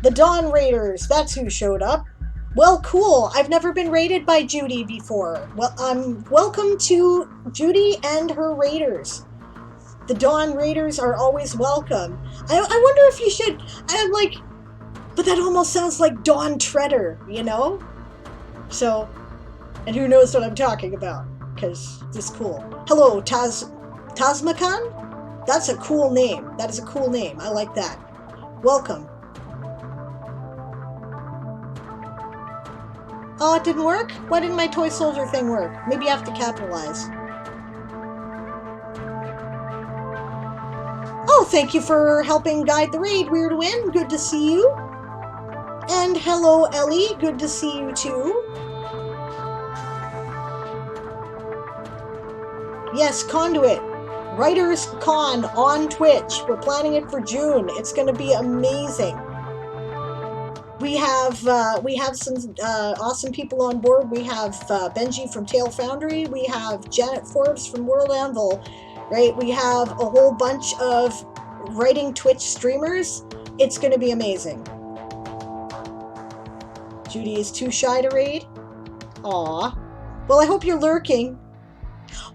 The Dawn Raiders, that's who showed up. Well, cool. I've never been raided by Judy before. Well, welcome to Judy and her raiders. The Dawn Raiders are always welcome. I wonder if you should, but that almost sounds like Dawn Treader, So, and who knows what I'm talking about, because it's cool. Hello, Tasmakan? That's a cool name. That is a cool name. I like that. Welcome. Oh, it didn't work? Why didn't my toy soldier thing work? Maybe I have to capitalize. Oh, thank you for helping guide the raid, Weird Win. Good to see you. And hello, Ellie. Good to see you too. Yes, Conduit. Writers Con on Twitch. We're planning it for June. It's going to be amazing. We have some awesome people on board. We have Benji from Tail Foundry. We have Janet Forbes from World Anvil. Right? We have a whole bunch of writing Twitch streamers. It's going to be amazing. Judy is too shy to raid. Aw. Well, I hope you're lurking.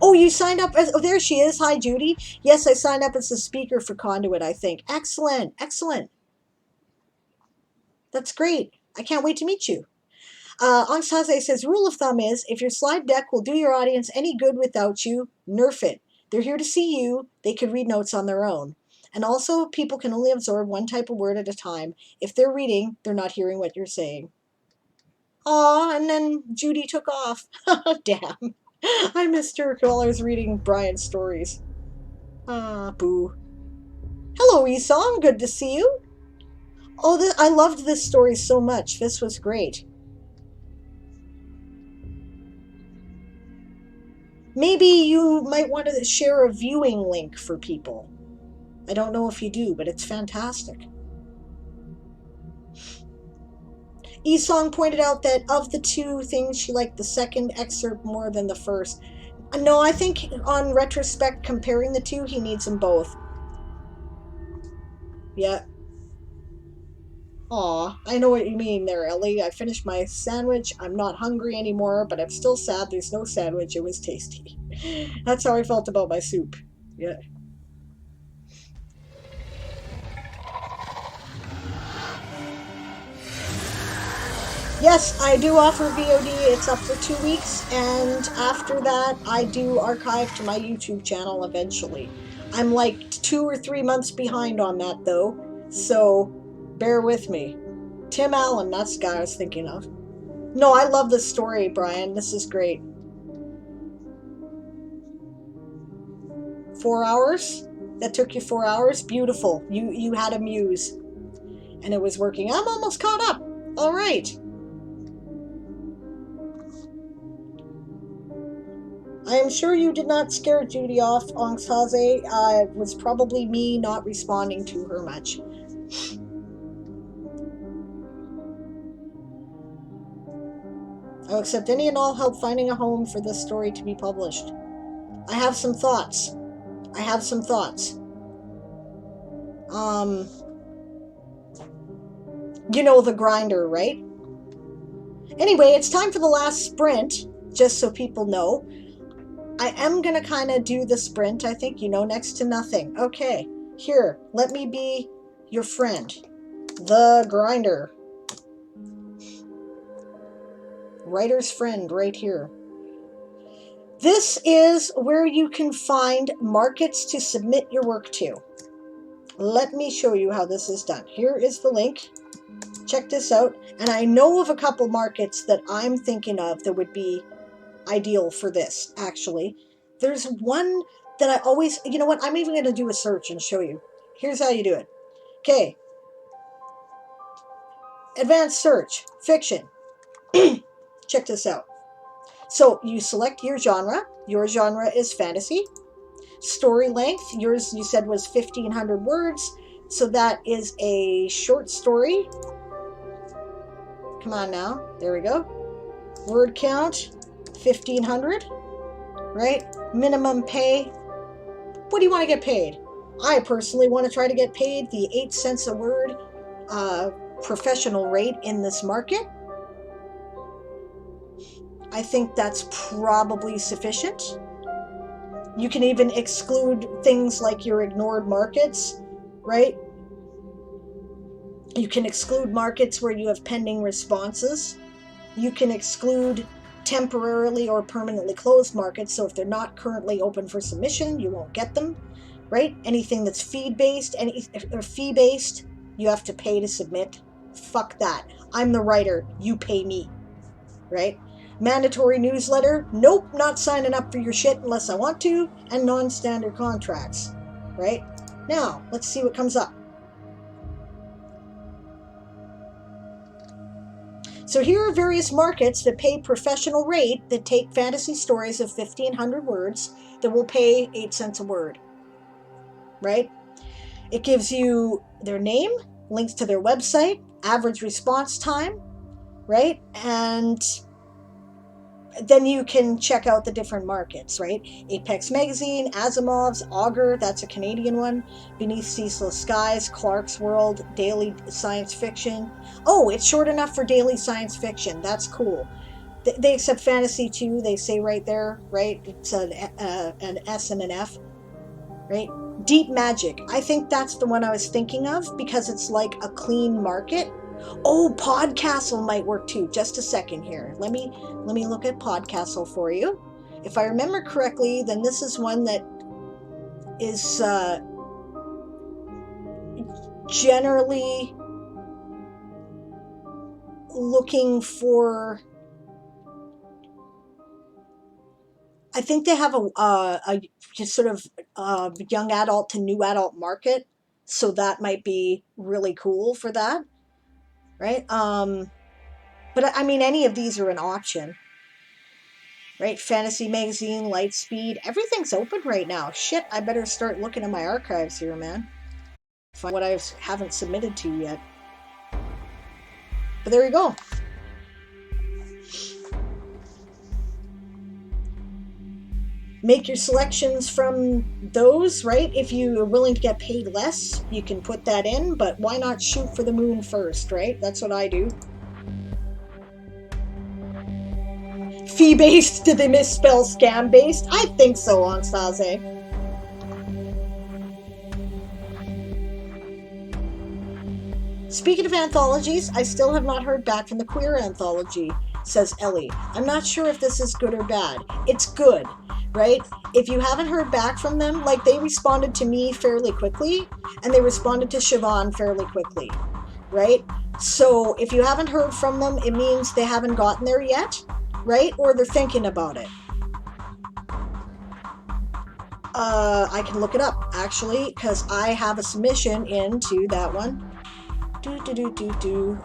Oh, you signed up as... Oh, there she is. Hi, Judy. Yes, I signed up as a speaker for Conduit, I think. Excellent. Excellent. That's great. I can't wait to meet you. Ongsaze says, rule of thumb is, if your slide deck will do your audience any good without you, nerf it. They're here to see you. They could read notes on their own. And also, people can only absorb one type of word at a time. If they're reading, they're not hearing what you're saying. Aw, and then Judy took off. Damn. I missed her while I was reading Brian's stories. Ah, boo. Hello, Esong. Good to see you. Oh, I loved this story so much. This was great. Maybe you might want to share a viewing link for people. I don't know if you do, but it's fantastic. Esong pointed out that of the two things, she liked the second excerpt more than the first. No, I think on retrospect, comparing the two, he needs them both. Yeah. Aw, I know what you mean there, Ellie. I finished my sandwich. I'm not hungry anymore, but I'm still sad there's no sandwich. It was tasty. That's how I felt about my soup. Yeah. Yes, I do offer VOD. It's up for 2 weeks, and after that, I do archive to my YouTube channel eventually. I'm like 2 or 3 months behind on that, though, so bear with me. Tim Allen, that's the guy I was thinking of. No, I love this story, Brian. This is great. 4 hours? That took you 4 hours? Beautiful. You had a muse. And it was working. I'm almost caught up. All right. I am sure you did not scare Judy off, Ongsaze. It was probably me not responding to her much. I'll accept any and all help finding a home for this story to be published. I have some thoughts. You know the grinder, right? Anyway, it's time for the last sprint, just so people know. I am going to kind of do the sprint, I think, next to nothing. Okay, here, let me be your friend. The grinder. Writer's friend right here. This is where you can find markets to submit your work to. Let me show you how this is done. Here is the link. Check this out. And I know of a couple markets that I'm thinking of that would be ideal for this, actually. There's one that I always... You know what? I'm even going to do a search and show you. Here's how you do it. Okay. Advanced search. Fiction. Check this out. So you select your genre. Your genre is fantasy. Story length. Yours, you said, was 1,500 words. So that is a short story. Come on now. There we go. Word count, 1,500. Right? Minimum pay. What do you want to get paid? I personally want to try to get paid the 8 cents a word professional rate in this market. I think that's probably sufficient. You can even exclude things like your ignored markets, right? You can exclude markets where you have pending responses. You can exclude temporarily or permanently closed markets, so if they're not currently open for submission, you won't get them. right? Anything that's feed-based, or fee-based, you have to pay to submit. Fuck that. I'm the writer. You pay me, right? Mandatory newsletter. Nope, not signing up for your shit unless I want to. And non-standard contracts, right? Now, let's see what comes up. So here are various markets that pay professional rate that take fantasy stories of 1,500 words that will pay 8 cents a word, right? It gives you their name, links to their website, average response time, right? And then you can check out the different markets, right? Apex Magazine, Asimov's, Augur, that's a Canadian one, Beneath Ceaseless Skies, Clark's World, Daily Science Fiction. Oh, it's short enough for daily science fiction. That's cool. They accept fantasy too, they say right there, right? It's an S and an F, right? Deep Magic. I think that's the one I was thinking of because it's like a clean market. Oh, Podcastle might work too. Just a second here. Let me look at Podcastle for you. If I remember correctly, then this is one that is generally looking for. I think they have a just sort of young adult to new adult market, so that might be really cool for that, right? But I mean, any of these are an option, right? Fantasy Magazine, Lightspeed, everything's open right now. Shit, I better start looking at my archives here, man. Find what I haven't submitted to yet. But there you go. Make your selections from those, right? If you are willing to get paid less, you can put that in, but why not shoot for the moon first, right? That's what I do. Fee-based? Did they misspell scam-based? I think so, Anstaze. Speaking of anthologies, I still have not heard back from the queer anthology, says Ellie. I'm not sure if this is good or bad. It's good, right? If you haven't heard back from them, like they responded to me fairly quickly, and they responded to Siobhan fairly quickly, right? So if you haven't heard from them, it means they haven't gotten there yet, right? Or they're thinking about it. I can look it up, actually, because I have a submission into that one.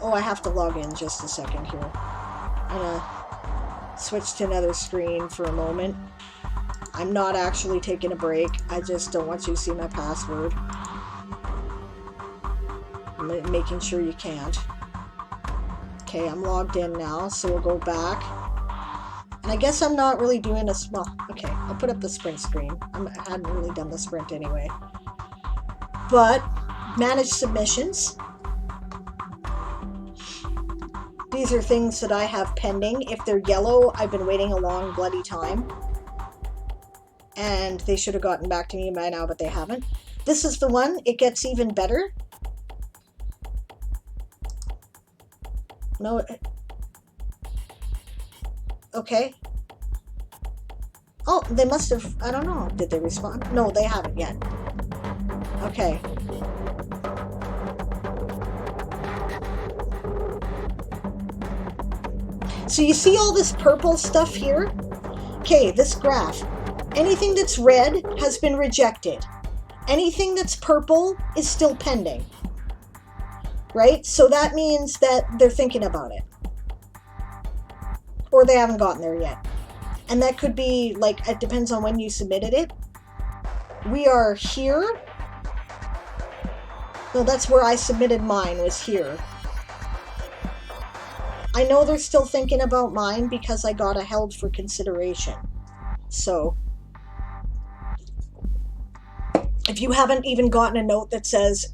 Oh, I have to log in just a second here. I'm gonna switch to another screen for a moment. I'm not actually taking a break. I just don't want you to see my password. I'm making sure you can't. Okay, I'm logged in now, so we'll go back. And I guess I'm not really doing a... Well, okay, I'll put up the sprint screen. I hadn't really done the sprint anyway. But, manage submissions. These are things that I have pending. If they're yellow, I've been waiting a long bloody time. And they should have gotten back to me by now, but they haven't. This is the one. It gets even better. No. Okay. Oh, they must have... I don't know. Did they respond? No, they haven't yet. Okay. So you see all this purple stuff here? Okay, this graph. Anything that's red has been rejected. Anything that's purple is still pending. Right? So that means that they're thinking about it. Or they haven't gotten there yet. And that could be, like, it depends on when you submitted it. We are here. No, that's where I submitted mine, was here. I know they're still thinking about mine because I got a held for consideration. So, if you haven't even gotten a note that says,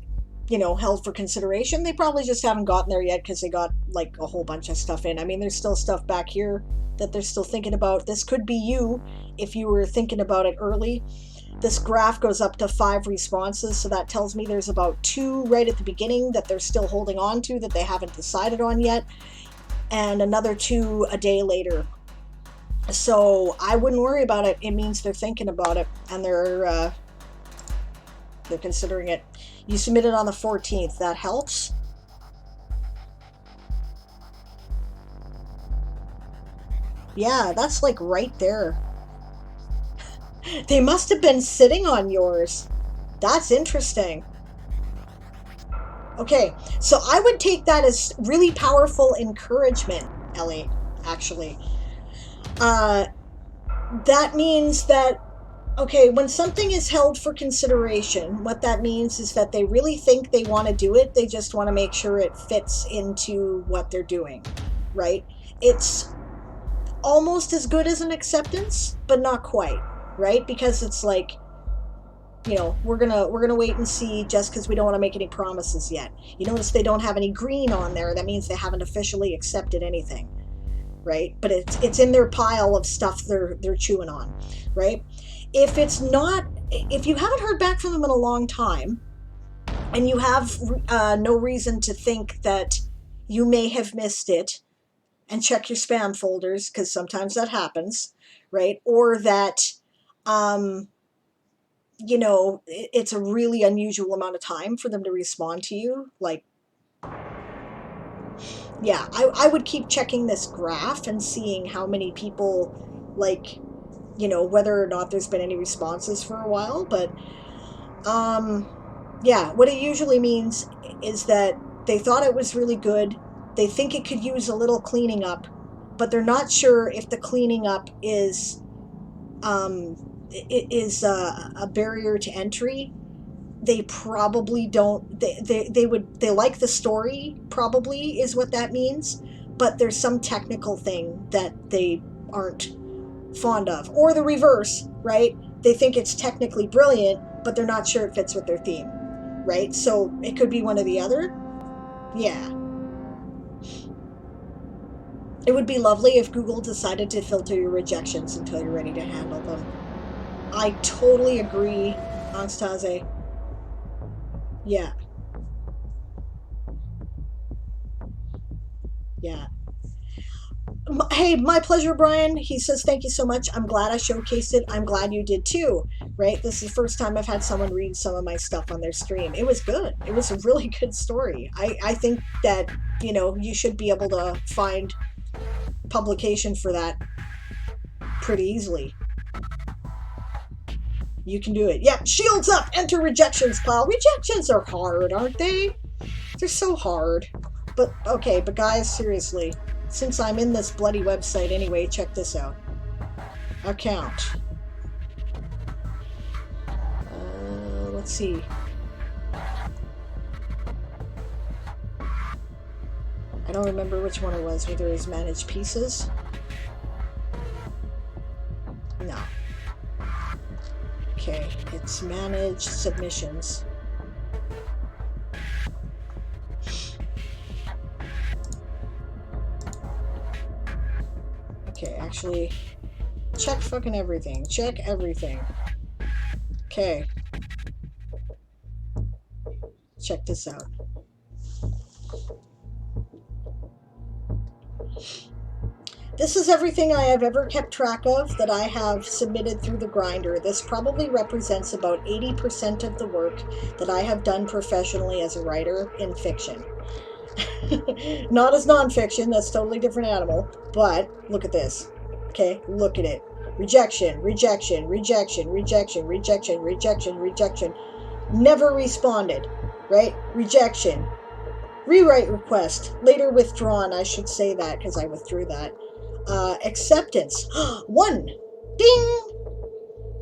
you know, held for consideration, they probably just haven't gotten there yet because they got, like, a whole bunch of stuff in. I mean, there's still stuff back here that they're still thinking about. This could be you if you were thinking about it early. This graph goes up to 5 responses, so that tells me there's about 2 right at the beginning that they're still holding on to that they haven't decided on yet, and another 2 a day later. So I wouldn't worry about it. It means they're thinking about it, and they're They're considering it. You submitted on the 14th. That helps. Yeah, that's like right there. They must have been sitting on yours. That's interesting. Okay, so I would take that as really powerful encouragement, Ellie, actually. That means that, okay, when something is held for consideration, what that means is that they really think they want to do it. They just want to make sure it fits into what they're doing, right? It's almost as good as an acceptance, but not quite, right? Because it's like, you know, we're gonna wait and see, just because we don't want to make any promises yet. You notice they don't have any green on there. That means they haven't officially accepted anything, right? But it's in their pile of stuff they're chewing on, right? If you haven't heard back from them in a long time, and you have no reason to think that you may have missed it, and check your spam folders, because sometimes that happens, right? Or that you know, it's a really unusual amount of time for them to respond to you. Like, yeah, I would keep checking this graph and seeing how many people, like, you know, whether or not there's been any responses for a while. But yeah, what it usually means is that they thought it was really good. They think it could use a little cleaning up, but they're not sure if the cleaning up is a barrier to entry. They probably don't. They like the story, probably is what that means, but there's some technical thing that they aren't fond of, or the reverse, right? They think it's technically brilliant, but they're not sure it fits with their theme, right? So it could be one or the other. Yeah. It would be lovely if Google decided to filter your rejections until you're ready to handle them. I totally agree, Anastasia. Yeah. Yeah. Hey, my pleasure, Brian. He says, thank you so much. I'm glad I showcased it. I'm glad you did too, right? This is the first time I've had someone read some of my stuff on their stream. It was good. It was a really good story. I think that, you know, you should be able to find publication for that pretty easily. You can do it. Yep, shields up. Enter rejections pile. Rejections are hard, aren't they? They're so hard. But, okay, but guys, seriously. Since I'm in this bloody website anyway, check this out. Account. Let's see. I don't remember which one it was, whether it was managed pieces. No. Okay, it's manage submissions. Okay, actually, check fucking everything. Check everything. Okay. Check this out. This is everything I have ever kept track of that I have submitted through the grinder. This probably represents about 80% of the work that I have done professionally as a writer in fiction. Not as nonfiction, that's a totally different animal, but look at this. Okay, look at it. Rejection, rejection, rejection, rejection, rejection, rejection, rejection. Never responded, right? Rejection. Rewrite request, later withdrawn. I should say that because I withdrew that. Acceptance. 1. Ding!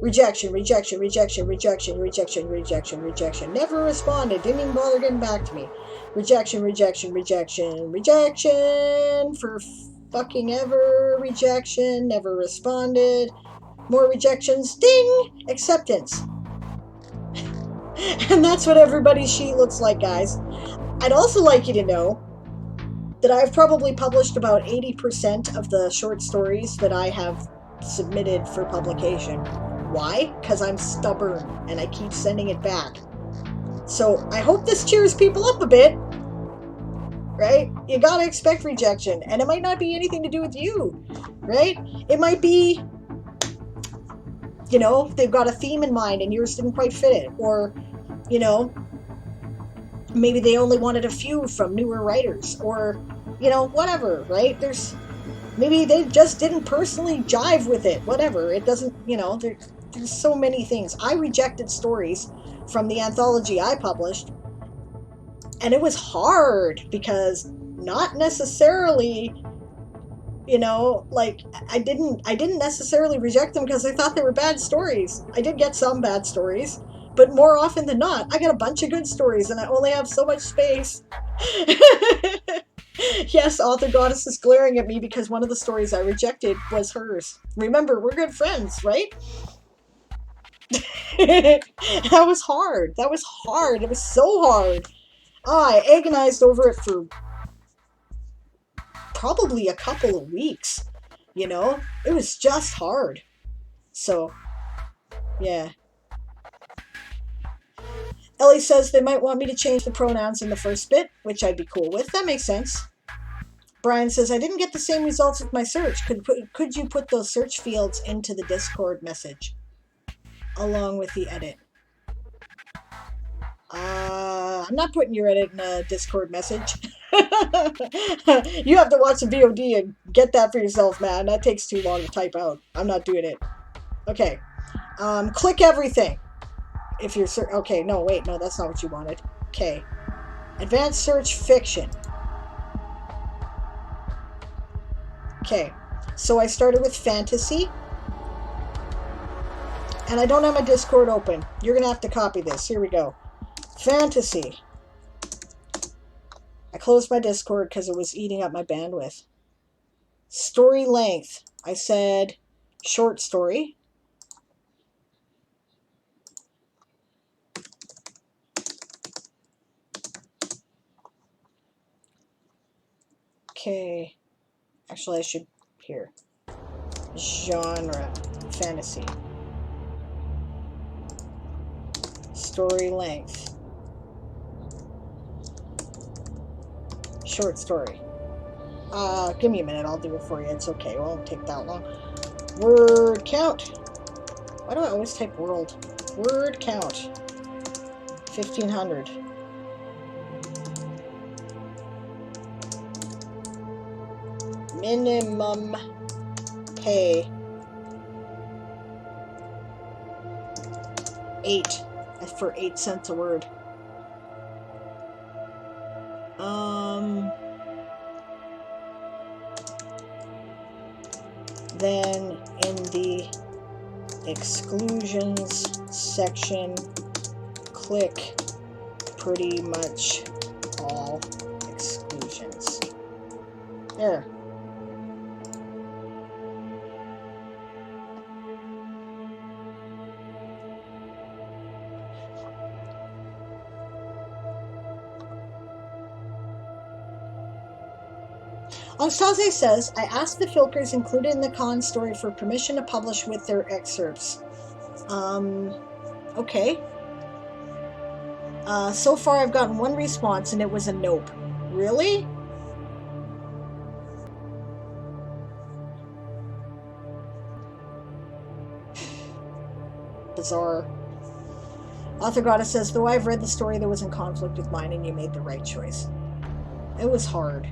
Rejection, rejection, rejection, rejection, rejection, rejection, rejection. Never responded. Didn't even bother getting back to me. Rejection, rejection, rejection, rejection. For fucking ever. Rejection. Never responded. More rejections. Ding! Acceptance. And that's what everybody's sheet looks like, guys. I'd also like you to know that I've probably published about 80% of the short stories that I have submitted for publication. Why? Because I'm stubborn and I keep sending it back. So I hope this cheers people up a bit, right? You gotta expect rejection, and it might not be anything to do with you, right? It might be, you know, they've got a theme in mind and yours didn't quite fit it, or You know, maybe they only wanted a few from newer writers, or, you know, whatever, right? Maybe they just didn't personally jive with it, whatever. It doesn't, you know, there's so many things. I rejected stories from the anthology I published, and it was hard because not necessarily, you know, like I didn't necessarily reject them because I thought they were bad stories. I did get some bad stories, but more often than not, I got a bunch of good stories and I only have so much space. Yes, Author Goddess is glaring at me because one of the stories I rejected was hers. Remember, we're good friends, right? That was hard. That was hard. It was so hard. I agonized over it for probably a couple of weeks. You know, it was just hard. So, yeah. Ellie says they might want me to change the pronouns in the first bit, which I'd be cool with. That makes sense. Brian says, I didn't get the same results with my search. Could you put those search fields into the Discord message along with the edit? I'm not putting your edit in a Discord message. You have to watch the VOD and get that for yourself, man. That takes too long to type out. I'm not doing it. Okay. Click everything. If you're okay, no, wait, no, that's not what you wanted. Okay. Advanced search fiction. Okay. So I started with fantasy. And I don't have my Discord open. You're going to have to copy this. Here we go. Fantasy. I closed my Discord because it was eating up my bandwidth. Story length. I said short story. Okay. Actually, I should... Here. Genre. Fantasy. Story length. Short story. Give me a minute. I'll do it for you. It's okay. It won't take that long. Word count. Why do I always type world? Word count. 1,500. Minimum pay. 8. For 8 cents a word. Then in the exclusions section, click pretty much all exclusions. There. Anastasia says, I asked the filkers included in the con story for permission to publish with their excerpts. Okay. So far I've gotten one response and it was a nope. Really? Bizarre. Author Goddess says, though I've read the story that was in conflict with mine and you made the right choice. It was hard.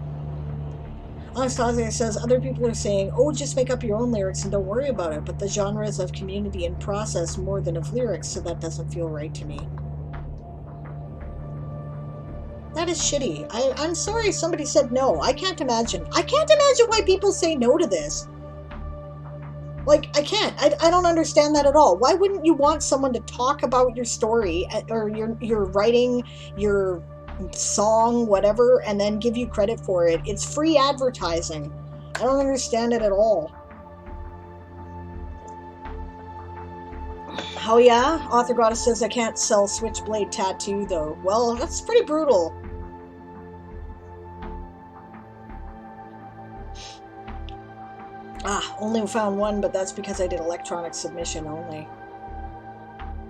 Anastasia says, other people are saying, oh, just make up your own lyrics and don't worry about it, but the genre is of community and process more than of lyrics, so that doesn't feel right to me. That is shitty. I'm sorry somebody said no. I can't imagine. I can't imagine why people say no to this. Like, I can't. I don't understand that at all. Why wouldn't you want someone to talk about your story, or your writing, your song, whatever, and then give you credit for it? It's free advertising. I don't understand it at all. Oh yeah? Author Goddess says I can't sell Switchblade tattoo though. Well, that's pretty brutal. Only found one, but that's because I did electronic submission only.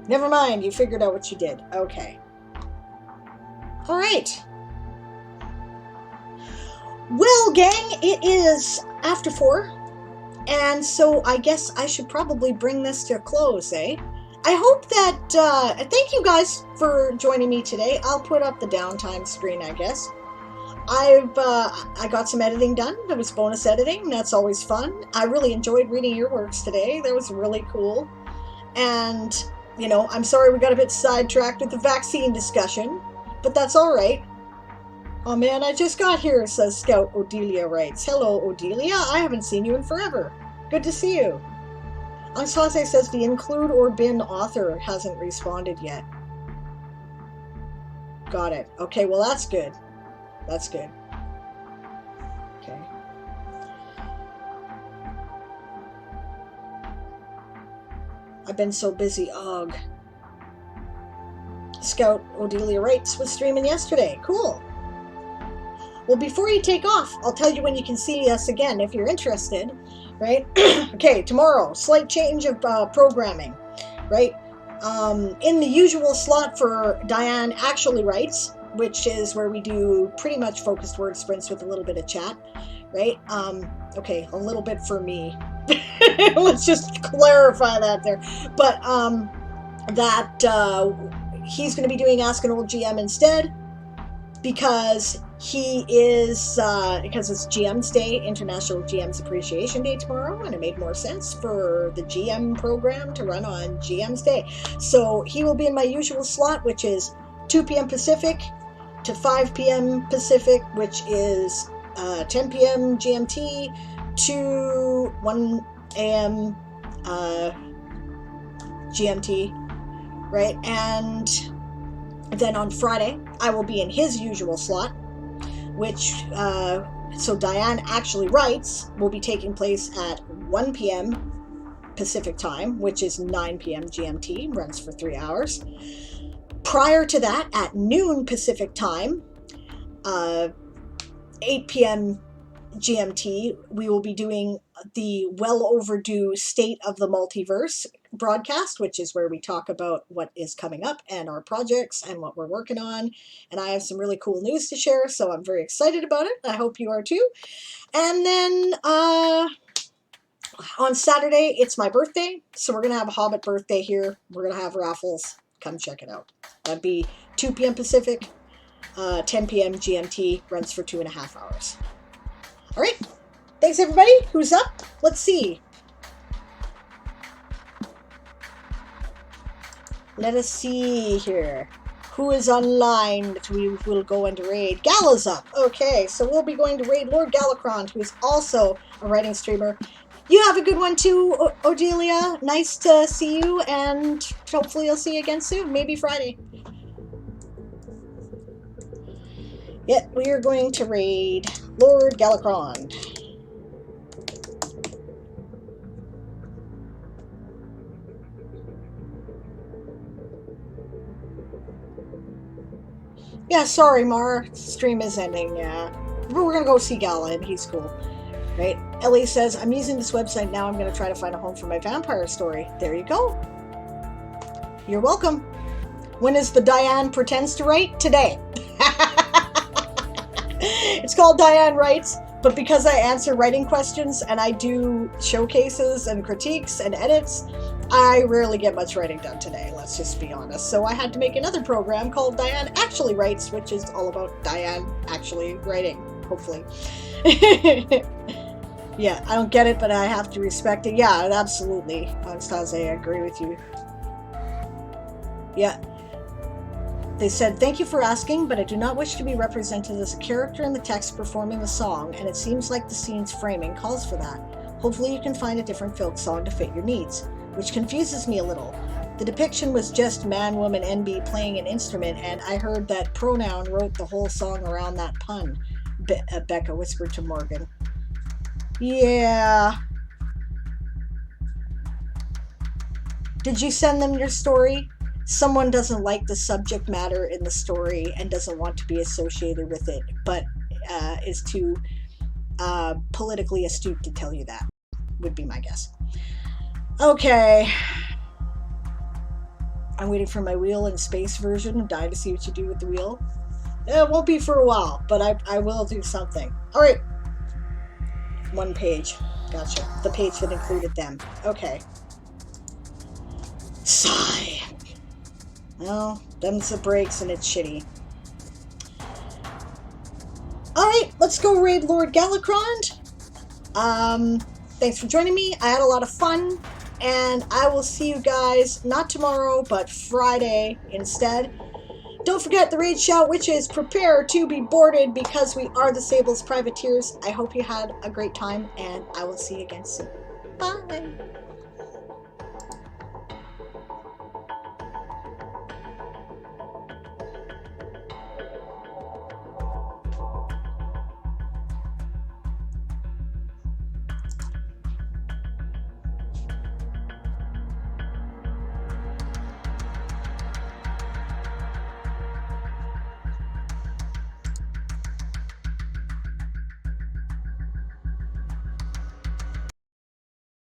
Never mind, you figured out what you did. Okay. Alright. Well, gang, it is after 4. And so I guess I should probably bring this to a close, eh? I hope that, thank you guys for joining me today. I'll put up the downtime screen, I guess. I got some editing done. There was bonus editing. That's always fun. I really enjoyed reading your works today. That was really cool. And, you know, I'm sorry we got a bit sidetracked with the vaccine discussion, but that's all right. Oh man, I just got here, says Scout Odelia Writes. Hello, Odelia. I haven't seen you in forever. Good to see you. Anastase says the include or bin author hasn't responded yet. Got it. Okay, well that's good. That's good. Okay. I've been so busy. Ugh. Scout Odelia Writes was streaming yesterday. Cool. Well, before you take off, I'll tell you when you can see us again if you're interested, right? Okay, tomorrow, slight change of programming, right? In the usual slot for Diane Actually Writes, which is where we do pretty much focused word sprints with a little bit of chat, right? Okay, a little bit for me. Let's just clarify that there. But he's going to be doing Ask an Old GM instead, because because it's GM's Day, International GM's Appreciation Day tomorrow, and it made more sense for the GM program to run on GM's Day. So he will be in my usual slot, which is 2 p.m. Pacific to 5 p.m. Pacific, which is 10 p.m. GMT to 1 a.m. GMT, right? And then on Friday, I will be in his usual slot, which, so Diane Actually Writes will be taking place at 1 p.m. Pacific time, which is 9 p.m. GMT, runs for 3 hours. Prior to that, at noon Pacific time, 8 p.m. GMT, we will be doing the well overdue State of the Multiverse broadcast, which is where we talk about what is coming up and our projects and what we're working on. And I have some really cool news to share, so I'm very excited about it. I hope you are too. And then on Saturday, it's my birthday, so we're going to have a Hobbit birthday here. We're going to have raffles. Come check it out. That'd be 2 p.m. Pacific, 10 p.m. GMT, runs for 2.5 hours. All right. Thanks, everybody. Who's up? Let's see. Let us see here. Who is online that we will go and raid? Gala's up. Okay, so we'll be going to raid Lord Galacrond, who is also a writing streamer. You have a good one too, Odelia. Nice to see you, and hopefully I'll see you again soon. Maybe Friday. Yeah, we are going to raid Lord Galacrond. Yeah, sorry, Mar. Stream is ending, yeah. But we're gonna go see Gala, and he's cool. Right? Ellie says, I'm using this website now. I'm gonna try to find a home for my vampire story. There you go. You're welcome. When is the Diane Pretends to Write? Today. It's called Diane Writes, but because I answer writing questions and I do showcases and critiques and edits, I rarely get much writing done today, let's just be honest. So I had to make another program called Diane Actually Writes, which is all about Diane actually writing, hopefully. Yeah, I don't get it, but I have to respect it. Yeah, absolutely. Anastasia, I agree with you. Yeah. They said, thank you for asking, but I do not wish to be represented as a character in the text performing the song, and it seems like the scene's framing calls for that. Hopefully you can find a different folk song to fit your needs, which confuses me a little. The depiction was just man, woman, NB playing an instrument, and I heard that Pronoun wrote the whole song around that pun, Becca whispered to Morgan. Yeah. Did you send them your story? Someone doesn't like the subject matter in the story and doesn't want to be associated with it, but is too politically astute to tell you that, would be my guess. Okay. I'm waiting for my wheel and space version. I'm dying to see what you do with the wheel. It won't be for a while, but I will do something. All right. One page. Gotcha. The page that included them. Okay. Sigh. Well, them's the breaks and it's shitty. Alright, let's go raid Lord Galacrond. Thanks for joining me. I had a lot of fun. And I will see you guys not tomorrow, but Friday instead. Don't forget the raid shout, which is prepare to be boarded because we are the Sable's privateers. I hope you had a great time, and I will see you again soon. Bye!